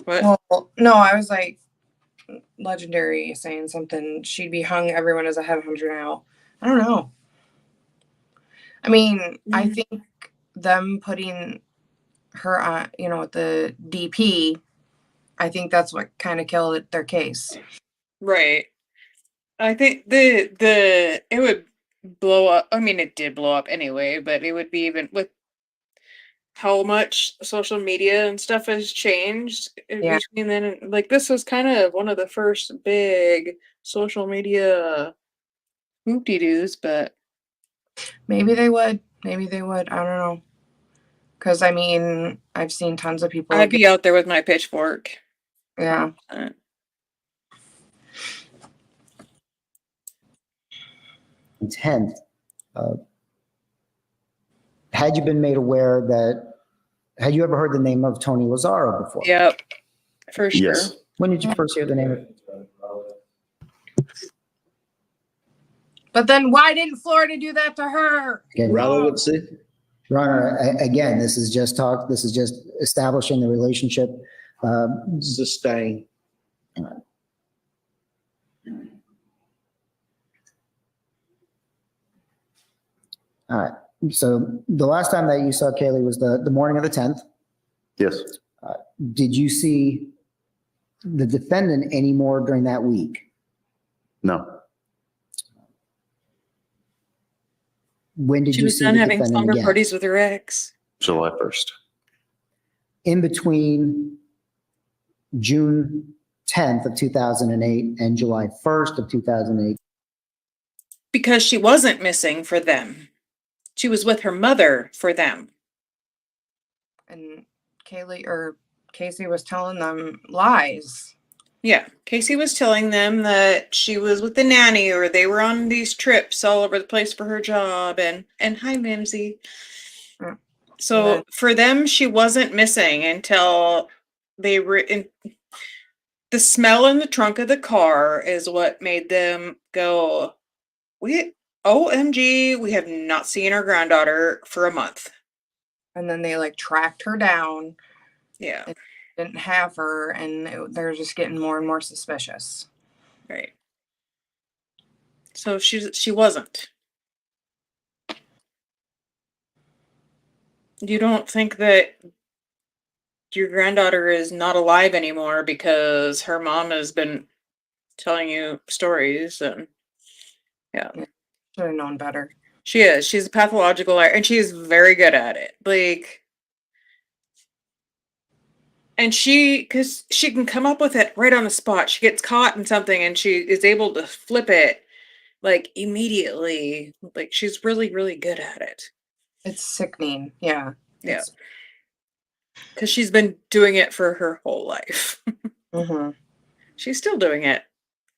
What? Well, no, I was like, Legendary saying something. She'd be hung. Everyone is a headhunter now. I don't know. I mean, I think them putting her on, with the DP, I think that's what kind of killed their case. Right. I think it would blow up. I mean, it did blow up anyway, but it would be even with how much social media and stuff has changed in Yeah. between then and like this was kind of one of the first big social media hoop-de-doos, but Maybe they would. Maybe they would. I don't know. Because I mean, I've seen tons of people. I'd be out there with my pitchfork. Yeah. 100%. Intent. Had you been made aware that, had you ever heard the name of Tony Lazzaro before? Yep, for sure. Yes. When did you first hear the name of it? But then why didn't Florida do that to her? Relevancy. Your Honor, again, this is just talk, this is just establishing the relationship. Sustain. All right. So the last time that you saw Kaylee was the morning of the 10th. Yes. Did you see the defendant anymore during that week? No. When did She you was see done the having defendant slumber again? parties with her ex. July 1st. In between June 10th of 2008 and July 1st of 2008. Because she wasn't missing for them. She was with her mother for them. And Casey was telling them lies. Yeah, Casey was telling them that she was with the nanny or they were on these trips all over the place for her job and hi Mimsy. So for them, she wasn't missing until they were in. The smell in the trunk of the car is what made them go, OMG, we have not seen our granddaughter for a month. And then they like tracked her down. Yeah. And didn't have her, and they're just getting more and more suspicious. Right. So she wasn't. You don't think that your granddaughter is not alive anymore because her mom has been telling you stories and yeah. Should have known better. She is. She's a pathological liar and she's very good at it. Like, and because she can come up with it right on the spot. She gets caught in something and she is able to flip it like immediately. Like she's really, really good at it. It's sickening. Yeah. Yeah. Because she's been doing it for her whole life. Mm-hmm. She's still doing it.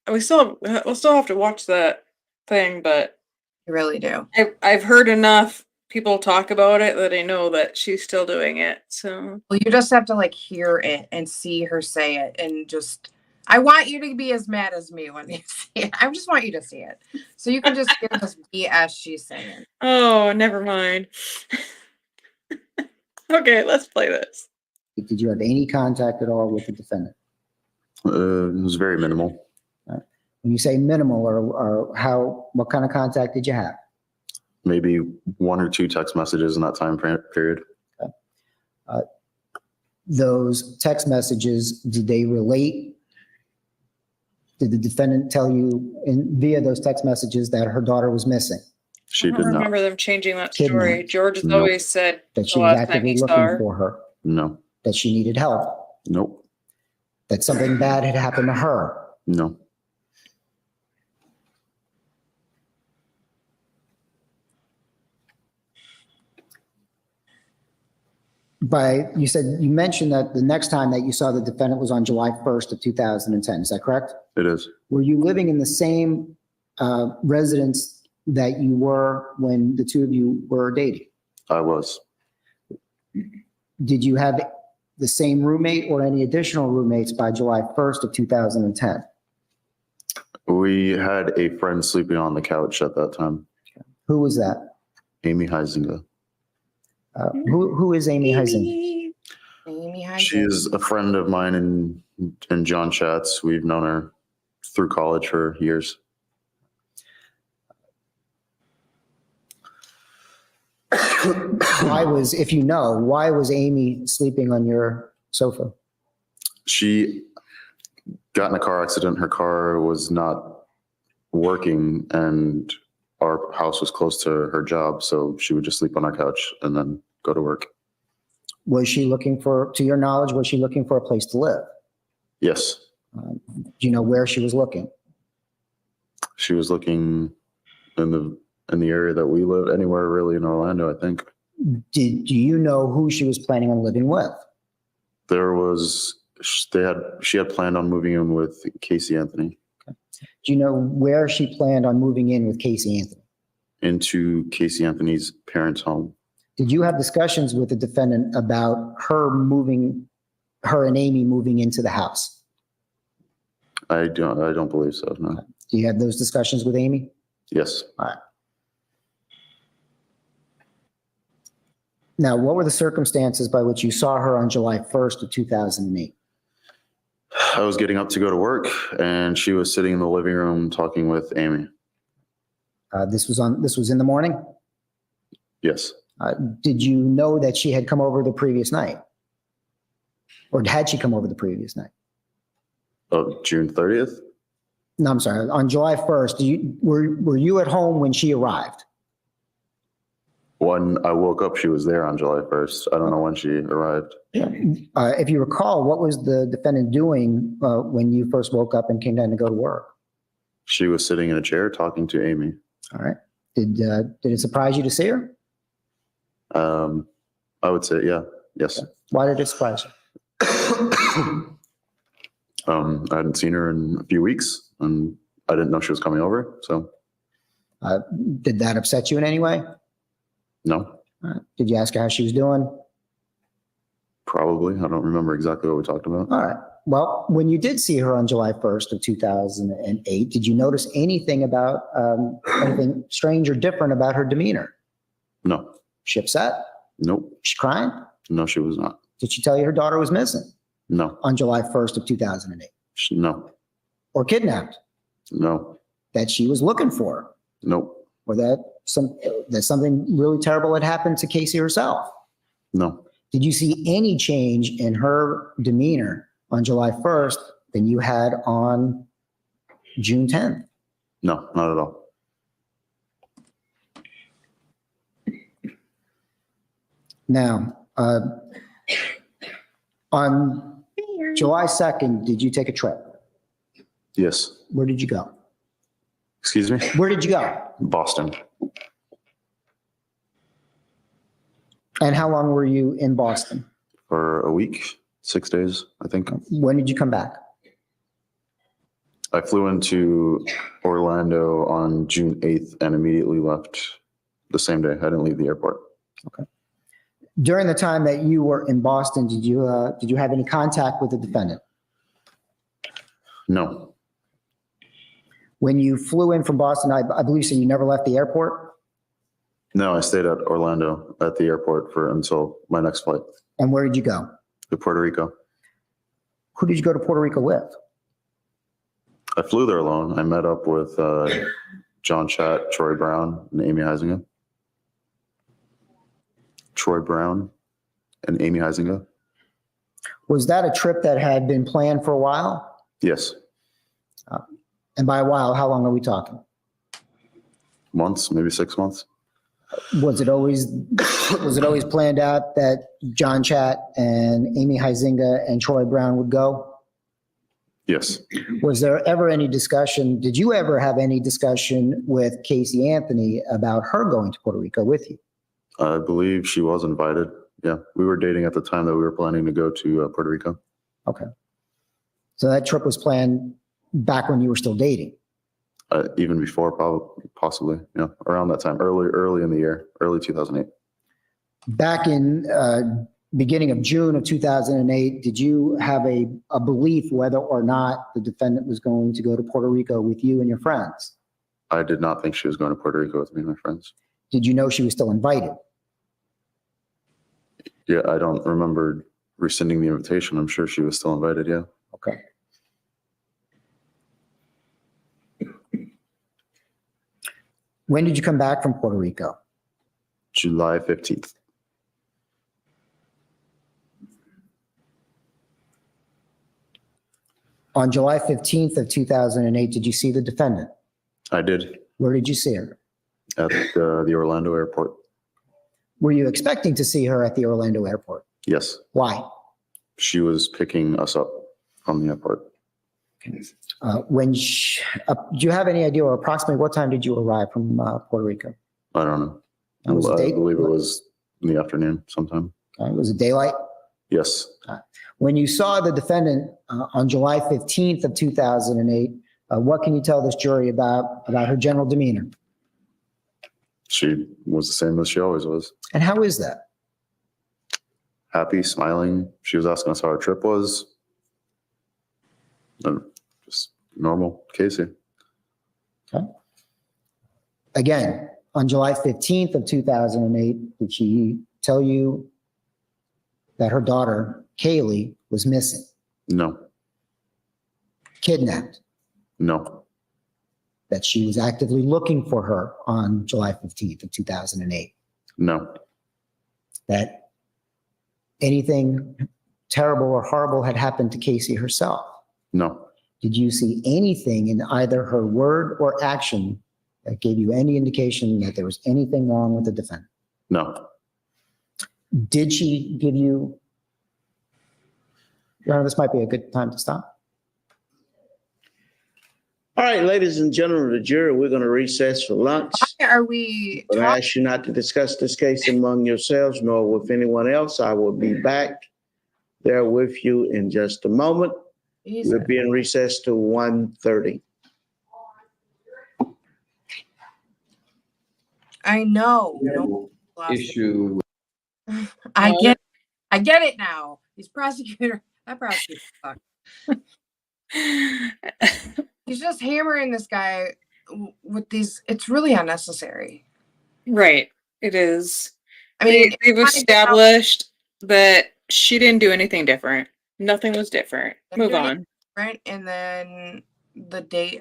We'll still have to watch that thing, but you really do. I've heard enough people talk about it that I know that she's still doing it. So well, you just have to like hear it and see her say it, and just I want you to be as mad as me when you see it. I just want you to see it, so you can just hear this BS she's saying. Oh, never mind. Okay, let's play this. Did you have any contact at all with the defendant? It was very minimal. When you say minimal, or what kind of contact did you have? Maybe 1 or 2 text messages in that time period. Okay. Those text messages, did they relate? Did the defendant tell you via those text messages that her daughter was missing? She I don't remember them changing that story. Kidnapped. George has Nope. always said That the she was last time actively he saw looking her. for her? No. That she needed help? Nope. That something bad had happened to her? No. You mentioned that the next time that you saw the defendant was on July 1st of 2010. Is that correct? It is. Were you living in the same residence that you were when the two of you were dating? I was. Did you have the same roommate or any additional roommates by July 1st of 2010? We had a friend sleeping on the couch at that time. Who was that? Amy Heisinger. Who is Amy Heising? Amy Heising. She is a friend of mine and John Schatz. We've known her through college for years. Why was Amy sleeping on your sofa? She got in a car accident. Her car was not working and our house was close to her job. So she would just sleep on our couch and then go to work. Was she looking for, to your knowledge, was she looking for a place to live? Yes. Do you know where she was looking? She was looking in the area that we live, anywhere really in Orlando, I think. Do you know who she was planning on living with? She had planned on moving in with Casey Anthony. Do you know where she planned on moving in with Casey Anthony? Into Casey Anthony's parents' home. Did you have discussions with the defendant about her and Amy moving into the house? I don't believe so, no. Do you have those discussions with Amy? Yes. All right. Now, what were the circumstances by which you saw her on July 1st of 2008? I was getting up to go to work, and she was sitting in the living room talking with Amy. This was in the morning? Yes. Did you know that she had come over the previous night? Or had she come over the previous night? Oh, June 30th? No, I'm sorry. On July 1st, were you at home when she arrived? When I woke up, she was there on July 1st. I don't know when she arrived. If you recall, what was the defendant doing when you first woke up and came down to go to work? She was sitting in a chair talking to Amy. All right. Did it surprise you to see her? I would say, yeah. Yes. Why did it surprise you? I hadn't seen her in a few weeks, and I didn't know she was coming over. So, did that upset you in any way? No. Did you ask her how she was doing? Probably. I don't remember exactly what we talked about. All right. Well, when you did see her on July 1st of 2008, did you notice anything about anything strange or different about her demeanor? No. She upset? Nope. She crying? No, she was not. Did she tell you her daughter was missing? No. On July 1st of 2008? No. Or kidnapped? No. That she was looking for her? Nope. Or that something really terrible had happened to Casey herself? No. Did you see any change in her demeanor on July 1st than you had on June 10th? No, not at all. Now, on July 2nd, did you take a trip? Yes. Where did you go? Excuse me? Where did you go? Boston. And how long were you in Boston? For a week, 6 days, I think. When did you come back? I flew into Orlando on June 8th and immediately left the same day. I didn't leave the airport. Okay. During the time that you were in Boston, did you have any contact with the defendant? No. When you flew in from Boston, I believe so you never left the airport? No, I stayed at Orlando at the airport until my next flight. And where did you go? To Puerto Rico. Who did you go to Puerto Rico with? I flew there alone. I met up with John Chatt, Troy Brown, and Amy Heisinger. Troy Brown and Amy Heisinger. Was that a trip that had been planned for a while? Yes. And by a while, how long are we talking? Months, maybe 6 months. Was it always planned out that John Chatt and Amy Heisinger and Troy Brown would go? Yes. Was there ever any discussion? Did you ever have any discussion with Casey Anthony about her going to Puerto Rico with you? I believe she was invited. Yeah, we were dating at the time that we were planning to go to Puerto Rico. Okay. So that trip was planned back when you were still dating? Even before, probably, possibly, yeah, around that time, early in the year, early 2008. Back in beginning of June of 2008, did you have a belief whether or not the defendant was going to go to Puerto Rico with you and your friends? I did not think she was going to Puerto Rico with me and my friends. Did you know she was still invited? Yeah, I don't remember rescinding the invitation. I'm sure she was still invited, yeah. Okay. When did you come back from Puerto Rico? July 15th. On July 15th of 2008, did you see the defendant? I did. Where did you see her? At the Orlando airport. Were you expecting to see her at the Orlando airport? Yes. Why? She was picking us up from the airport. Do you have any idea or approximately what time did you arrive from Puerto Rico? I don't know. And was it I believe it was in the afternoon sometime. Was it daylight? Yes. When you saw the defendant on July 15th of 2008, what can you tell this jury about her general demeanor? She was the same as she always was. And how is that? Happy, smiling. She was asking us how our trip was. Just normal Casey. Okay. Again, on July 15th of 2008, did she tell you that her daughter, Kaylee, was missing? No. Kidnapped? No. That she was actively looking for her on July 15th of 2008? No. That anything terrible or horrible had happened to Casey herself? No. Did you see anything in either her word or action that gave you any indication that there was anything wrong with the defendant? No. Did she give you, Your Honor, this might be a good time to stop. All right, ladies and gentlemen of the jury, we're going to recess for lunch. Why are we But I ask you not to discuss this case among yourselves nor with anyone else. I will be back there with you in just a moment. We'll be in recess to 1:30. I know. No Issue. I get it now. He's prosecutor. That prosecutor sucks. He's just hammering this guy with these. It's really unnecessary. Right. It is. I mean, they've established that she didn't do anything different. Nothing was different. Move on. Different, and then the date,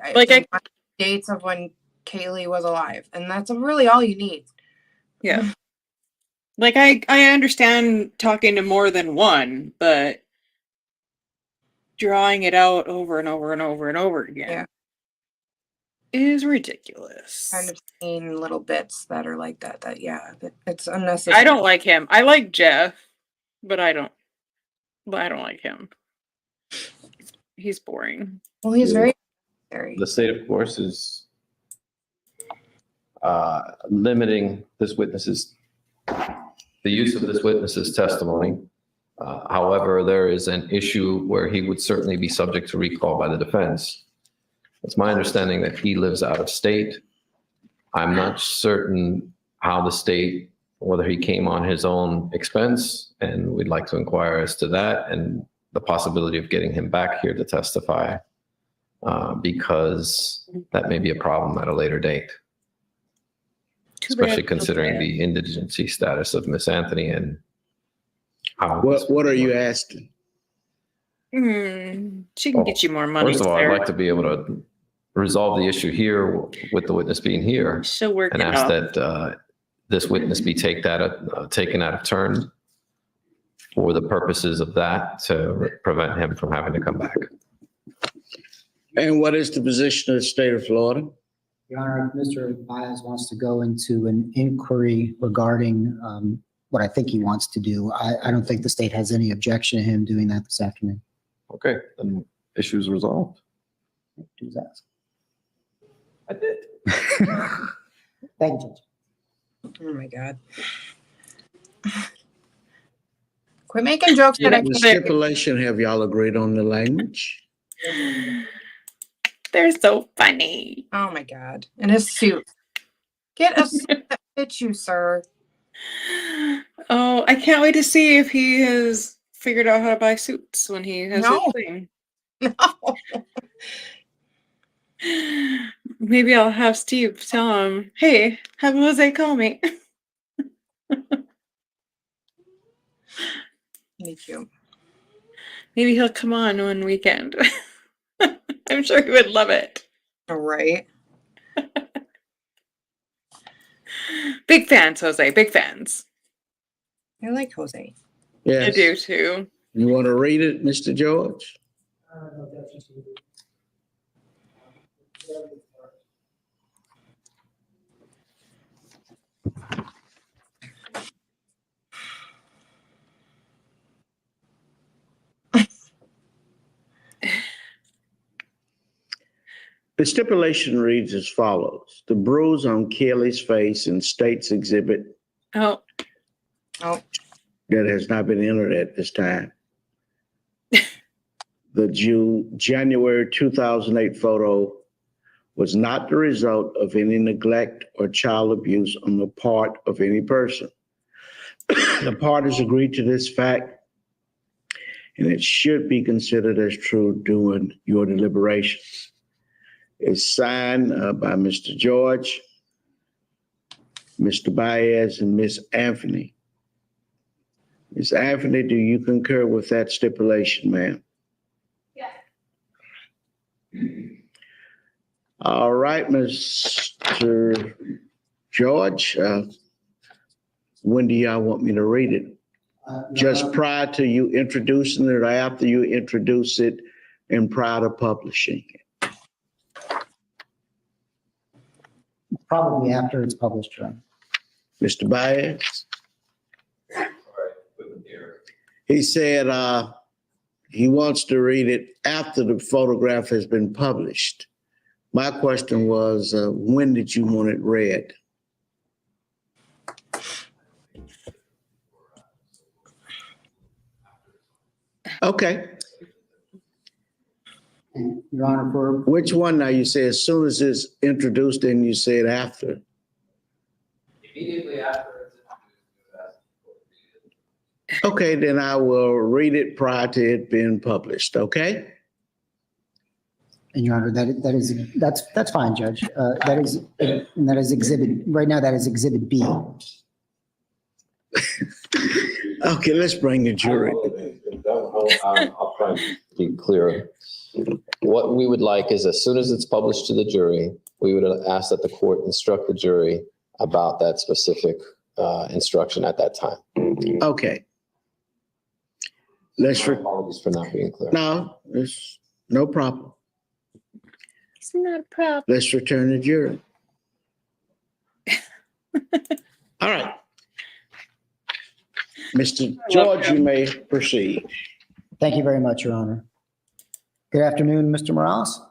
dates of when Kaylee was alive, and that's really all you need. Yeah. Like I understand talking to more than one, but drawing it out over and over and over and over again is ridiculous. Kind of seeing little bits that are like that. It's unnecessary. I don't like him. I like Jeff, but I don't like him. He's boring. Well, he's very necessary. The state, of course, is limiting the use of this witness's testimony. However, there is an issue where he would certainly be subject to recall by the defense. It's my understanding that he lives out of state. I'm not certain how the state, whether he came on his own expense, and we'd like to inquire as to that and the possibility of getting him back here to testify, because that may be a problem at a later date, especially considering the indigency status of Miss Anthony and how. What are you asking? She can get you more money. First of all, I'd like to be able to resolve the issue here with the witness being here, she'll work and it ask out. that this witness be taken out of turn for the purposes of that, to prevent him from having to come back. And what is the position of the state of Florida? Your Honor, Mr. Baez wants to go into an inquiry regarding what I think he wants to do. I don't think the state has any objection to him doing that this afternoon. Okay, then issue's resolved. Who's that? I did. Thank you, Judge. Oh my God. Quit making jokes that I The can't. stipulation, have y'all agreed on the language? They're so funny. Oh my God. And his suit. Get a suit that fits you, sir. Oh, I can't wait to see if he has figured out how to buy suits when he has his thing. No. Maybe I'll have Steve tell him, hey, have Jose call me. Me too. Maybe he'll come on one weekend. I'm sure he would love it. All right. Big fans, Jose. Big fans. I like Jose. Yes. I do too. You want to read it, Mr. George? The stipulation reads as follows. The bruise on Kelly's face in State's Exhibit Oh, that has not been entered at this time. The January 2008 photo was not the result of any neglect or child abuse on the part of any person. The parties agreed to this fact, and it should be considered as true during your deliberations. It's signed by Mr. George, Mr. Baez, and Ms. Anthony. Ms. Anthony, do you concur with that stipulation, ma'am? Yes. All right, Mr. George, when do y'all want me to read it? Just prior to you introducing it or after you introduce it and prior to publishing it? Probably after it's published, John. Mr. Baez? He said he wants to read it after the photograph has been published. My question was, when did you want it read? Okay. Your Honor, for Which one now? You say as soon as it's introduced and you said after? Immediately after. Okay, then I will read it prior to it being published, okay? And Your Honor, that's fine, Judge. That is exhibit, right now that is exhibit B. Okay, let's bring the jury. I'll try to be clear. What we would like is as soon as it's published to the jury, we would ask that the court instruct the jury about that specific instruction at that time. Okay. Apologies for not being clear. No, it's no problem. it's not a problem. Let's return the jury. All right. Mr. George, you may proceed. Thank you very much, Your Honor. Good afternoon, Mr. Morales.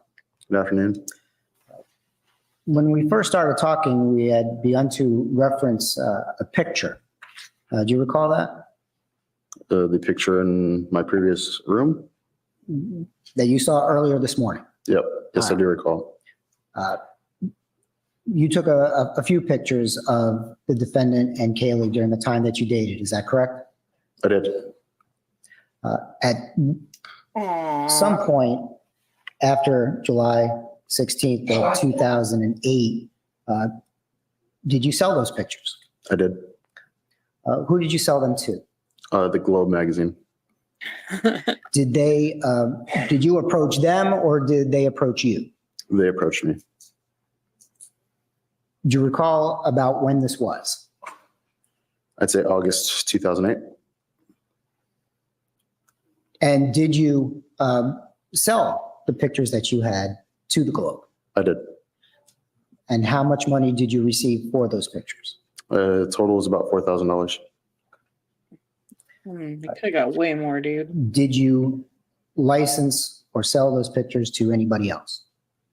Good afternoon. When we first started talking, we had begun to reference a picture. Do you recall that? The picture in my previous room? That you saw earlier this morning? Yep. Yes, I do recall. You took a few pictures of the defendant and Kaylee during the time that you dated. Is that correct? I did. At some point after July 16th of 2008, did you sell those pictures? I did. Who did you sell them to? The Globe magazine. Did you approach them or did they approach you? They approached me. Do you recall about when this was? I'd say August 2008. And did you sell the pictures that you had to the Globe? I did. And how much money did you receive for those pictures? Total was about $4,000. You could have got way more, dude. Did you license or sell those pictures to anybody else?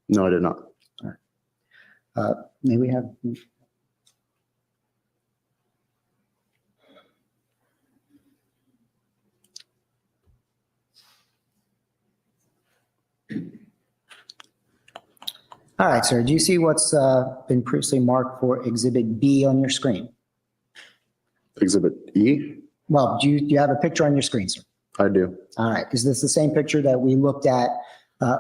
No, I did not. All right. May we have? All right, sir. Do you see what's been previously marked for Exhibit B on your screen? Exhibit E? Well, do you have a picture on your screen, sir? I do. All right. Is this the same picture that we looked at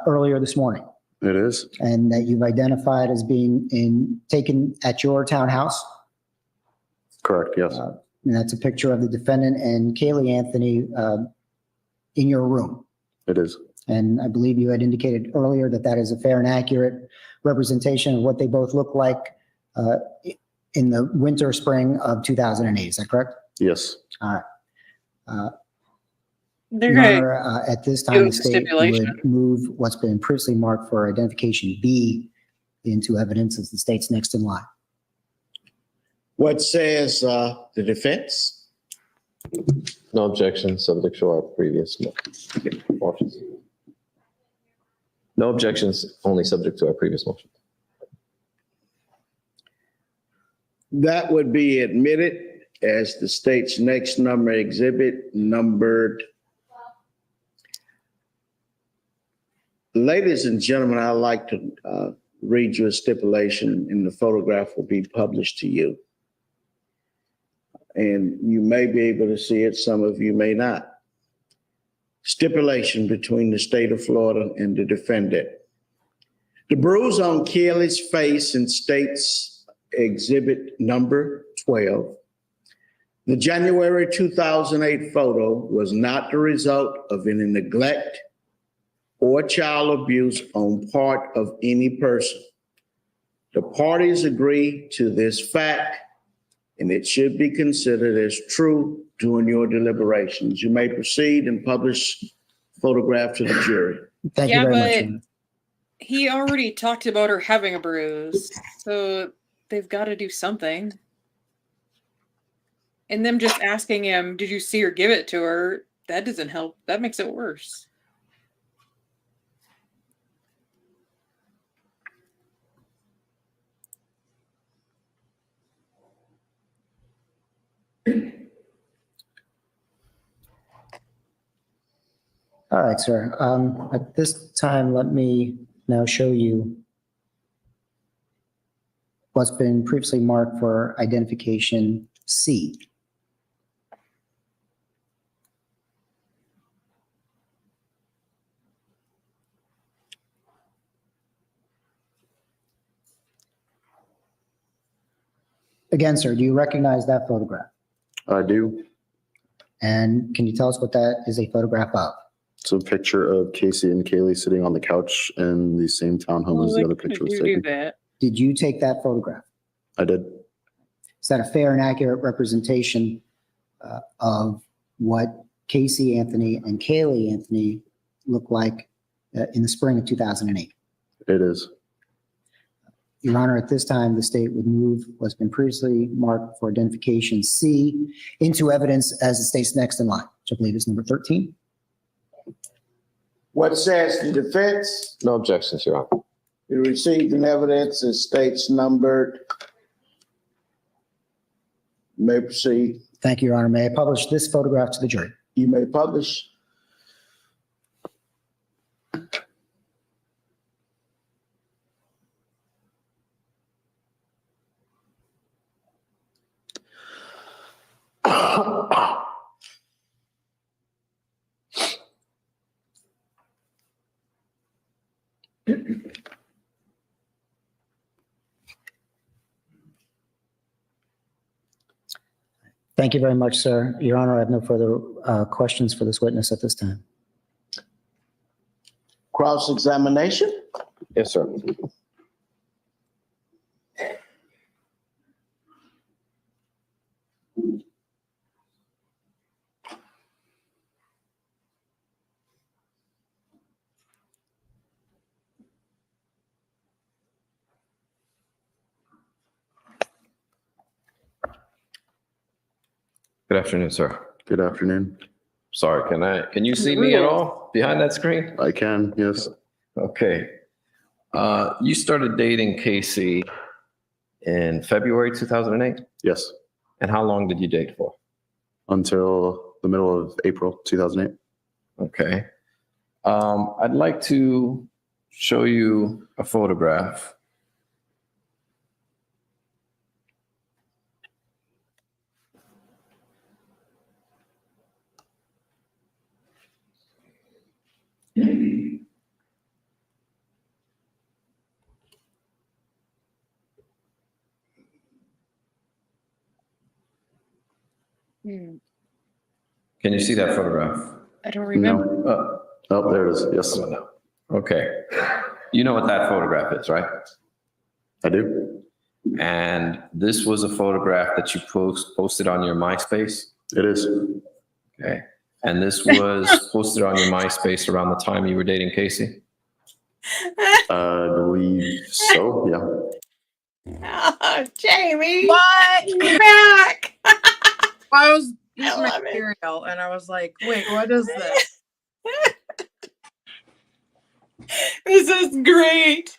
earlier this morning? It is. And that you've identified as being taken at your townhouse? Correct, yes. And that's a picture of the defendant and Kaylee Anthony in your room. It is. And I believe you had indicated earlier that that is a fair and accurate representation of what they both look like in the winter, spring of 2008. Is that correct? Yes. All right. They're Your Honor, at this time, the state stipulation. would move what's been previously marked for identification B into evidence as the state's next in line. What says the defense? No objection, subject to our previous motions. No objections, only subject to our previous motion. That would be admitted as the state's next number exhibit numbered. Ladies and gentlemen, I'd like to read you a stipulation, and the photograph will be published to you. And you may be able to see it, some of you may not. Stipulation between the state of Florida and the defendant. The bruise on Kelly's face in state's exhibit number 12. The January 2008 photo was not the result of any neglect or child abuse on part of any person. The parties agree to this fact, and it should be considered as true during your deliberations. You may proceed and publish photograph to the jury. Thank you very much. He already talked about her having a bruise, so they've got to do something. And them just asking him, did you see her give it to her? That doesn't help. That makes it worse. All right, sir. At this time, let me now show you what's been previously marked for identification C. Again, sir, do you recognize that photograph? I do. And can you tell us what that is a photograph of? It's a picture of Casey and Kaylee sitting on the couch in the same townhome as the other picture was taken. Did you take that photograph? I did. Is that a fair and accurate representation of what Casey Anthony and Kaylee Anthony looked like in the spring of 2008? It is. Your Honor, at this time, the state would move what's been previously marked for identification C into evidence as the state's next in line, which I believe is number 13. What says the defense? No objections, Your Honor. You received an evidence as states numbered. You may proceed. Thank you, Your Honor. May I publish this photograph to the jury? You may publish. Thank you very much, sir. Your Honor, I have no further questions for this witness at this time. Cross-examination? Yes, sir. Good afternoon, sir. Good afternoon. Sorry, can you see me at all behind that screen? I can, yes. Okay. You started dating Casey in February 2008? Yes. And how long did you date for? Until the middle of April 2008. Okay. I'd like to show you a photograph. Can you see that photograph? I don't remember. No. Oh, there it is. Yes. Okay. You know what that photograph is, right? I do. And this was a photograph that you posted on your MySpace? It is. Okay. And this was posted on your MySpace around the time you were dating Casey? I believe so, yeah. Oh, Jamie. What? You're back. I was eating my cereal and I was like, wait, what is this? This is great.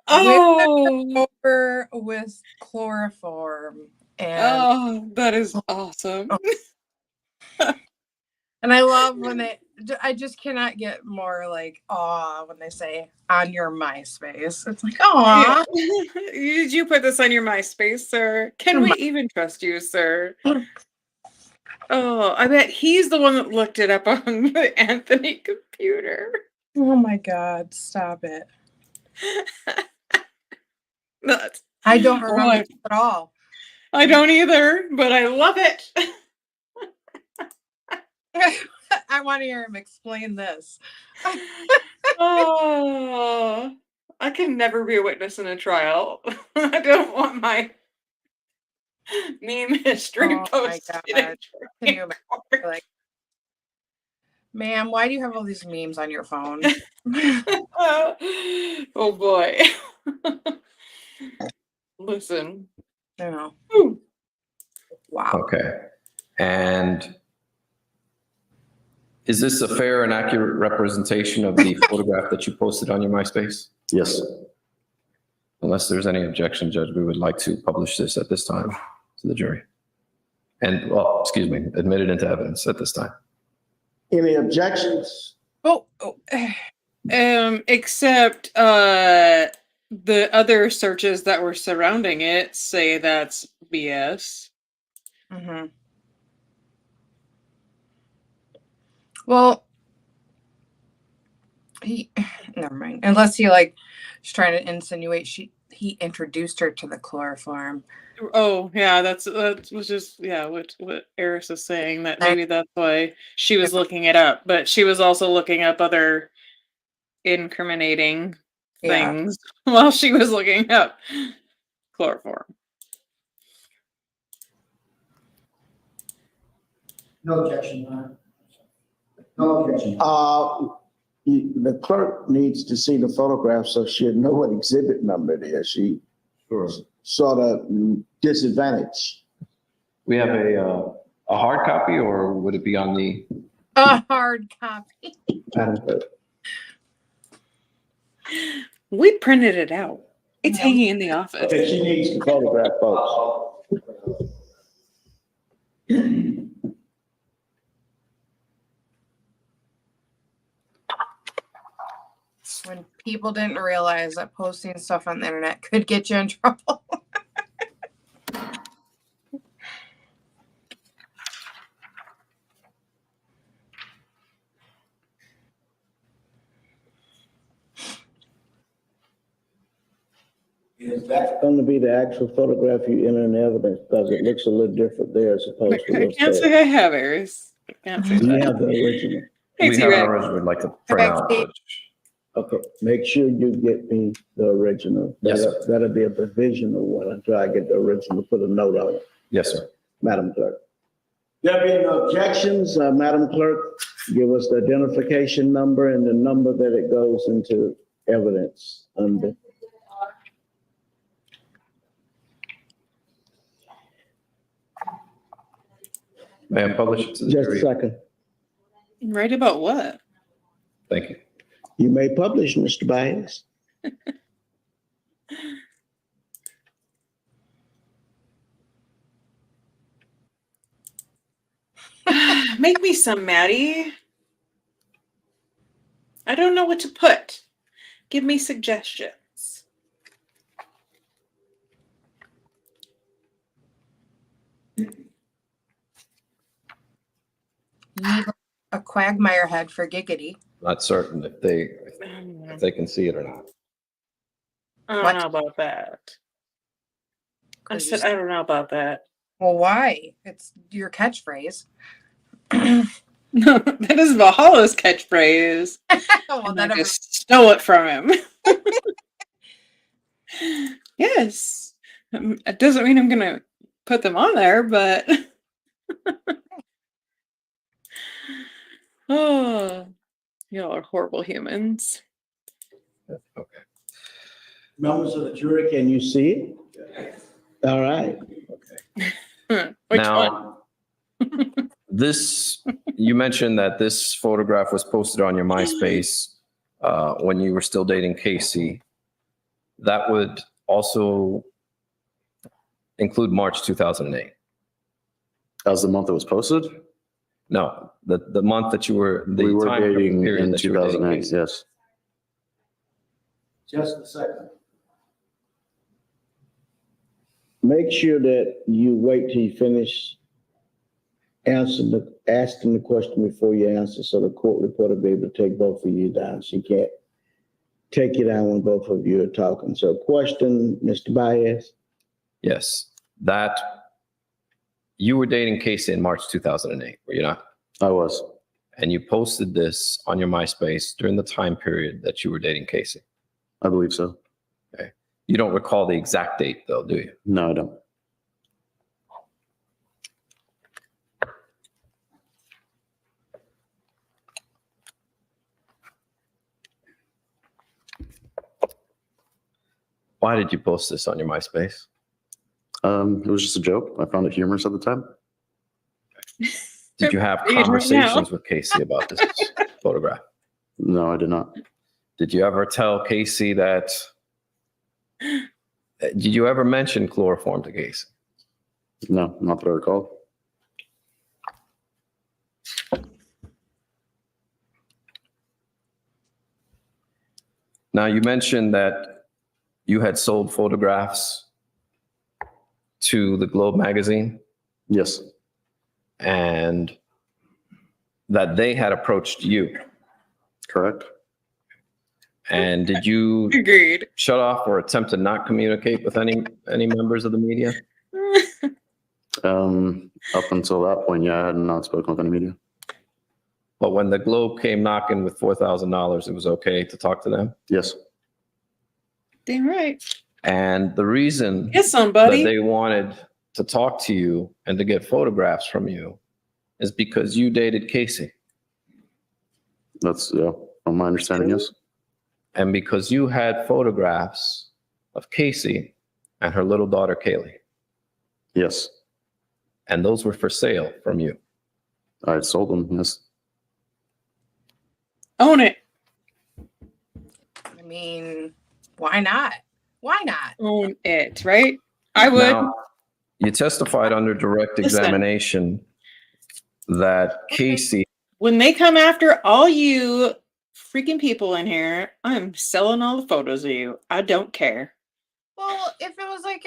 Oh, Over with chloroform. And oh, that is awesome. and I love when I just cannot get more like aw when they say on your MySpace. It's like aw. Yeah. Did you put this on your MySpace, sir? Can we even trust you, sir? Oh, I bet he's the one that looked it up on the Anthony computer. Oh my God, stop it. Nuts. I don't remember it at all. I don't either, but I love it. I want to hear him explain this. Oh, I can never be a witness in a trial. I don't want my meme history posted. Can you imagine? Like, ma'am, why do you have all these memes on your phone? Oh boy. Listen. I know. Ooh. Wow. Okay. And is this a fair and accurate representation of the photograph that you posted on your MySpace? Yes. Unless there's any objection, Judge, we would like to publish this at this time to the jury. And, well, excuse me, admit it into evidence at this time. Any objections? Except the other searches that were surrounding it say that's BS. Mm-hmm. Well, never mind. Unless he like is trying to insinuate he introduced her to the chloroform. Oh yeah, that was just what Eris is saying, that maybe that's why she was looking it up, but she was also looking up other incriminating things while she was looking up chloroform. No objection, Your Honor. No objection. The clerk needs to see the photograph so she'll know what exhibit number it is. She sort of disadvantaged. We have a hard copy, or would it be on the? A hard copy. We printed it out. It's hanging in the office. Okay, she needs to photograph folks. When people didn't realize that posting stuff on the internet could get you in trouble. Is that going to be the actual photograph you enter in evidence? Because it looks a little different there as opposed to I what's can't there. say I have, Eris. I can't say Do you that. have the original? We have an original we'd like to print out. Okay, make sure you get me the original. Yes, sir. That'll be a provisional one until I get the original, put a note on it. Yes, sir. Madam Clerk. There being no objections, Madam Clerk, give us the identification number and the number that it goes into evidence under. May I publish it to the Just jury? a second. Right about what? Thank you. You may publish, Mr. Byers. Make me some, Maddie. I don't know what to put. Give me suggestions. Need a quagmire head for Giggity. Not certain if they can see it or not. I don't know about that. I said I don't know about that. Well, why? It's your catchphrase. No, that is Valhalla's catchphrase. Well, And I just stole it from him. Yes. It doesn't mean I'm going to put them on there, but. Oh, y'all are horrible humans. Okay. Members of the jury, can you see it? All right. Which Now, you mentioned that this photograph was posted on your MySpace when you were still dating Casey, that would also include March 2008. As the month it was posted? No, the month that you were, the We were time dating period in that you were dating 2008, Casey. yes. Just a second. Make sure that you wait till you finish asking the question before you answer, so the court reporter will be able to take both of you down. She can't take you down when both of you are talking. So question, Mr. Baez? Yes, that you were dating Casey in March 2008, were you not? I was. And you posted this on your MySpace during the time period that you were dating Casey? I believe so. Okay. You don't recall the exact date though, do you? No, I don't. Why did you post this on your MySpace? It was just a joke. I found it humorous at the time. Did you have Read right conversations now. with Casey about this photograph? No, I did not. Did you ever tell Casey that? Did you ever mention chloroform to Casey? No, not that I recall. Now, you mentioned that you had sold photographs to the Globe magazine. Yes. And that they had approached you. Correct. And did you Agreed. shut off or attempt to not communicate with any members of the media? Up until that point, yeah, I had not spoken with any media. But when the Globe came knocking with $4,000, it was okay to talk to them? Yes. Damn right. And the reason Get somebody. that they wanted to talk to you and to get photographs from you is because you dated Casey. That's, yeah, from my understanding, yes. And because you had photographs of Casey and her little daughter, Kaylee. Yes. And those were for sale from you. I had sold them, yes. Own it. I mean, why not? Why not? Own it, right? I would. Now, you testified under direct Listen. examination that Casey, When they come after all you freaking people in here, I'm selling all the photos of you. I don't care. Well, if it was like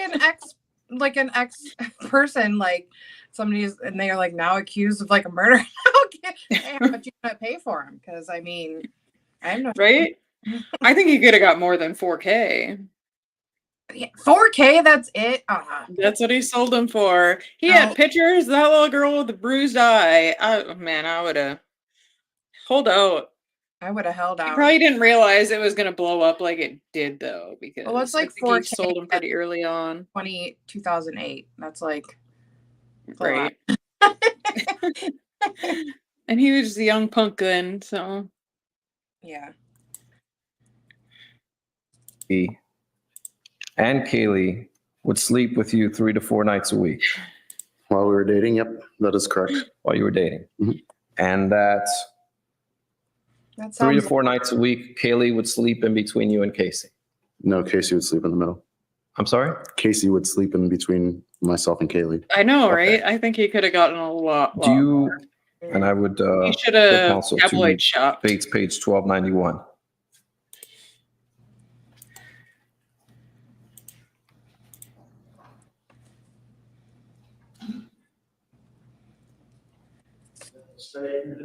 an ex person, like somebody's, and they are like now accused of like a murder, okay, hey, but you gotta pay for them because I mean, I have no Right? I think he could have got more than 4K. 4K. That's it. That's what he sold them for. He had pictures. That little girl with the bruised eye. Man, I would have. Hold out. I would have held He out. probably didn't realize it was going to blow up like it did, though, because Well, it's like I think he 4K sold them pretty early on. 2008. That's like Right. And he was a young punk then, so. Yeah. he and Kaylee would sleep with you 3 to 4 nights a week. While we were dating, yep, that is correct. While you were dating. Mm-hmm. And that 3 to 4 nights a week, Kaylee would sleep in between you and Casey. No, Casey would sleep in the middle. I'm sorry? Casey would sleep in between myself and Kaylee. I know, right? I think he could have gotten a lot. Do you, and I would, He should have counsel tabloid to shop. page 1291.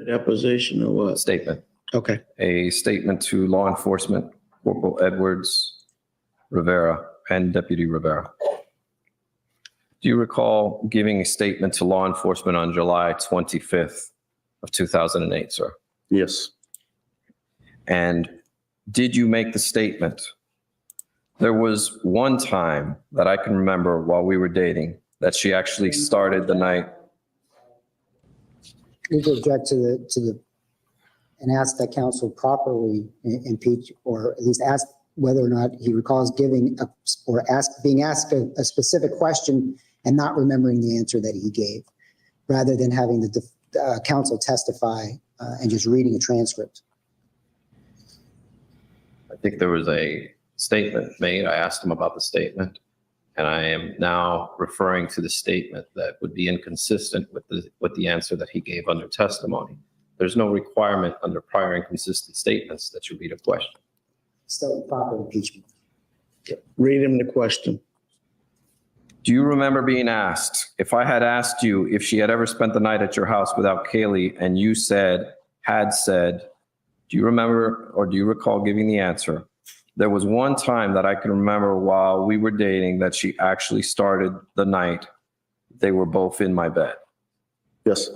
Deposition or what? Statement. Okay. A statement to law enforcement, Corporal Edwards, Rivera, and Deputy Rivera. Do you recall giving a statement to law enforcement on July 25th of 2008, sir? Yes. And did you make the statement? There was one time that I can remember while we were dating that she actually started the night. We could object to the, and ask that counsel properly impeach, or at least ask whether or not he recalls giving being asked a specific question and not remembering the answer that he gave, rather than having the counsel testify and just reading a transcript. think there was a statement made. I asked him about the statement, and I am now referring to the statement that would be inconsistent with the answer that he gave under testimony. There's no requirement under prior inconsistent statements that you read a question. Still proper impeachment. Read him the question. Do you remember being asked, if I had asked you if she had ever spent the night at your house without Kaylee, and you had said, do you remember or do you recall giving the answer? There was one time that I can remember while we were dating that she actually started the night. They were both in my bed. Yes.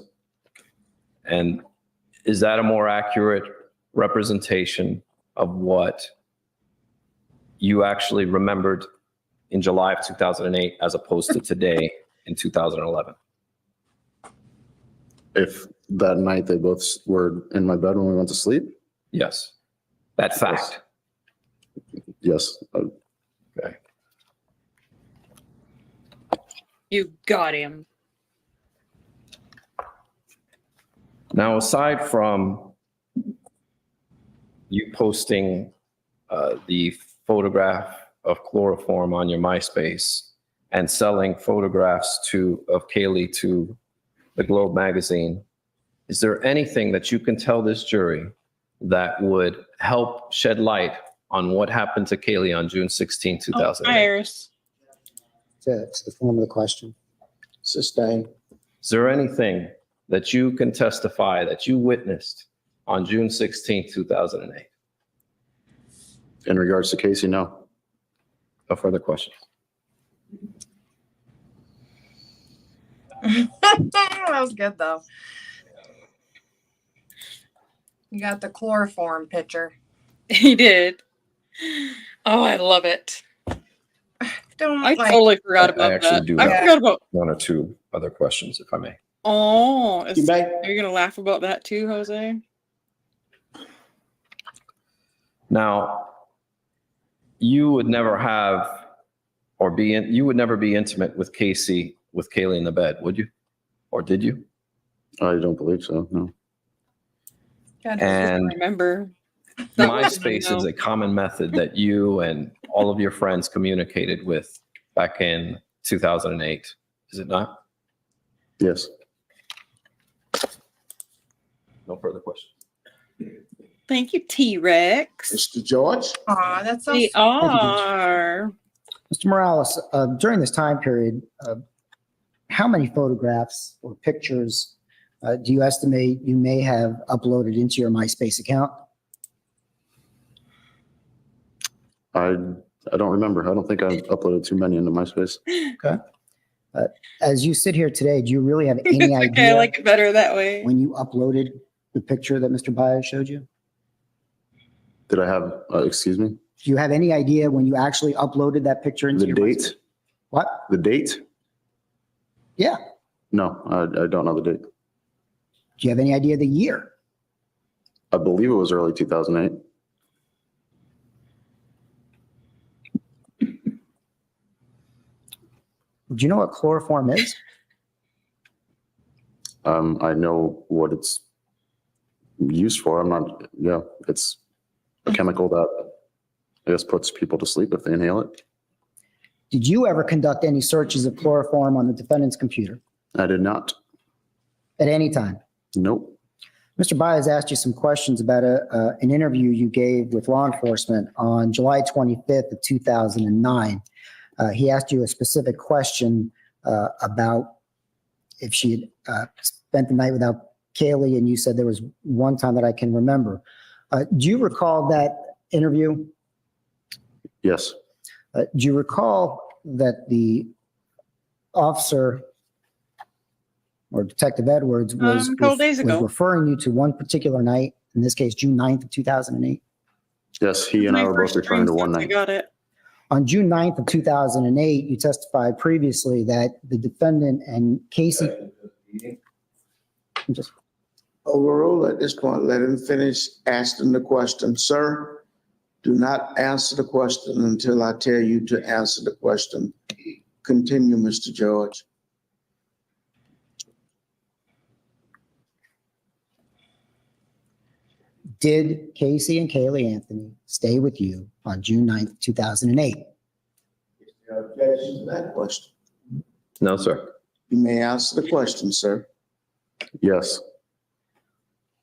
And is that a more accurate representation of what you actually remembered in July of 2008 as opposed to today in 2011? If that night they both were in my bed when we went to sleep? Yes. That fact. Yes. Okay. You got him. Now, aside from you posting the photograph of chloroform on your MySpace and selling photographs of Kaylee to the Globe magazine, is there anything that you can tell this jury that would help shed light on what happened to Kaylee on June 16, 2008? Iris. To the form of the question. Sustain. Is there anything that you can testify that you witnessed on June 16, 2008? In regards to Casey, no. No further questions. That was good though. You got the chloroform picture. He did. Oh, I love it. I totally forgot about I actually that. do I have forgot about. one or two other questions, if I may. Oh, You may. are you gonna laugh about that too, Jose? Now, you would never have you would never be intimate with Kaylee in the bed, would you? Or did you? I don't believe so, no. And remember, that wasn't MySpace no. is a common method that you and all of your friends communicated with back in 2008, is it not? Yes. No further questions. Thank you, T-Rex. Mr. George? Aw, that's so We sweet. are. Mr. Morales, during this time period, how many photographs or pictures do you estimate you may have uploaded into your MySpace account? I don't remember. I don't think I've uploaded too many into MySpace. Okay. As you sit here today, do you really have any Okay, idea I like it better that way. when you uploaded the picture that Mr. Baez showed you? Did I have, excuse me? Do you have any idea when you actually uploaded that picture into The your date? MySpace? What? The date? Yeah. No, I don't know the date. Do you have any idea the year? I believe it was early 2008. Do you know what chloroform is? I know what it's used for. It's a chemical that I guess puts people to sleep if they inhale it. Did you ever conduct any searches of chloroform on the defendant's computer I did not. at any time? Nope. Mr. Baez asked you some questions about an interview you gave with law enforcement on July 25th of 2009. He asked you a specific question about if she had spent the night without Kaylee, and you said there was one time that I can remember. Do you recall that interview? Yes. Do you recall that the officer or Detective Edwards was, a couple days was ago. referring you to one particular night, in this case, June 9th of 2008? Yes, he and I were both referring to one I night. got it. On June 9th of 2008, you testified previously that the defendant and Casey. Just Overruled at this point. Let him finish asking the question. Sir, do not answer the question until I tell you to answer the question. Continue, Mr. George. Did Casey and Kaylee Anthony stay with you on June 9th, 2008? Objection to that question. No, sir. You may answer the question, sir. Yes,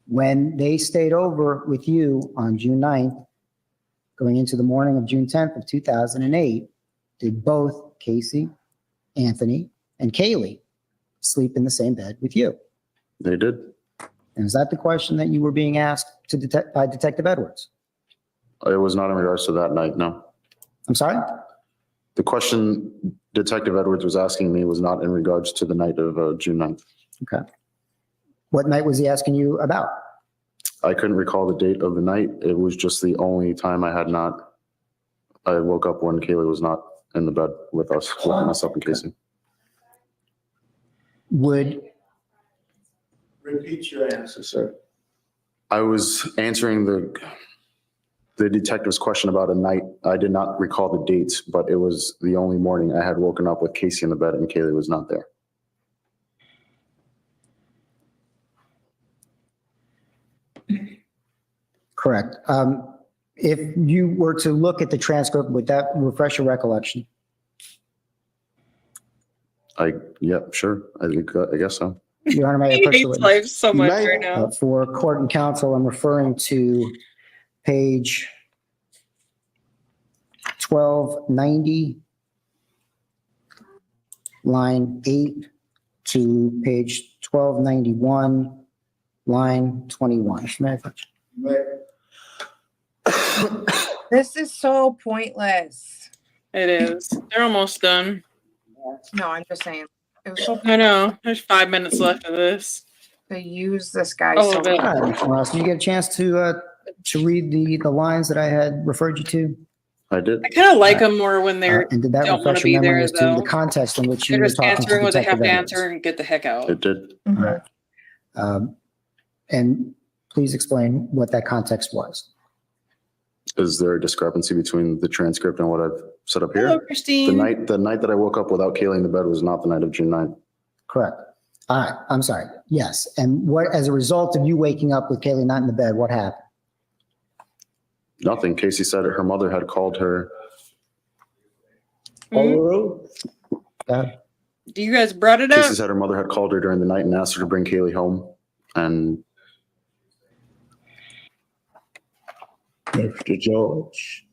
When they stayed over with you on June 9th, going into the morning of June 10th of 2008, did both Casey, Anthony, and Kaylee sleep in the same bed with you? they did. And is that the question that you were being asked by Detective Edwards? It was not in regards to that night, no. I'm sorry? The question Detective Edwards was asking me was not in regards to the night of June 9th. Okay. What night was he asking you about? I couldn't recall the date of the night. It was just the only time I woke up when Kaylee was not in the bed with us, with myself and Casey. Repeat your answer, sir. I was answering the detective's question about a night. I did not recall the dates, but it was the only morning I had woken up with Casey in the bed and Kaylee was not there. Correct. If you were to look at the transcript, would that refresh your recollection? Yeah, sure. I guess so. Your Honor, may I He approach the hates witness? life so much right now. For court and counsel, I'm referring to page 1290, line 8 to page 1291, line 21. May I approach? This is so pointless. It is. They're almost done. No, I'm just saying. It was so I know. There's 5 minutes left of this. to use this guy All so of it. All right, Mr. Ross, did you get a chance to read the lines that I had referred you to? I did. I kind of like them more when they're And did that don't want refresh to your be memory there, as to though. the context in which you They're were just talking to answering what they have Detective to Edwards? answer and get the heck out. It did. All right. And please explain what that context was. Is there a discrepancy between the transcript and what I've set up here? Hello, Christine. The night that I woke up without Kaylee in the bed was not the night of June 9th. Correct. All right, I'm sorry. Yes. And what, as a result of you waking up with Kaylee not in the bed, what happened? Nothing. Casey said her mother had called her. Mm-hmm. Do you guys brought it Casey up? said her mother had called her during the night and asked her to bring Kaylee home. And Mr. George.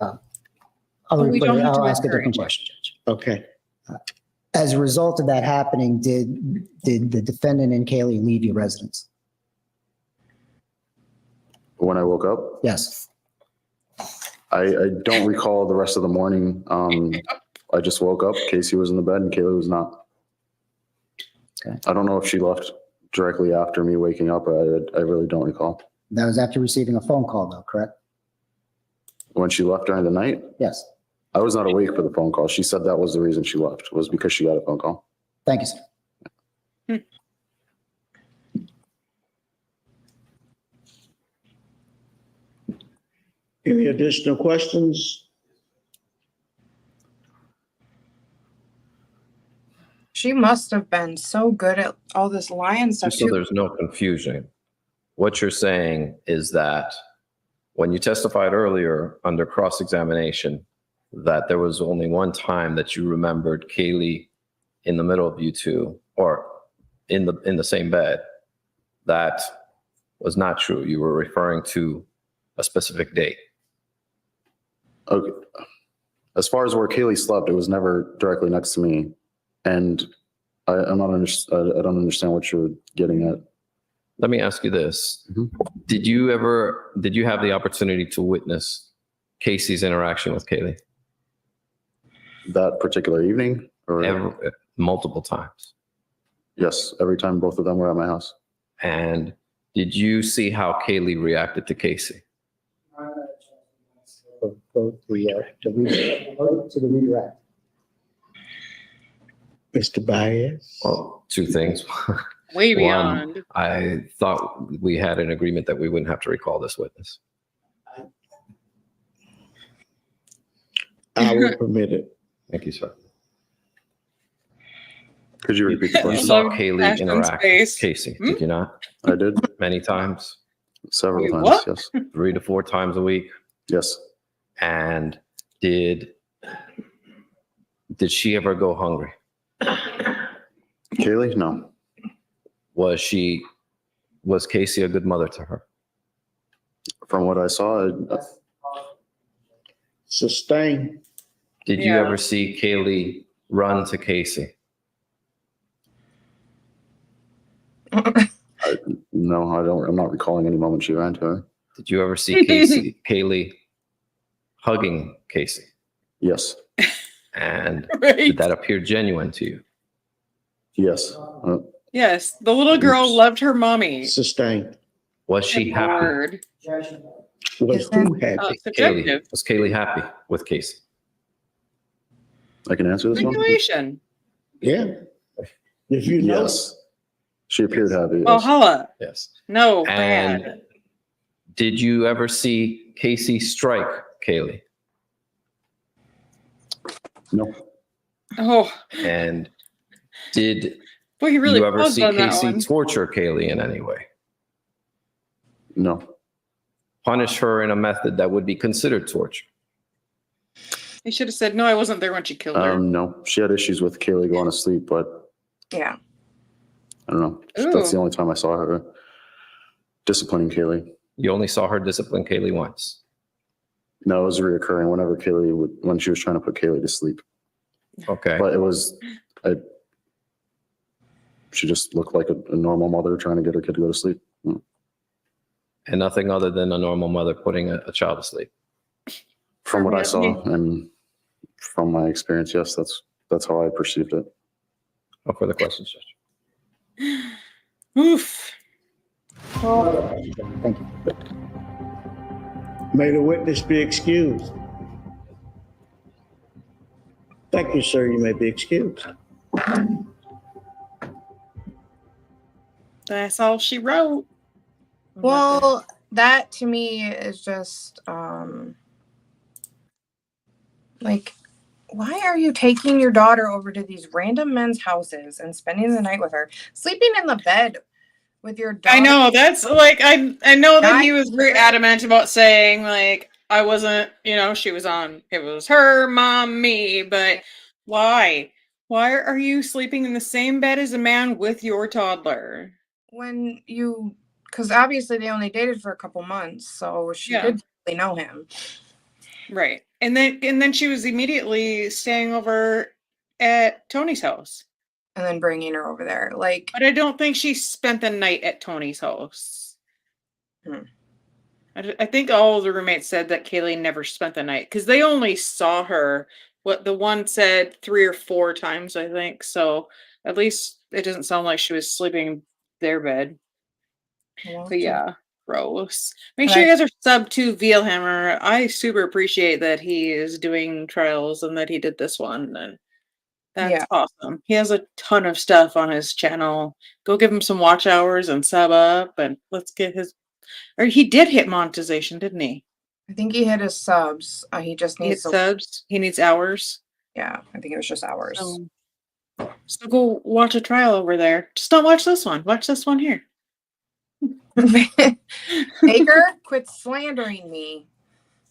We don't have to I'll ask a encourage different it. question, Judge. Okay. As a result of that happening, did the defendant and Kaylee leave your residence? when I woke up, Yes. I don't recall the rest of the morning. I just woke up. Casey was in the bed and Kaylee was not. Okay. I don't know if she left directly after me waking up. I really don't recall. That was after receiving a phone call, though, correct? When she left during the night, Yes. I was not awake for the phone call. She said that was the reason she left, was because she got a phone call. Thank you, sir. Any additional questions? She must have been so good at all this lion stuff Just so too. there's no confusion, what you're saying is that when you testified earlier under cross-examination, that there was only one time that you remembered Kaylee in the middle of you two, or in the same bed. That was not true. You were referring to a specific date. Okay. As far as where Kaylee slept, it was never directly next to me. And I don't understand what you're getting at. Let me ask you this. Did you have the opportunity to witness Casey's interaction with Kaylee? That particular evening? Or multiple times? Yes, every time both of them were at my house. And did you see how Kaylee reacted to Casey? Go to the redirect. Mr. Baez? Well, two things. Way One, beyond. I thought we had an agreement that we wouldn't have to recall this witness. I will permit it. Thank you, sir. Could you repeat the You question? saw Love Kaylee Ashton's interact face. with Casey, did you not? I did. Many times. Several Wait, times, what? yes. 3 to 4 times a week. Yes. And did she ever go hungry? Kaylee? No. Was Casey a good mother to her? From what I saw, Sustain. Did you Yeah. ever see Kaylee run to Casey? no, I don't. I'm not recalling any moment she ran to her. Did you ever see Kaylee hugging Casey? Yes. And Right. did that appear genuine to you? Yes. Yes, the little girl Oops. loved her mommy. Sustain. Was she Good happy? Lord. Was who happy? It's subjective. Kaylee. Was Kaylee happy with Casey? I can answer this one? Regulation. Yeah. If you know. Yes. She appeared happy. Well, Yes. holla. Yes. No, And bad. did you ever see Casey strike Kaylee? No. Oh, And did boy, you really you ever paused see on that Casey one. torture Kaylee in any way? No. Punish her in a method that would be considered torture? You should have said, no, I wasn't there when she killed her. No. She had issues with Kaylee going to sleep, but Yeah. I don't know. Ooh. That's the only time I saw her disciplining Kaylee. You only saw her discipline Kaylee once. No, it was reoccurring when she was trying to put Kaylee to sleep. Okay. But it was, she just looked like a normal mother trying to get her kid to go to sleep. And nothing other than a normal mother putting a child to sleep. From what I saw and from my experience, yes, that's how I perceived it. No further questions, Judge. Oof. Thank you. May the witness be excused. Thank you, sir. You may be excused. That's all she wrote. Well, that to me is just like, why are you taking your daughter over to these random men's houses and spending the night with her, sleeping in the bed with your daughter? I know, that's like, I know that he was very adamant about saying, like, I wasn't, she was on, it was her, mom, me, but why? Why are you sleeping in the same bed as a man with your toddler? When you, because obviously they only dated for a couple months, so she did really know him. Right. And then she was immediately staying over at Tony's house. And then bringing her over there. Like, but I don't think she spent the night at Tony's house. I think all of the roommates said that Kaylee never spent the night because they only saw her, what the one said, 3 or 4 times, I think. So at least it doesn't sound like she was sleeping in their bed. But yeah, gross. Make sure you guys are sub to Vealhammer. I super appreciate that he is doing trials and that he did this one. And that's awesome. He has a ton of stuff on his channel. Go give him some watch hours and sub up, and let's get his. Or he did hit monetization, didn't he? I think he hit his subs. He just needs subs. He needs hours. Yeah, I think it was just hours. So go watch a trial over there. Just don't watch this one. Watch this one here. Baker, quit slandering me.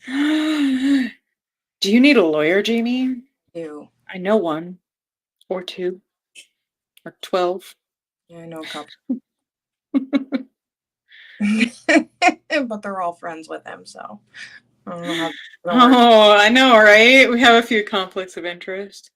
Do you need a lawyer, Jamie? You. I know one. Or 2. Or 12. Yeah, I know a couple. But they're all friends with him, so I don't know how. Oh, I know, right? We have a few conflicts of interest.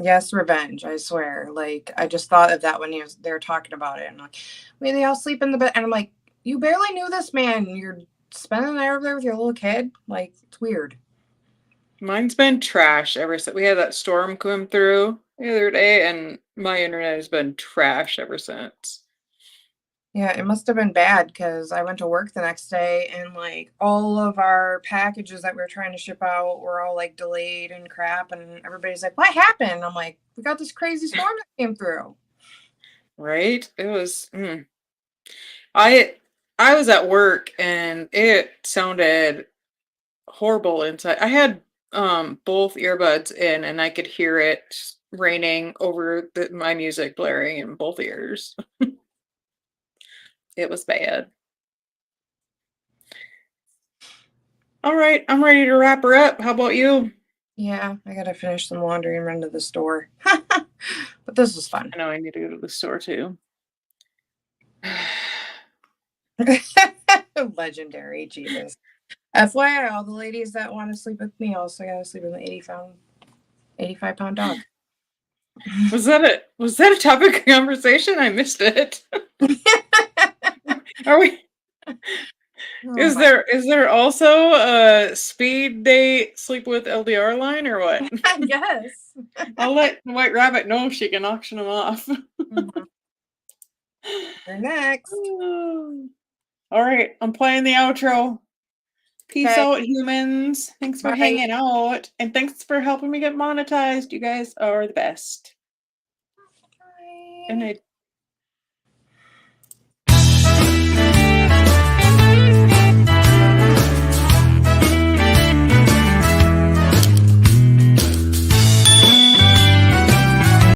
Yes, revenge, I swear. Like, I just thought of that when they were talking about it. And like, wait, they all sleep in the bed. And I'm like, you barely knew this man. You're spending the night over there with your little kid? Like, it's weird. Mine's been trash ever since we had that storm come through the other day, and my internet has been trash ever since. Yeah, it must have been bad because I went to work the next day and like all of our packages that we were trying to ship out were all like delayed and crap. And everybody's like, what happened? I'm like, we got this crazy storm that came through. Right? It was, I was at work and it sounded horrible inside. I had both earbuds in and I could hear it raining over my music blaring in both ears. It was bad. All right, I'm ready to wrap her up. How about you? Yeah, I gotta finish some laundry and run to the store. But this was fun. I know I need to go to the store too. Legendary, Jesus. FYI, all the ladies that want to sleep with me also gotta sleep with an 85-pound dog. Was that a topic of conversation? I missed it. Are we? Is there also a speed date sleep with LDR line or what? I guess. I'll let White Rabbit know she can auction them off. You're next. All right, I'm playing the outro. Peace Okay. out, humans. Thanks for Bye. hanging out. And thanks for helping me get monetized. You guys are the best. Bye. Good night.